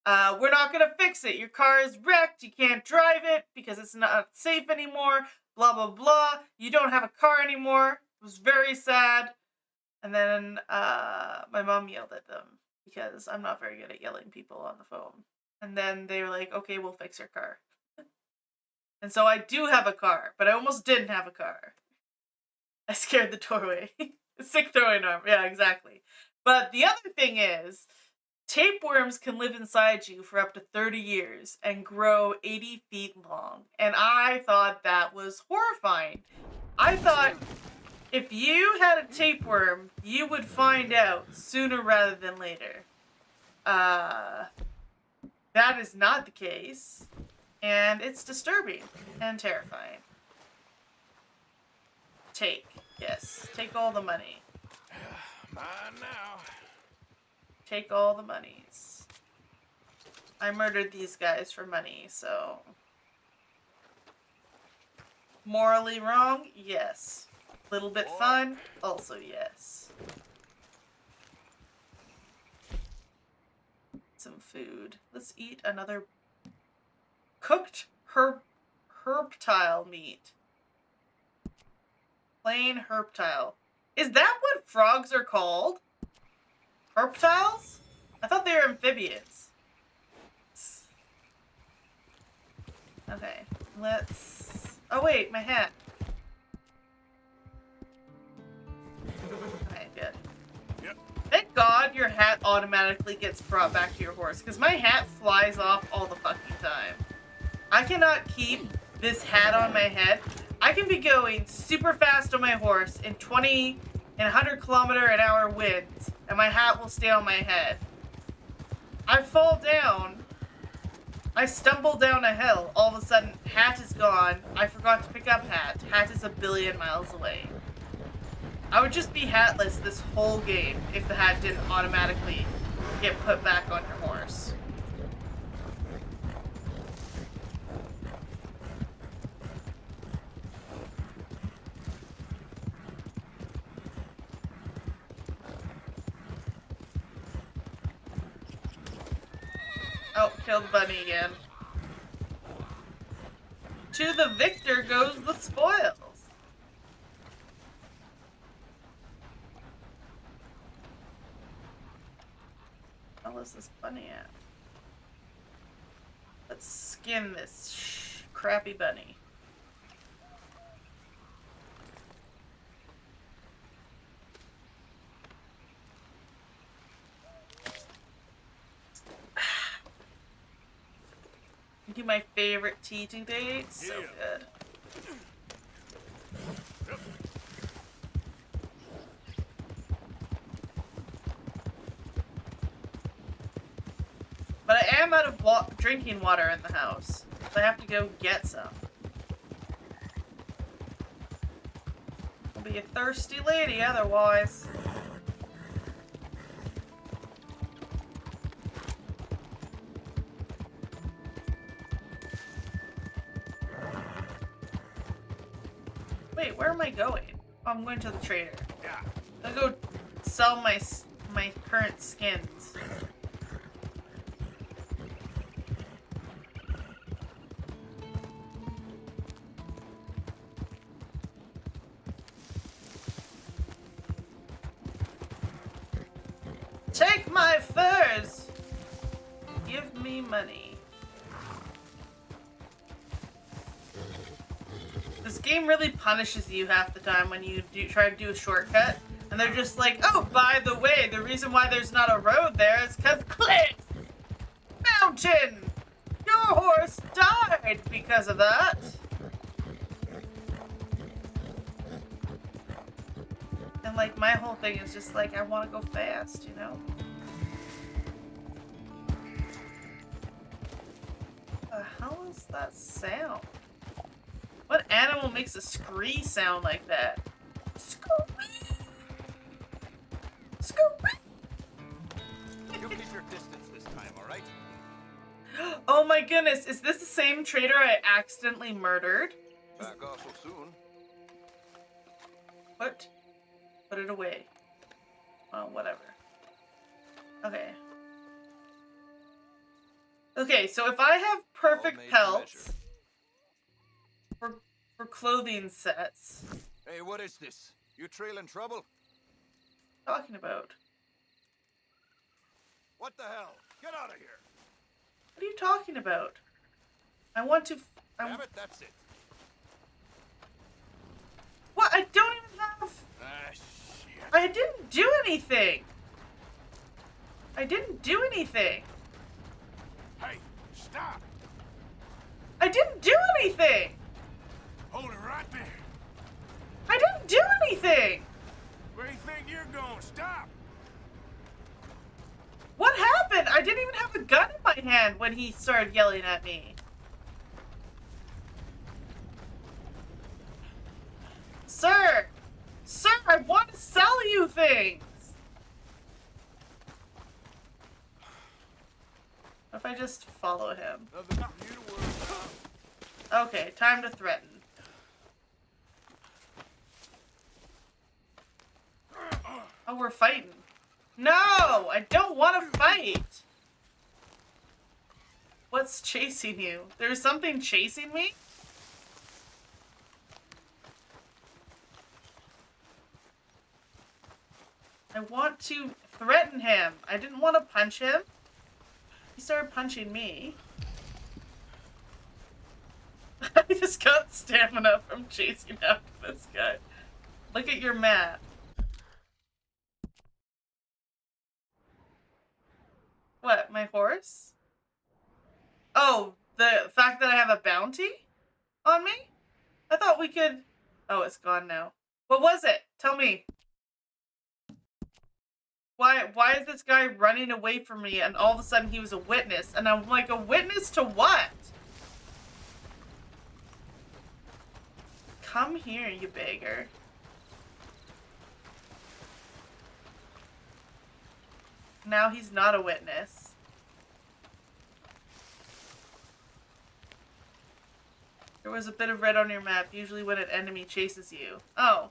We're not going to fix it. Your car is wrecked. You can't drive it because it's not safe anymore. Blah, blah, blah. You don't have a car anymore. It was very sad. And then my mom yelled at them because I'm not very good at yelling people on the phone. And then they were like, okay, we'll fix your car. And so I do have a car, but I almost didn't have a car. I scared the doorway. Sick throwing arm. Yeah, exactly. But the other thing is, tapeworms can live inside you for up to 30 years and grow 80 feet long. And I thought that was horrifying. I thought if you had a tapeworm, you would find out sooner rather than later. That is not the case. And it's disturbing and terrifying. Take. Yes. Take all the money. Mine now. Take all the monies. I murdered these guys for money, so... Morally wrong? Yes. Little bit fun? Also yes. Some food. Let's eat another cooked herptile meat. Plain herptile. Is that what frogs are called? Herptiles? I thought they were amphibians. Okay, let's... Oh wait, my hat. Okay, good. Yep. Thank God your hat automatically gets brought back to your horse, because my hat flies off all the fucking time. I cannot keep this hat on my head. I can be going super fast on my horse in 20 and 100 km/h winds, and my hat will stay on my head. I fall down. I stumble down a hill. All of a sudden, hat is gone. I forgot to pick up hat. Hat is a billion miles away. I would just be hatless this whole game if the hat didn't automatically get put back on your horse. Oh, killed the bunny again. to the victor goes the spoils. How is this bunny at? Let's skin this crappy bunny. Do my favorite teaching dates. So good. But I am out of drinking water in the house, so I have to go get some. I'll be a thirsty lady otherwise. Wait, where am I going? Oh, I'm going to the trader. I'll go sell my current skins. Take my furs! Give me money. This game really punishes you half the time when you try to do a shortcut. And they're just like, oh, by the way, the reason why there's not a road there is because cliff! Mountain! Your horse died because of that! And like, my whole thing is just like, I want to go fast, you know? The hell is that sound? What animal makes a scree sound like that? Scree! Scree! You keep your distance this time, all right? Oh my goodness, is this the same trader I accidentally murdered? Back off so soon. What? Put it away. Oh, whatever. Okay. Okay, so if I have perfect pelts for clothing sets. Hey, what is this? You trailing trouble? Talking about? What the hell? Get out of here! What are you talking about? I want to. Damn it, that's it. What? I don't even have. Ah, shit. I didn't do anything. I didn't do anything. Hey, stop! I didn't do anything. Hold it right there. I didn't do anything. Where do you think you're going? Stop! What happened? I didn't even have a gun in my hand when he started yelling at me. Sir! Sir, I want to sell you things! What if I just follow him? Okay, time to threaten. Oh, we're fighting. No! I don't want to fight! What's chasing you? There's something chasing me? I want to threaten him. I didn't want to punch him. He started punching me. I just got stamina from chasing after this guy. Look at your map. What, my horse? Oh, the fact that I have a bounty on me? I thought we could... Oh, it's gone now. What was it? Tell me. Why is this guy running away from me and all of a sudden he was a witness? And I'm like, a witness to what? Come here, you beggar. Now he's not a witness. There was a bit of red on your map, usually when an enemy chases you. Oh.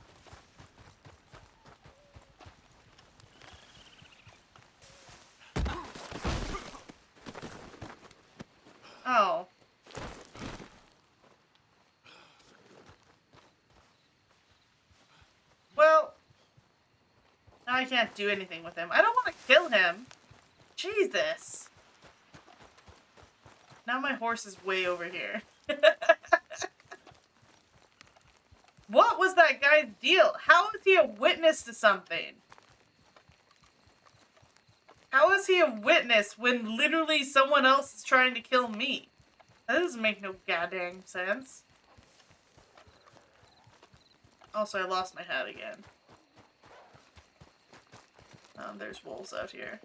Oh. I can't do anything with him. I don't want to kill him. Jesus. Now my horse is way over here. What was that guy's deal? How is he a witness to something? How is he a witness when literally someone else is trying to kill me? That doesn't make no goddamn sense. Also, I lost my hat again. There's wolves out here.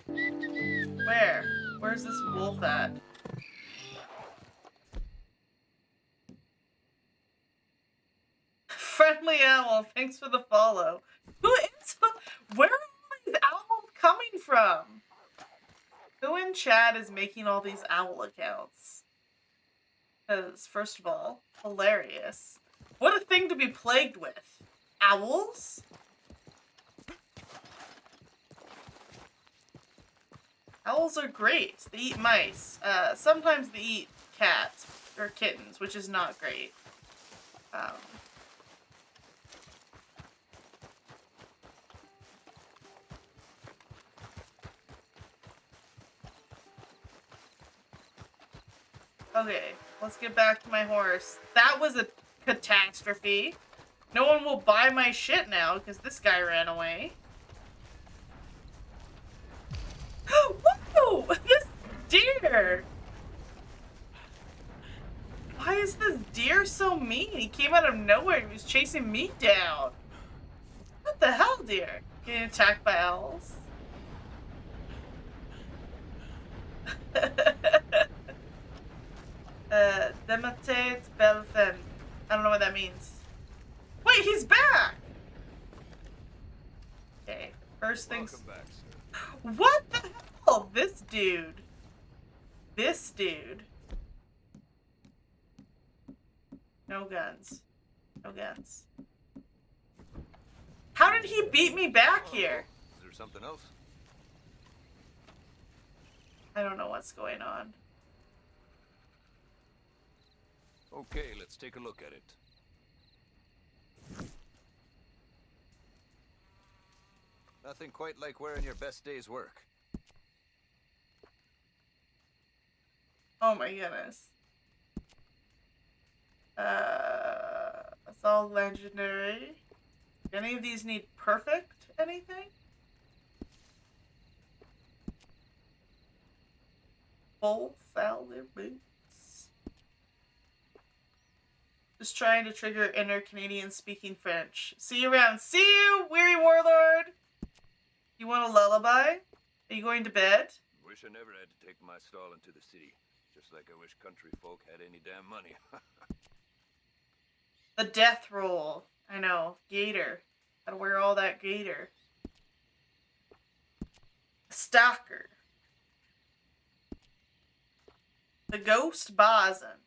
Where? Where's this wolf at? Friendly owl, thanks for the follow. Who is? Where are all these owls coming from? Who in chat is making all these owl accounts? Because, first of all, hilarious. What a thing to be plagued with. Owls? Owls are great. They eat mice. Sometimes they eat cats or kittens, which is not great. Okay, let's get back to my horse. That was a catastrophe. No one will buy my shit now because this guy ran away. Whoa! This deer! Why is this deer so mean? He came out of nowhere. He was chasing me down. What the hell, deer? Getting attacked by owls? Dematate Belfen. I don't know what that means. Wait, he's back! Okay, first things... Welcome back, sir. What the hell? This dude. This dude. No guns. No guns. How did he beat me back here? Is there something else? I don't know what's going on. Okay, let's take a look at it. Nothing quite like wearing your best day's work. Oh my goodness. It's all legendary. Do any of these need perfect anything? Full Fowler boots. Just trying to trigger inner Canadian speaking French. See you around. See you, weary warlord! You want a lullaby? Are you going to bed? Wish I never had to take my stall into the city. Just like I wish country folk had any damn money. The death roll. I know. Gator. Gotta wear all that gator. Stalker. The Ghost Bosun.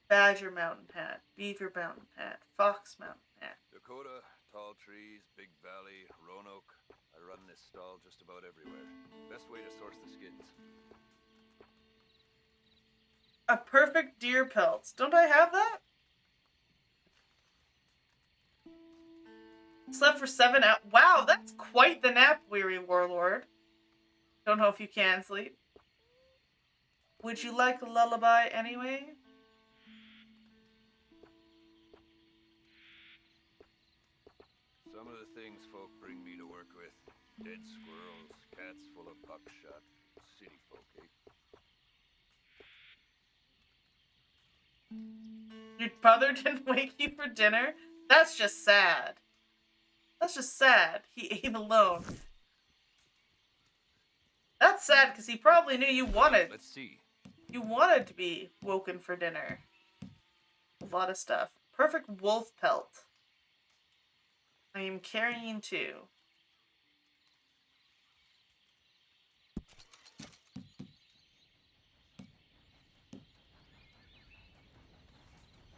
Badger Mountain Hat. Beaver Mountain Hat. Fox Mountain Hat. Dakota, tall trees, big valley, Roanoke. I run this stall just about everywhere. Best way to source the skins. A perfect deer pelt. Don't I have that? Slept for 7 hours. Wow, that's quite the nap, weary warlord. Don't know if you can sleep. Would you like a lullaby anyway? Some of the things folk bring me to work with. Dead squirrels, cats full of buckshot, city folk, eh? Your brother didn't wake you for dinner? That's just sad. That's just sad. He ate alone. That's sad because he probably knew you wanted. Let's see. You wanted to be woken for dinner. A lot of stuff. Perfect wolf pelt. I am carrying 2.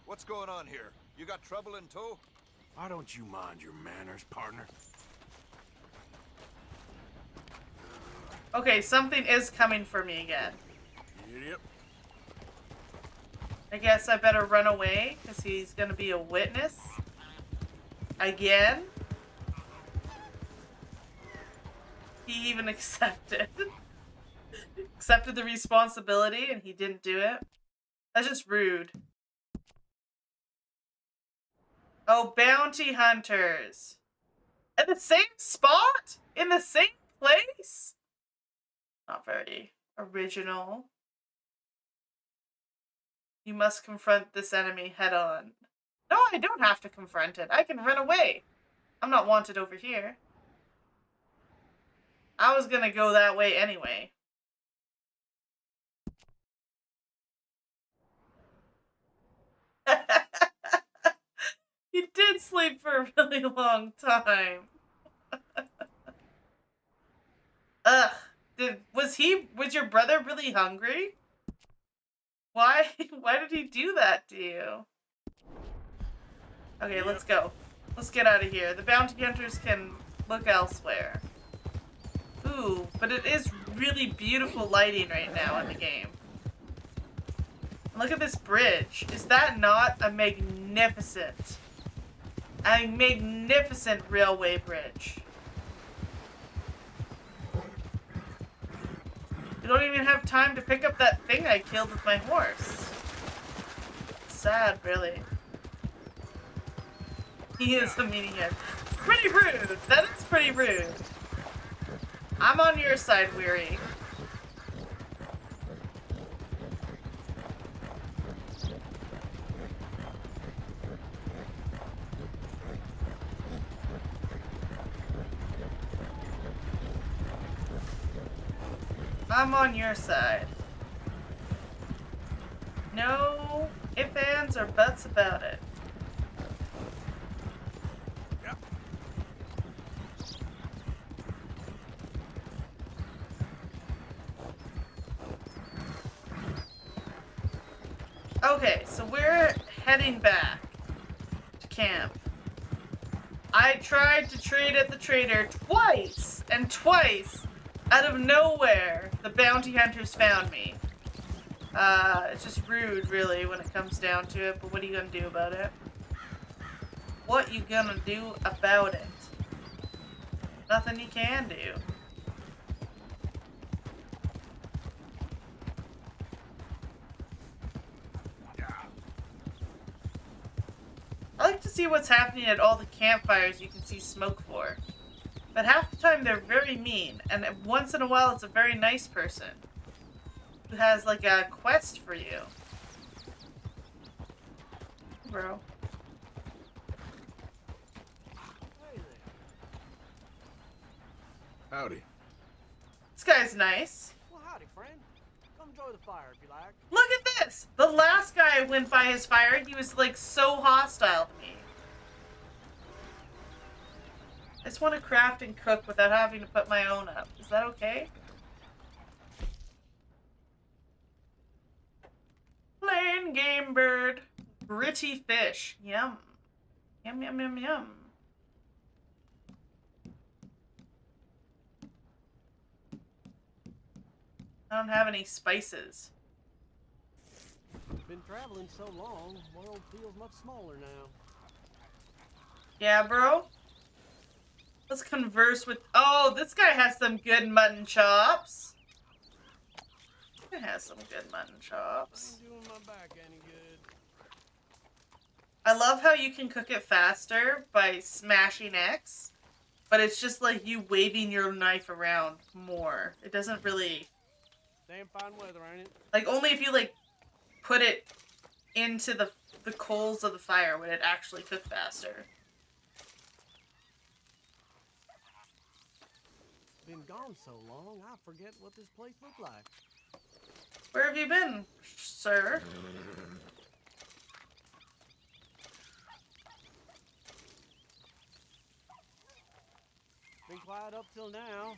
What's going on here? You got trouble in tow? Why don't you mind your manners, partner? Okay, something is coming for me again. Yep. I guess I better run away, because he's gonna be a witness. Again? He even accepted. Accepted the responsibility, and he didn't do it. That's just rude. Oh, bounty hunters. At the same spot? In the same place? Not very original. You must confront this enemy head on. No, I don't have to confront it. I can run away. I'm not wanted over here. I was gonna go that way anyway. You did sleep for a really long time. Ugh. Was your brother really hungry? Why did he do that to you? Okay, let's go. Let's get out of here. The bounty hunters can look elsewhere. Ooh, but it is really beautiful lighting right now in the game. Look at this bridge. Is that not a magnificent railway bridge? You don't even have time to pick up that thing I killed with my horse. Sad, really. He is a meathead. Pretty rude. That is pretty rude. I'm on your side, Weary. I'm on your side. No ifs, ands, or buts about it. Okay, so we're heading back to camp. I tried to trade at the trader twice, and twice, out of nowhere, the bounty hunters found me. It's just rude, really, when it comes down to it, but what are you gonna do about it? What you gonna do about it? Nothing you can do. I like to see what's happening at all the campfires you can see smoke for. But half the time they're very mean, and once in a while it's a very nice person who has like a quest for you. Bro. Howdy. This guy's nice. Well, howdy, friend. Come enjoy the fire if you like. Look at this! The last guy I went by his fire, he was like so hostile to me. I just want to craft and cook without having to put my own up. Is that okay? Plain game bird. Gritty fish. Yum. Yum, yum, yum, yum. I don't have any spices. Been traveling so long, world feels much smaller now. Yeah, bro? Let's converse with... Oh, this guy has some good mutton chops. He has some good mutton chops. Ain't doing my back any good. I love how you can cook it faster by smashing X, but it's just like you waving your knife around more. It doesn't really... Damn fine weather, ain't it? Like, only if you, like, put it into the coals of the fire would it actually cook faster. Been gone so long, I forget what this place looked like. Where have you been, sir? Been quiet up till now.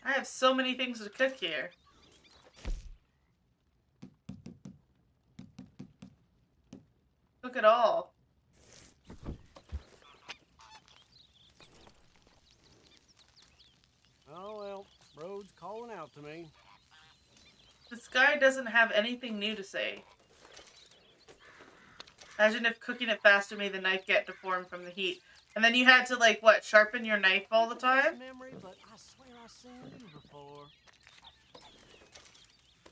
I have so many things to cook here. Cook it all. out to me. This guy doesn't have anything new to say. Imagine if cooking it faster made the knife get deformed from the heat. And then you had to, like, what, sharpen your knife all the time? Memory, but I swear I've seen you before.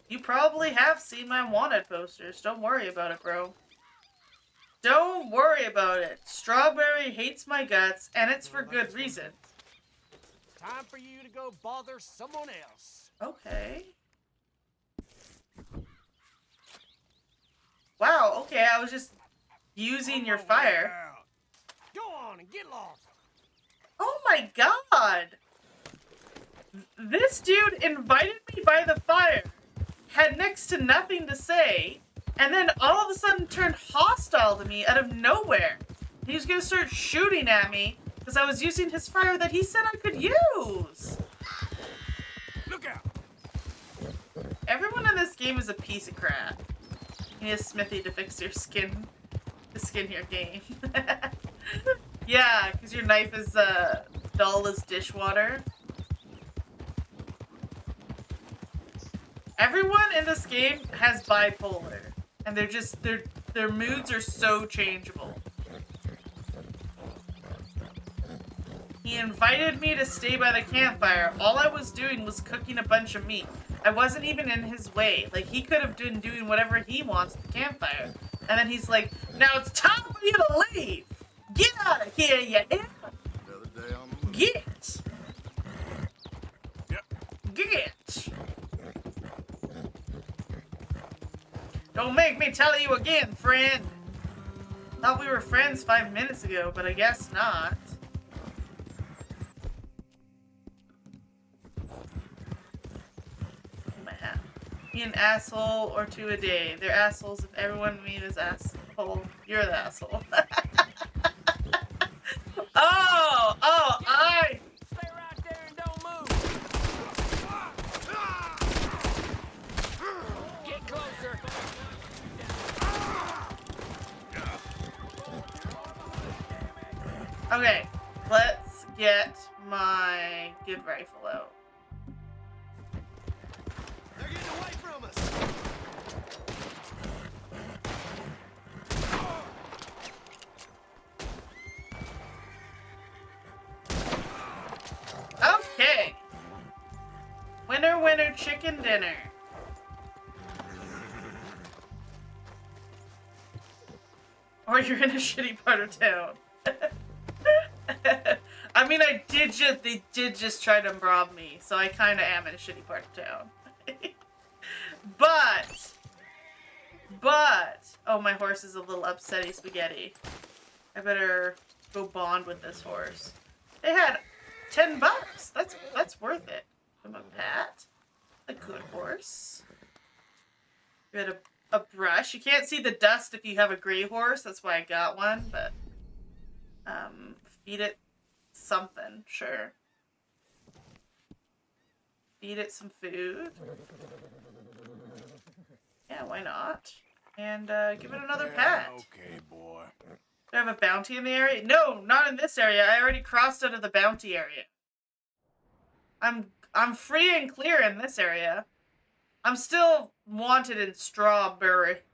You probably have seen my wanted posters. Don't worry about it, bro. Don't worry about it. Strawberry hates my guts, and it's for good reason. Time for you to go bother someone else. Okay. Wow, okay, I was just using your fire. Go on and get lost. Oh my god! This dude invited me by the fire, had next to nothing to say, and then all of a sudden turned hostile to me out of nowhere. He was gonna start shooting at me because I was using his fire that he said I could use. Look out! Everyone in this game is a piece of crap. You need a smithy to fix your skin. The skin your game. Yeah, because your knife is dull as dishwater. Everyone in this game has bipolar, and they're just their moods are so changeable. He invited me to stay by the campfire. All I was doing was cooking a bunch of meat. I wasn't even in his way. Like, he could have been doing whatever he wants at the campfire. And then he's like, now it's time for you to leave. Get out of here, you hear? Get. Get. Don't make me tell you again, friend. Thought we were friends 5 minutes ago, but I guess not. Be an asshole or two a day. They're assholes if everyone we meet is asshole. You're the asshole. I. Stay right there and don't move. Get closer. Okay, let's get my good rifle out. They're getting away from us. Okay. Winner, winner, chicken dinner. Or you're in a shitty part of town. I mean, they did just try to rob me, so I kind of am in a shitty part of town. But, oh, my horse is a little upsetty spaghetti. I better go bond with this horse. They had $10. That's worth it. I'm a Pat, a good horse. We had a brush. You can't see the dust if you have a gray horse. That's why I got one. But feed it something, sure. Feed it some food. Yeah, why not? And give it another pat. Okay, boy. Do I have a bounty in the area? No, not in this area. I already crossed out of the bounty area. I'm free and clear in this area. I'm still wanted in Strawberry.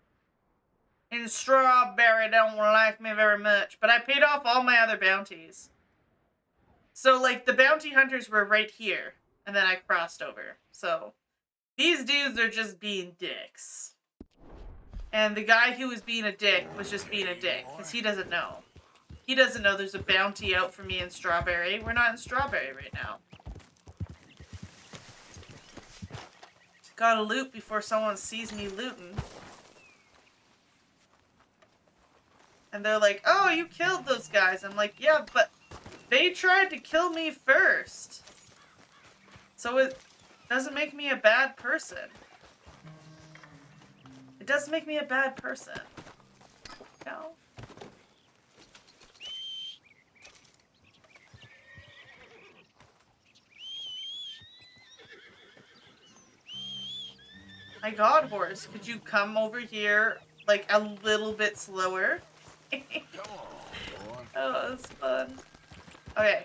In Strawberry don't like me very much. But I paid off all my other bounties. So, like, the bounty hunters were right here. And then I crossed over. So, these dudes are just being dicks. And the guy who was being a dick was just being a dick. Because he doesn't know. He doesn't know there's a bounty out for me in Strawberry. We're not in Strawberry right now. Gotta loot before someone sees me looting. And they're like, oh, you killed those guys. I'm like, yeah, but they tried to kill me first. So it doesn't make me a bad person. It doesn't make me a bad person. No. My god, horse, could you come over here, like, a little bit slower? Oh, that was fun. Okay.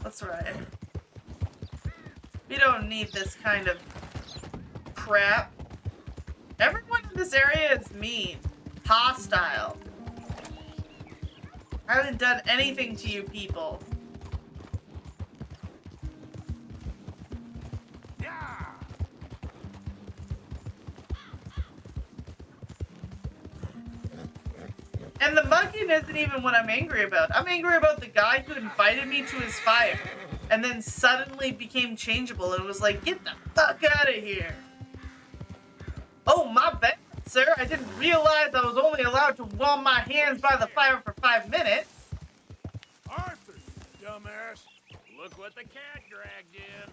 Let's ride. We don't need this kind of crap. Everyone in this area is mean. Hostile. I haven't done anything to you people. And the mugging isn't even what I'm angry about. I'm angry about the guy who invited me to his fire and then suddenly became changeable and was like, get the fuck out of here. Oh, my bad, sir. I didn't realize I was only allowed to warm my hands by the fire for 5 minutes. Arthur, dumbass. Look what the cat dragged in.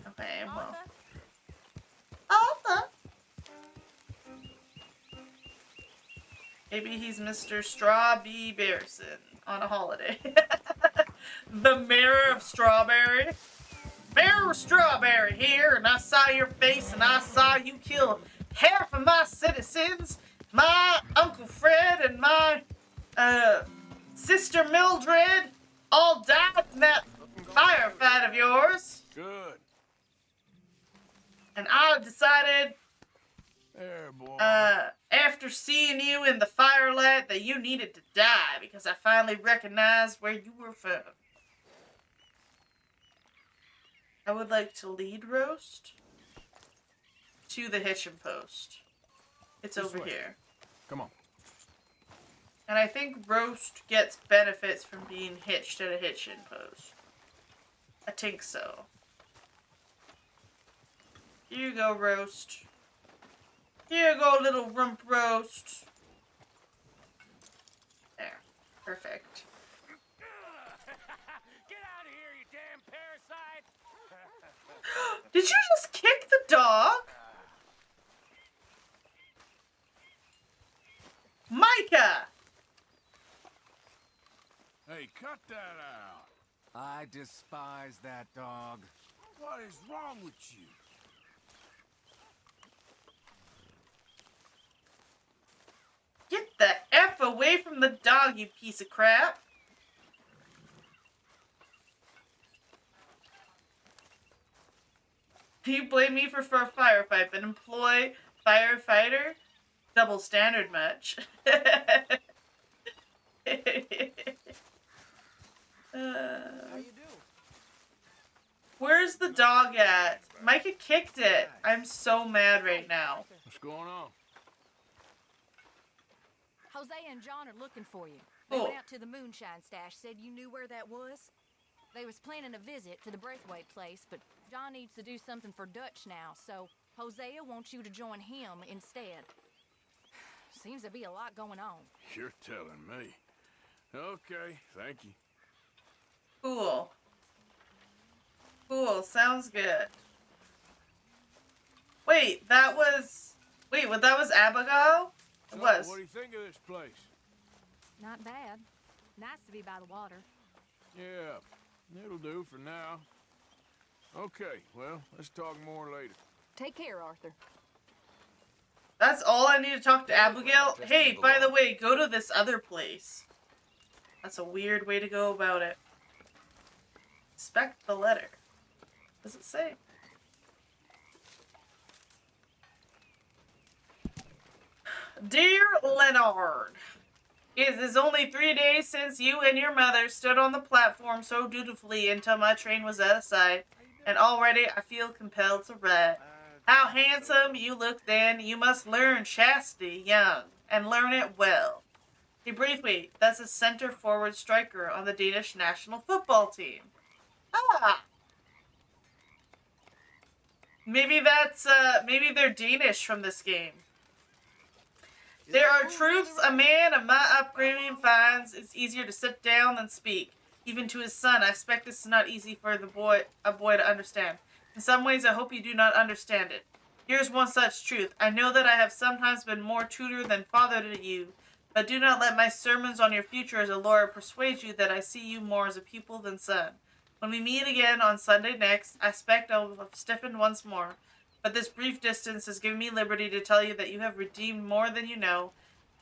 Okay, well. Arthur. Maybe he's Mr. Strawberry Bearson on a holiday. The mayor of Strawberry. Mayor of Strawberry here, and I saw your face, and I saw you kill half of my citizens. My Uncle Fred and my sister Mildred all died in that firefight of yours. Good. And I decided, There, boy. after seeing you in the firelight, that you needed to die because I finally recognized where you were from. I would like to lead roast to the hitching post. It's This over way. here. Come on. And I think roast gets benefits from being hitched at a hitching post. I think so. Here you go, roast. Here you go, little rump roast. There. Perfect. Get out of here, you damn parasite! Did you just kick the dog? Micah! Hey, cut that out. I despise that dog. What is wrong with you? Get the F away from the dog, you piece of crap. You blame me for a firefight, but employ firefighter? Double standard much. Where's the dog at? Micah kicked it. I'm so mad right now. What's going on? Jose and John are looking for you. They Cool. went out to the moonshine stash, said you knew where that was. They was planning a visit to the Braithwaite place, but John needs to do something for Dutch now, so Hosea wants you to join him instead. Seems to be a lot going on. You're telling me. Okay, thank you. Cool. Cool, sounds good. Wait, that was... Wait, what, that was Abigail? It So, was. what do you think of this place? Not bad. Nice to be by the water. Yeah, it'll do for now. Okay, well, let's talk more later. Take care, Arthur. That's all I need to talk to Abigail? Hey, by the way, go to this other place. That's a weird way to go about it. Inspect the letter. What does it say? Dear Leonard, it is only 3 days since you and your mother stood on the platform so dutifully until my train was out of sight, and already I feel compelled to write. How handsome you look then. You must learn chastity young, and learn it well. Hey, Braithwaite, that's a center forward striker on the Danish national football team. Ah! Maybe that's, maybe they're Danish from this game. There are truths a man of my upbringing finds it's easier to sit down than speak. Even to his son, I expect this is not easy for a boy to understand. In some ways, I hope you do not understand it. Here's one such truth. I know that I have sometimes been more tutor than father to you, but do not let my sermons on your future as a lawyer persuade you that I see you more as a pupil than son. When we meet again on Sunday next, I expect I will have stiffened once more, but this brief distance has given me liberty to tell you that you have redeemed more than you know,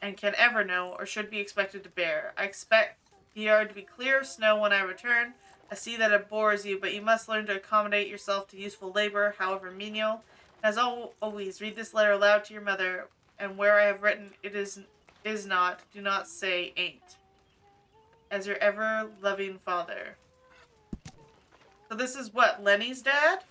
and can ever know, or should be expected to bear. I expect the yard to be clear of snow when I return, I see that it bores you, but you must learn to accommodate yourself to useful labor, however menial. As always, read this letter aloud to your mother, and where I have written it is not, do not say ain't. As your ever-loving father. So this is what, Lenny's dad?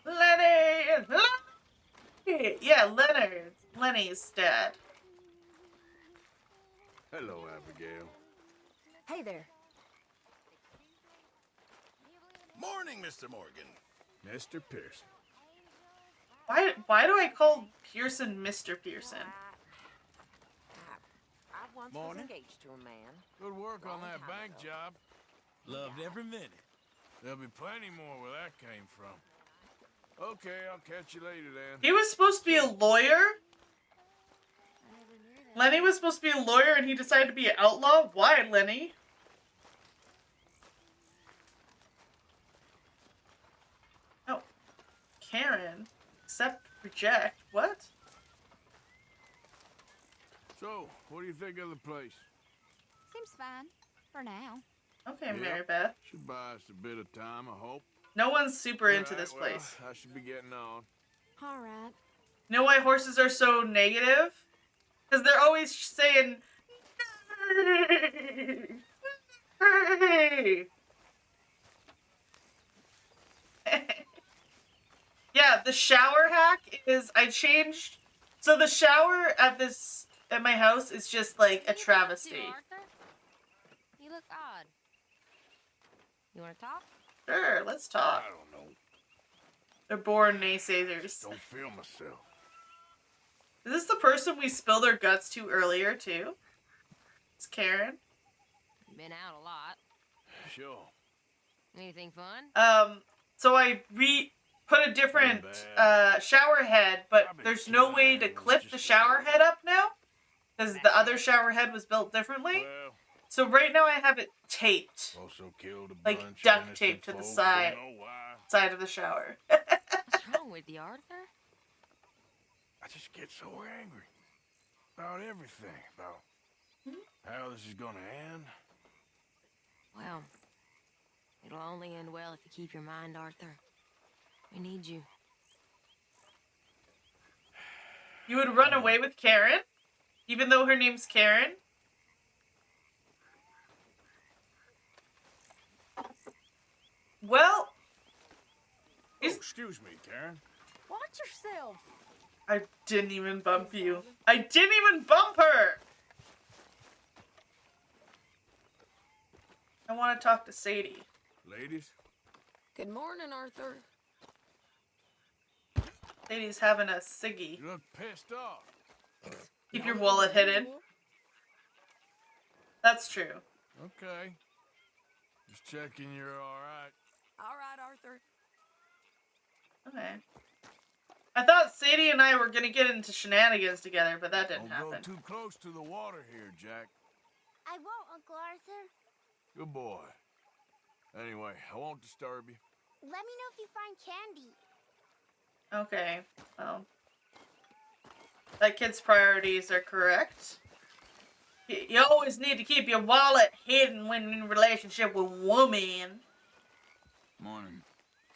Lenny! Yeah, Lenny's dad. Hello, Abigail. Hey there. Morning, Mr. Morgan. Mr. Pearson. Why do I call Pearson Mr. Pearson? I once was engaged to a man. Good work on that bank job. Loved every minute. There'll be plenty more where that came from. Okay, I'll catch you later then. He was supposed to be a lawyer? Lenny was supposed to be a lawyer and he decided to be an outlaw? Why, Lenny? Oh. Karen. Accept, reject. What? So, what do you think of the place? Seems fine. For now. Okay, Mary Beth. Should buy us a bit of time, I hope. No one's super into this Well, place. I should be getting on. Alright. You know why horses are so negative? Because they're always saying... Yeah, the shower hack is I changed. So the shower at my house is just like a travesty. Arthur? You look odd. You want to talk? Sure, let's talk. I don't know. They're born naysayers. Don't feel myself. Is this the person we spilled our guts to earlier too? It's Karen. Been out a lot. Sure. Anything fun? So I put a different shower head, but there's no way to clip the shower head up now because the other shower head was built differently. Well, So right now I have it taped, also killed a like bunch of duct innocent taped to the folk. side Don't know why. of the shower. What's wrong with you, Arthur? I just get so angry about everything, about how this is gonna end. Well, it'll only end well if you keep your mind, Arthur. We need you. You would run away with Karen, even though her name's Karen. Well, excuse me, Karen. Watch yourself. I didn't even bump you. I didn't even bump her! I want to talk to Sadie. Ladies? Good morning, Arthur. Sadie's having a ciggy. You look pissed off. Keep your wallet hidden. That's true. Okay. Just checking you're alright. Alright, Arthur. Okay. I thought Sadie and I were gonna get into shenanigans together, but that didn't Don't happen. go too close to the water here, Jack. I won't, Uncle Arthur. Good boy. Anyway, I won't disturb you. Let me know if you find candy. Okay, well. That kid's priorities are correct. You always need to keep your wallet hidden when in a relationship with a woman. Morning.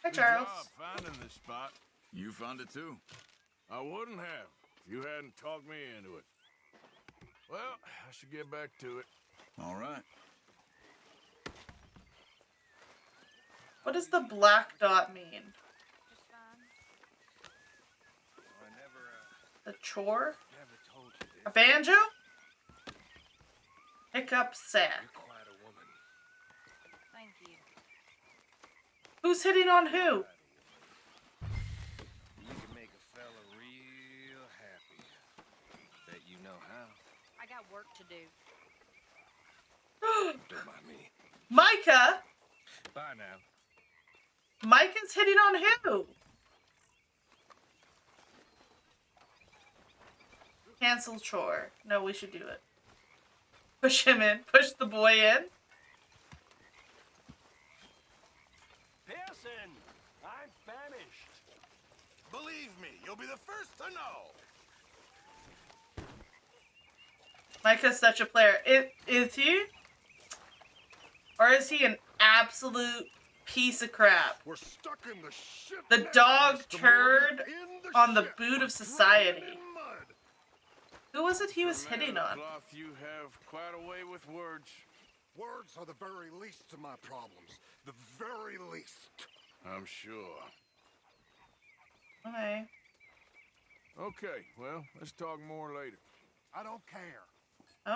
Hi, Good Charles. job finding this spot. You found it too. I wouldn't have if you hadn't talked me into it. Well, I should get back to it. All right. What does the black dot mean? The chore? A banjo? Pick up sack. Thank you. Who's hitting on who? You can make a fella real happy. Bet you know how. I got work to do. Don't mind me. Micah? Bye now. Micah's hitting on who? Cancel chore. No, we should do it. Push him in. Push the boy in. Pearson, I'm famished. Believe me, you'll be the first to know. Micah's such a player. Is he? Or is he an absolute piece of crap? We're stuck in the shit. The dog turd on the boot of society. Who was it he was hitting on? Cloth, you have quite a way with words. Words are the very least of my problems. The very least. I'm sure. Okay. Okay, well, let's talk more later. I don't care.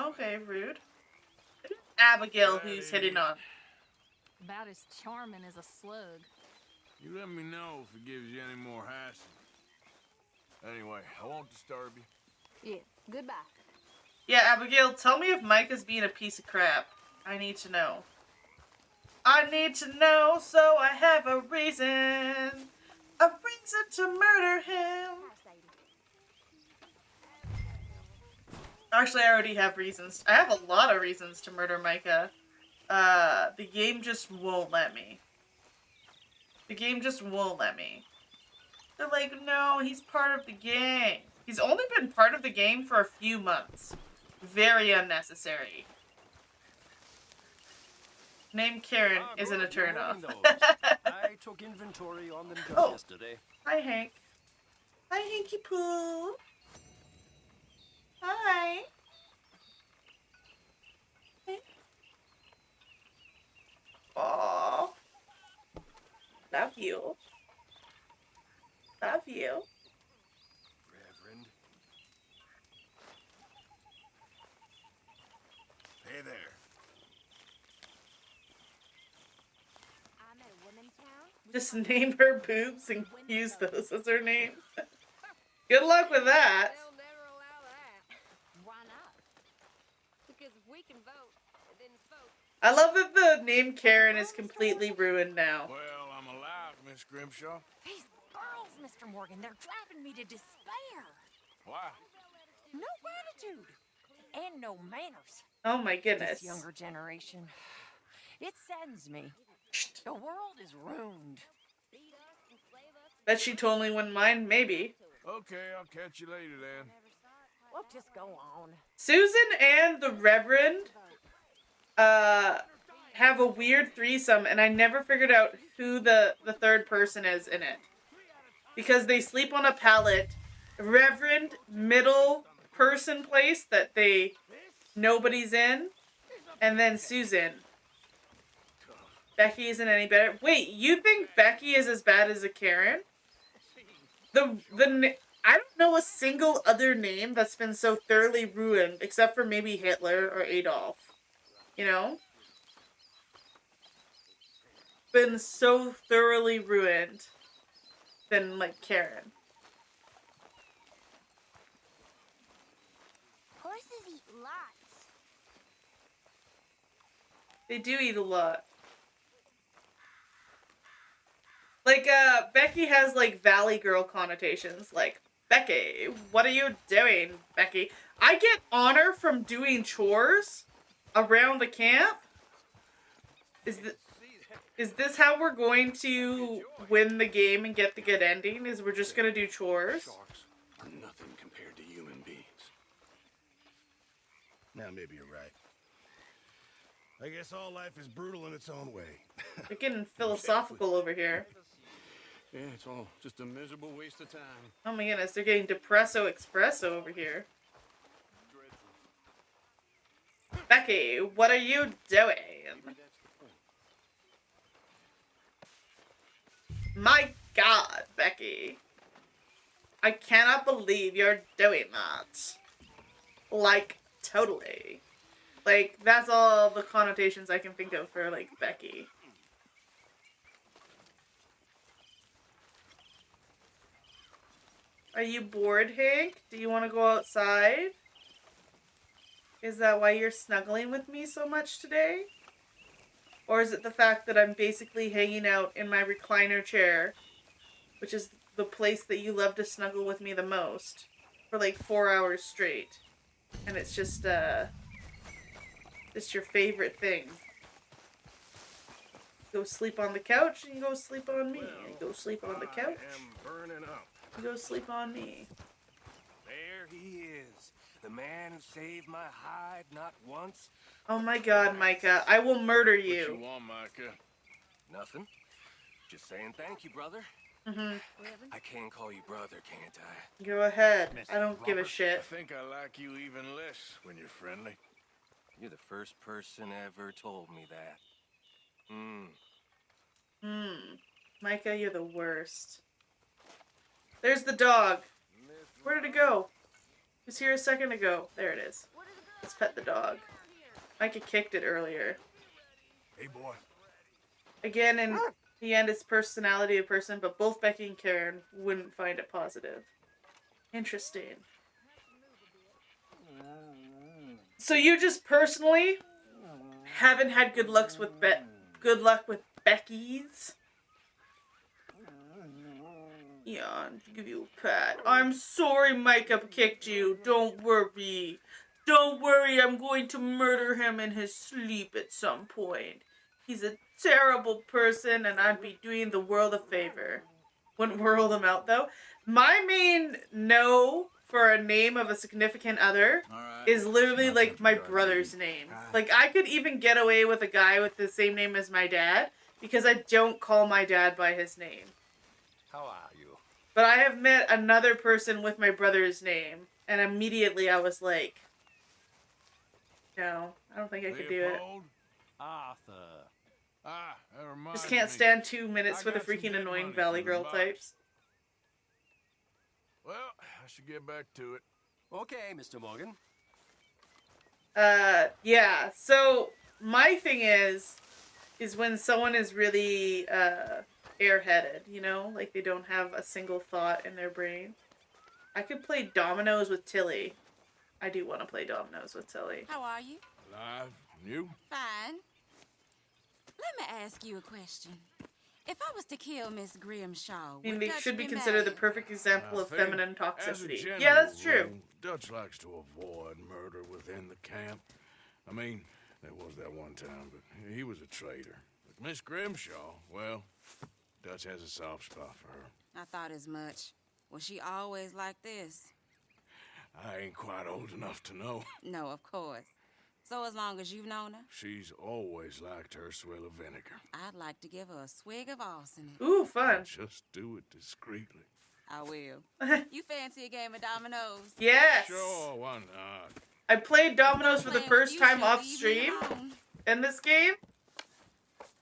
Okay, rude. Abigail who's hitting on. About as charming as a slug. You let me know if it gives you any more hassle. Anyway, I won't disturb you. Yeah, goodbye. Yeah, Abigail, tell me if Micah's being a piece of crap. I need to know. I need to know, so I have a reason. A reason to murder him. Actually, I already have reasons. I have a lot of reasons to murder Micah. The game just won't let me. The game just won't let me. They're like, no, he's part of the game. He's only been part of the game for a few months. Very unnecessary. Name Karen isn't a turnoff. I took inventory on them just yesterday. Hi, Hank. Hi, Hanky Poo. Hi. Aww. Love you. Love you. Reverend. Hey there. I'm at a woman's town. Just name her boobs and use those as her name. Good luck with that. They'll never allow that. Why not? Because if we can vote, then vote. I love that the name Karen is completely ruined now. Well, I'm alive, Miss Grimshaw. These girls, Mr. Morgan, they're driving me to despair. Why? No gratitude. And no manners. Oh my goodness. This younger generation. It saddens me. The world is ruined. Bet she totally wouldn't mind, maybe. Okay, I'll catch you later then. Well, just go on. Susan and the Reverend have a weird threesome, and I never figured out who the third person is in it. Because they sleep on a pallet. Reverend, middle person place that nobody's in. And then Susan. Becky isn't any better. Wait, you think Becky is as bad as a Karen? I don't know a single other name that's been so thoroughly ruined, except for maybe Hitler or Adolf. You know? Been so thoroughly ruined than, like, Karen. Horses eat lots. They do eat a lot. Like, Becky has, like, Valley Girl connotations. Like, Becky, what are you doing, Becky? I get honor from doing chores around the camp? Is this how we're going to win the game and get the good ending? Is we're just gonna do chores? Sharks are nothing compared to human beings. Now, maybe you're right. I guess all life is brutal in its own way. We're getting philosophical over here. Yeah, it's all just a miserable waste of time. Oh my goodness, they're getting depresso espresso over here. Becky, what are you doing? My God, Becky. I cannot believe you're doing that. Like, totally. Like, that's all the connotations I can think of for, like, Becky. Are you bored, Hank? Do you want to go outside? Is that why you're snuggling with me so much today? Or is it the fact that I'm basically hanging out in my recliner chair, which is the place that you love to snuggle with me the most, for like 4 hours straight? And it's just your favorite thing. Go sleep on the couch and you go sleep on me. And go sleep on the couch. I am burning up. You go sleep on me. There he is. The man who saved my hide not once. Oh my god, Micah. I will murder What you you. want, Micah? Nothing. Just saying thank you, brother. Mm-hmm. I can call you brother, can't I? Go ahead. I don't give a shit. I think I like you even less when you're friendly. You're the first person ever told me that. Micah, you're the worst. There's the dog. Where did it go? It was here a second ago. There it is. Let's pet the dog. Micah kicked it earlier. Hey, boy. Again, in the end, it's personality of person, but both Becky and Karen wouldn't find it positive. Interesting. So you just personally haven't had good luck with Becky's? Yeah, give you a pat. I'm sorry Micah kicked you. Don't worry. Don't worry, I'm going to murder him in his sleep at some point. He's a terrible person and I'd be doing the world a favor. Wouldn't whirl them out though. My main no for a name of a significant other is literally like my brother's name. Like I could even get away with a guy with the same name as my dad because I don't call my dad by his name. How are you? But I have met another person with my brother's name and immediately I was like, no, I don't think I could do it. Arthur. Ah, that reminds Just can't me. stand 2 minutes I for the got some freaking dead annoying money Valley from the Girl box. types. Well, I should get back to it. Okay, Mr. Morgan. Yeah, so my thing is when someone is really, airheaded, you know? Like they don't have a single thought in their brain. I could play dominoes with Tilly. I do want to play dominoes with Tilly. How are you? Alive? You? Fine. Let me ask you a question. If I was to kill Miss Grimshaw, I mean, would they Dutch should be be considered the mad? perfect example I of think, feminine as a toxicity. general Yeah, that's true. rule, Dutch likes to avoid murder within the camp. I mean, there was that one time, but he was a traitor. But Miss Grimshaw, well, Dutch has a soft spot for her. I thought as much. Was she always like this? I ain't quite old enough to know. No, of course. So as long as you've known her, She's always liked her swill of vinegar. I'd like to give her a swig of arsenic. Ooh, fun. Just do it discreetly. I will. You fancy a game of dominoes? Yes! Sure, why not? I played dominoes for the Playing first with you time should off leave me stream alone. in this game,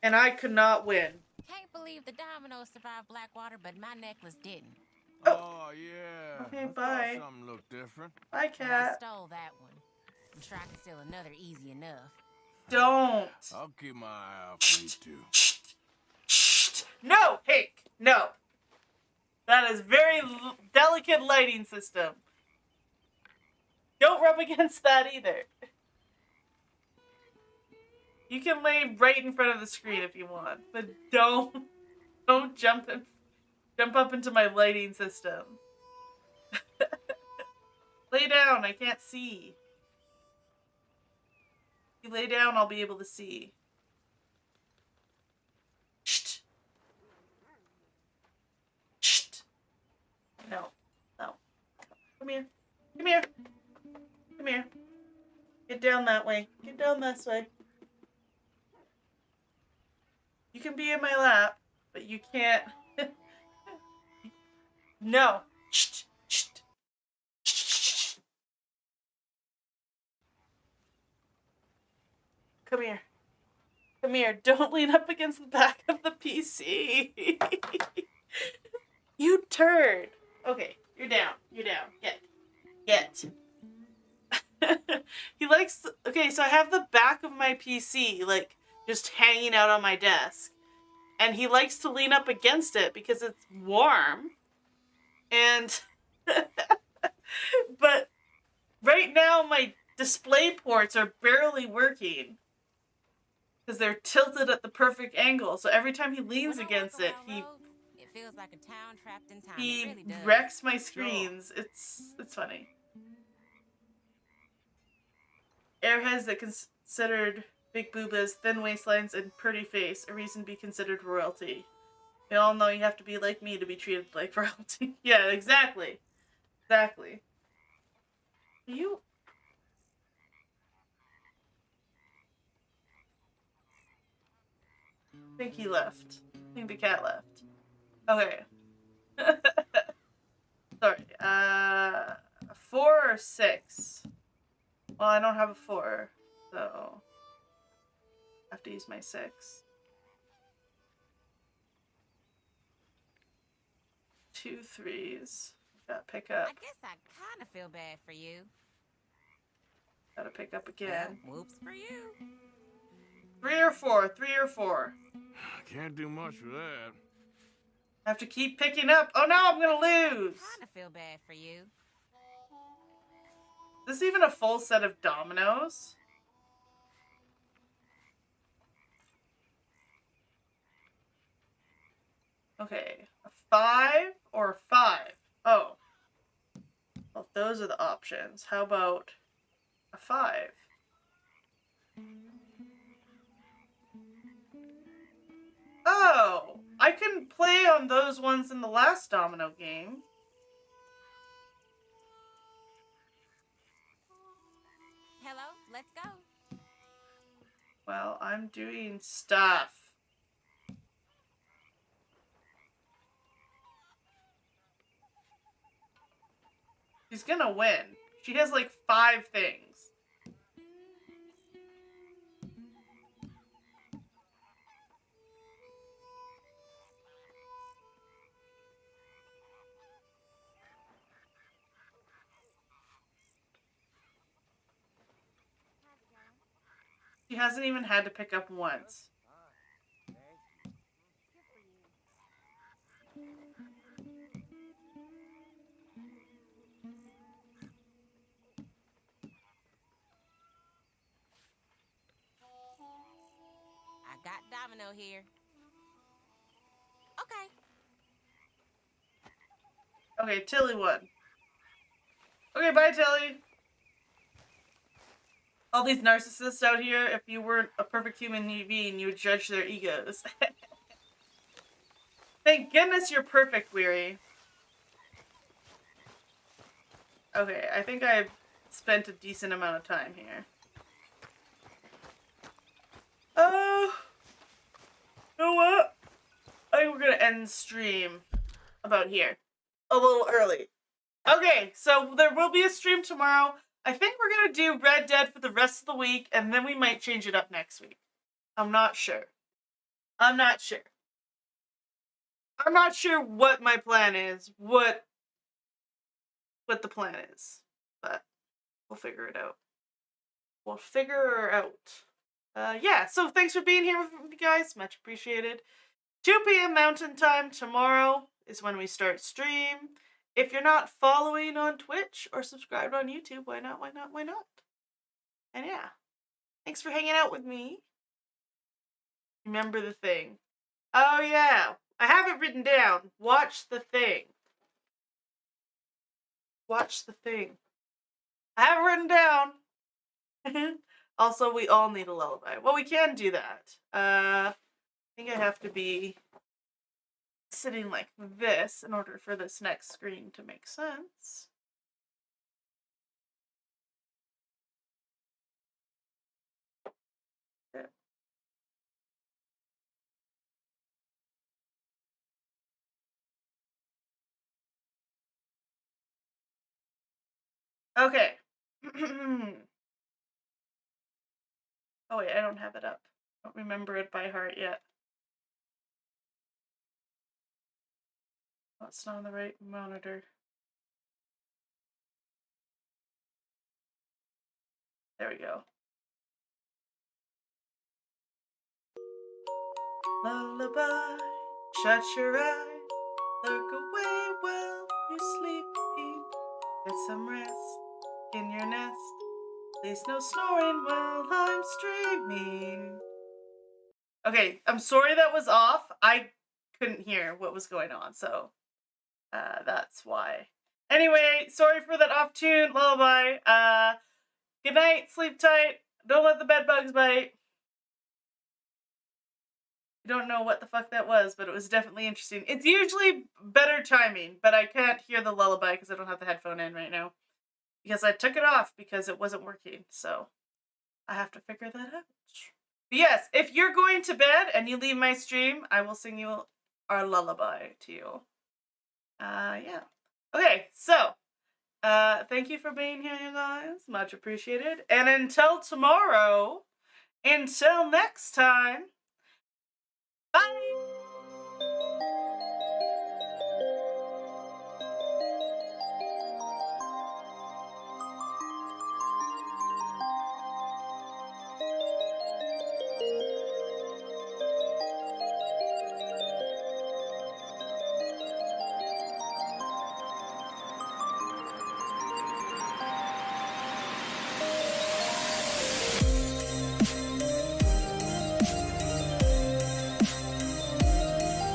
and I could not win. Can't believe the dominoes survived Blackwater, but my necklace didn't. Oh, yeah. Okay, I bye. thought something looked different. Bye, I cat. stole that one. I'm sure I can steal another easy enough. Don't. I'll keep my eye out for you two. No, Hank, no. That is very delicate lighting system. Don't rub against that either. You can lay right in front of the screen if you want, but don't jump up into my lighting system. Lay down, I can't see. If you lay down, I'll be able to see. Shh. Shh. No. No. Come here. Come here. Come here. Get down that way. Get down this way. You can be in my lap, but you can't. No. Shh. Shh. Shh. Come here. Come here. Don't lean up against the back of the PC. You turd. Okay, you're down. You're down. Get. He likes... Okay, so I have the back of my PC, like, just hanging out on my desk. And he likes to lean up against it because it's warm. And... But right now, my display ports are barely working. Because they're tilted at the perfect angle. So every time he leans against it, It feels like a town trapped in time. he It really does. wrecks my screens. It's funny. Airheads that considered big boobas, thin waistlines, and pretty face, a reason to be considered royalty. We all know you have to be like me to be treated like royalty. Yeah, exactly. Exactly. You... I think he left. I think the cat left. Okay. Sorry. 4 or 6? Well, I don't have a 4, so I have to use my 6. 2 3s. Gotta pick up. I guess I kind of feel bad for you. Gotta pick up again. Well, whoops for you. 3 or 4. 3 or 4. Can't do much with that. I have to keep picking up. Oh no, I'm gonna lose. Kind of feel bad for you. Is this even a full set of dominoes? Okay, a 5 or a 5? Oh. Well, those are the options. How about a 5? Oh, I couldn't play on those ones in the last domino game. Hello, let's go. Well, I'm doing stuff. She's gonna win. She has like 5 things. She hasn't even had to pick up once. I got Domino here. Okay. Okay, Tilly won. Okay, bye, Tilly. All these narcissists out here, if you weren't a perfect human being, you would judge their egos. Thank goodness you're perfect, Weary. Okay, I think I've spent a decent amount of time here. You know what? I think we're gonna end stream about here. A little early. Okay, so there will be a stream tomorrow. I think we're gonna do Red Dead for the rest of the week, and then we might change it up next week. I'm not sure. I'm not sure. I'm not sure what my plan is, what the plan is, but we'll figure it out. We'll figure it out. Yeah, so thanks for being here with me, guys. Much appreciated. 2 p.m. Mountain Time tomorrow is when we start stream. If you're not following on Twitch or subscribed on YouTube, why not, why not, why not? And yeah, thanks for hanging out with me. Remember the thing. Oh yeah, I have it written down. Watch the thing. Watch the thing. I have it written down. Also, we all need a lullaby. Well, we can do that. I think I have to be sitting like this in order for this next screen to make sense. Yeah. Okay. Oh wait, I don't have it up. I don't remember it by heart yet. Oh, it's not on the right monitor. There we go. Lullaby, shut your eyes, lurk away while you're sleeping. Get some rest in your nest. Please no snoring while I'm streaming. Okay, I'm sorry that was off. I couldn't hear what was going on, so that's why. Anyway, sorry for that off tune lullaby. Good night, sleep tight. Don't let the bed bugs bite. don't know what the fuck that was, but it was definitely interesting. It's usually better timing, but I can't hear the lullaby because I don't have the headphone in right now. Because I took it off because it wasn't working, so I have to figure that out. But yes, if you're going to bed and you leave my stream, I will sing you our lullaby to you. Yeah. Okay, so thank you for being here, you guys. Much appreciated. And until tomorrow, until next time, bye!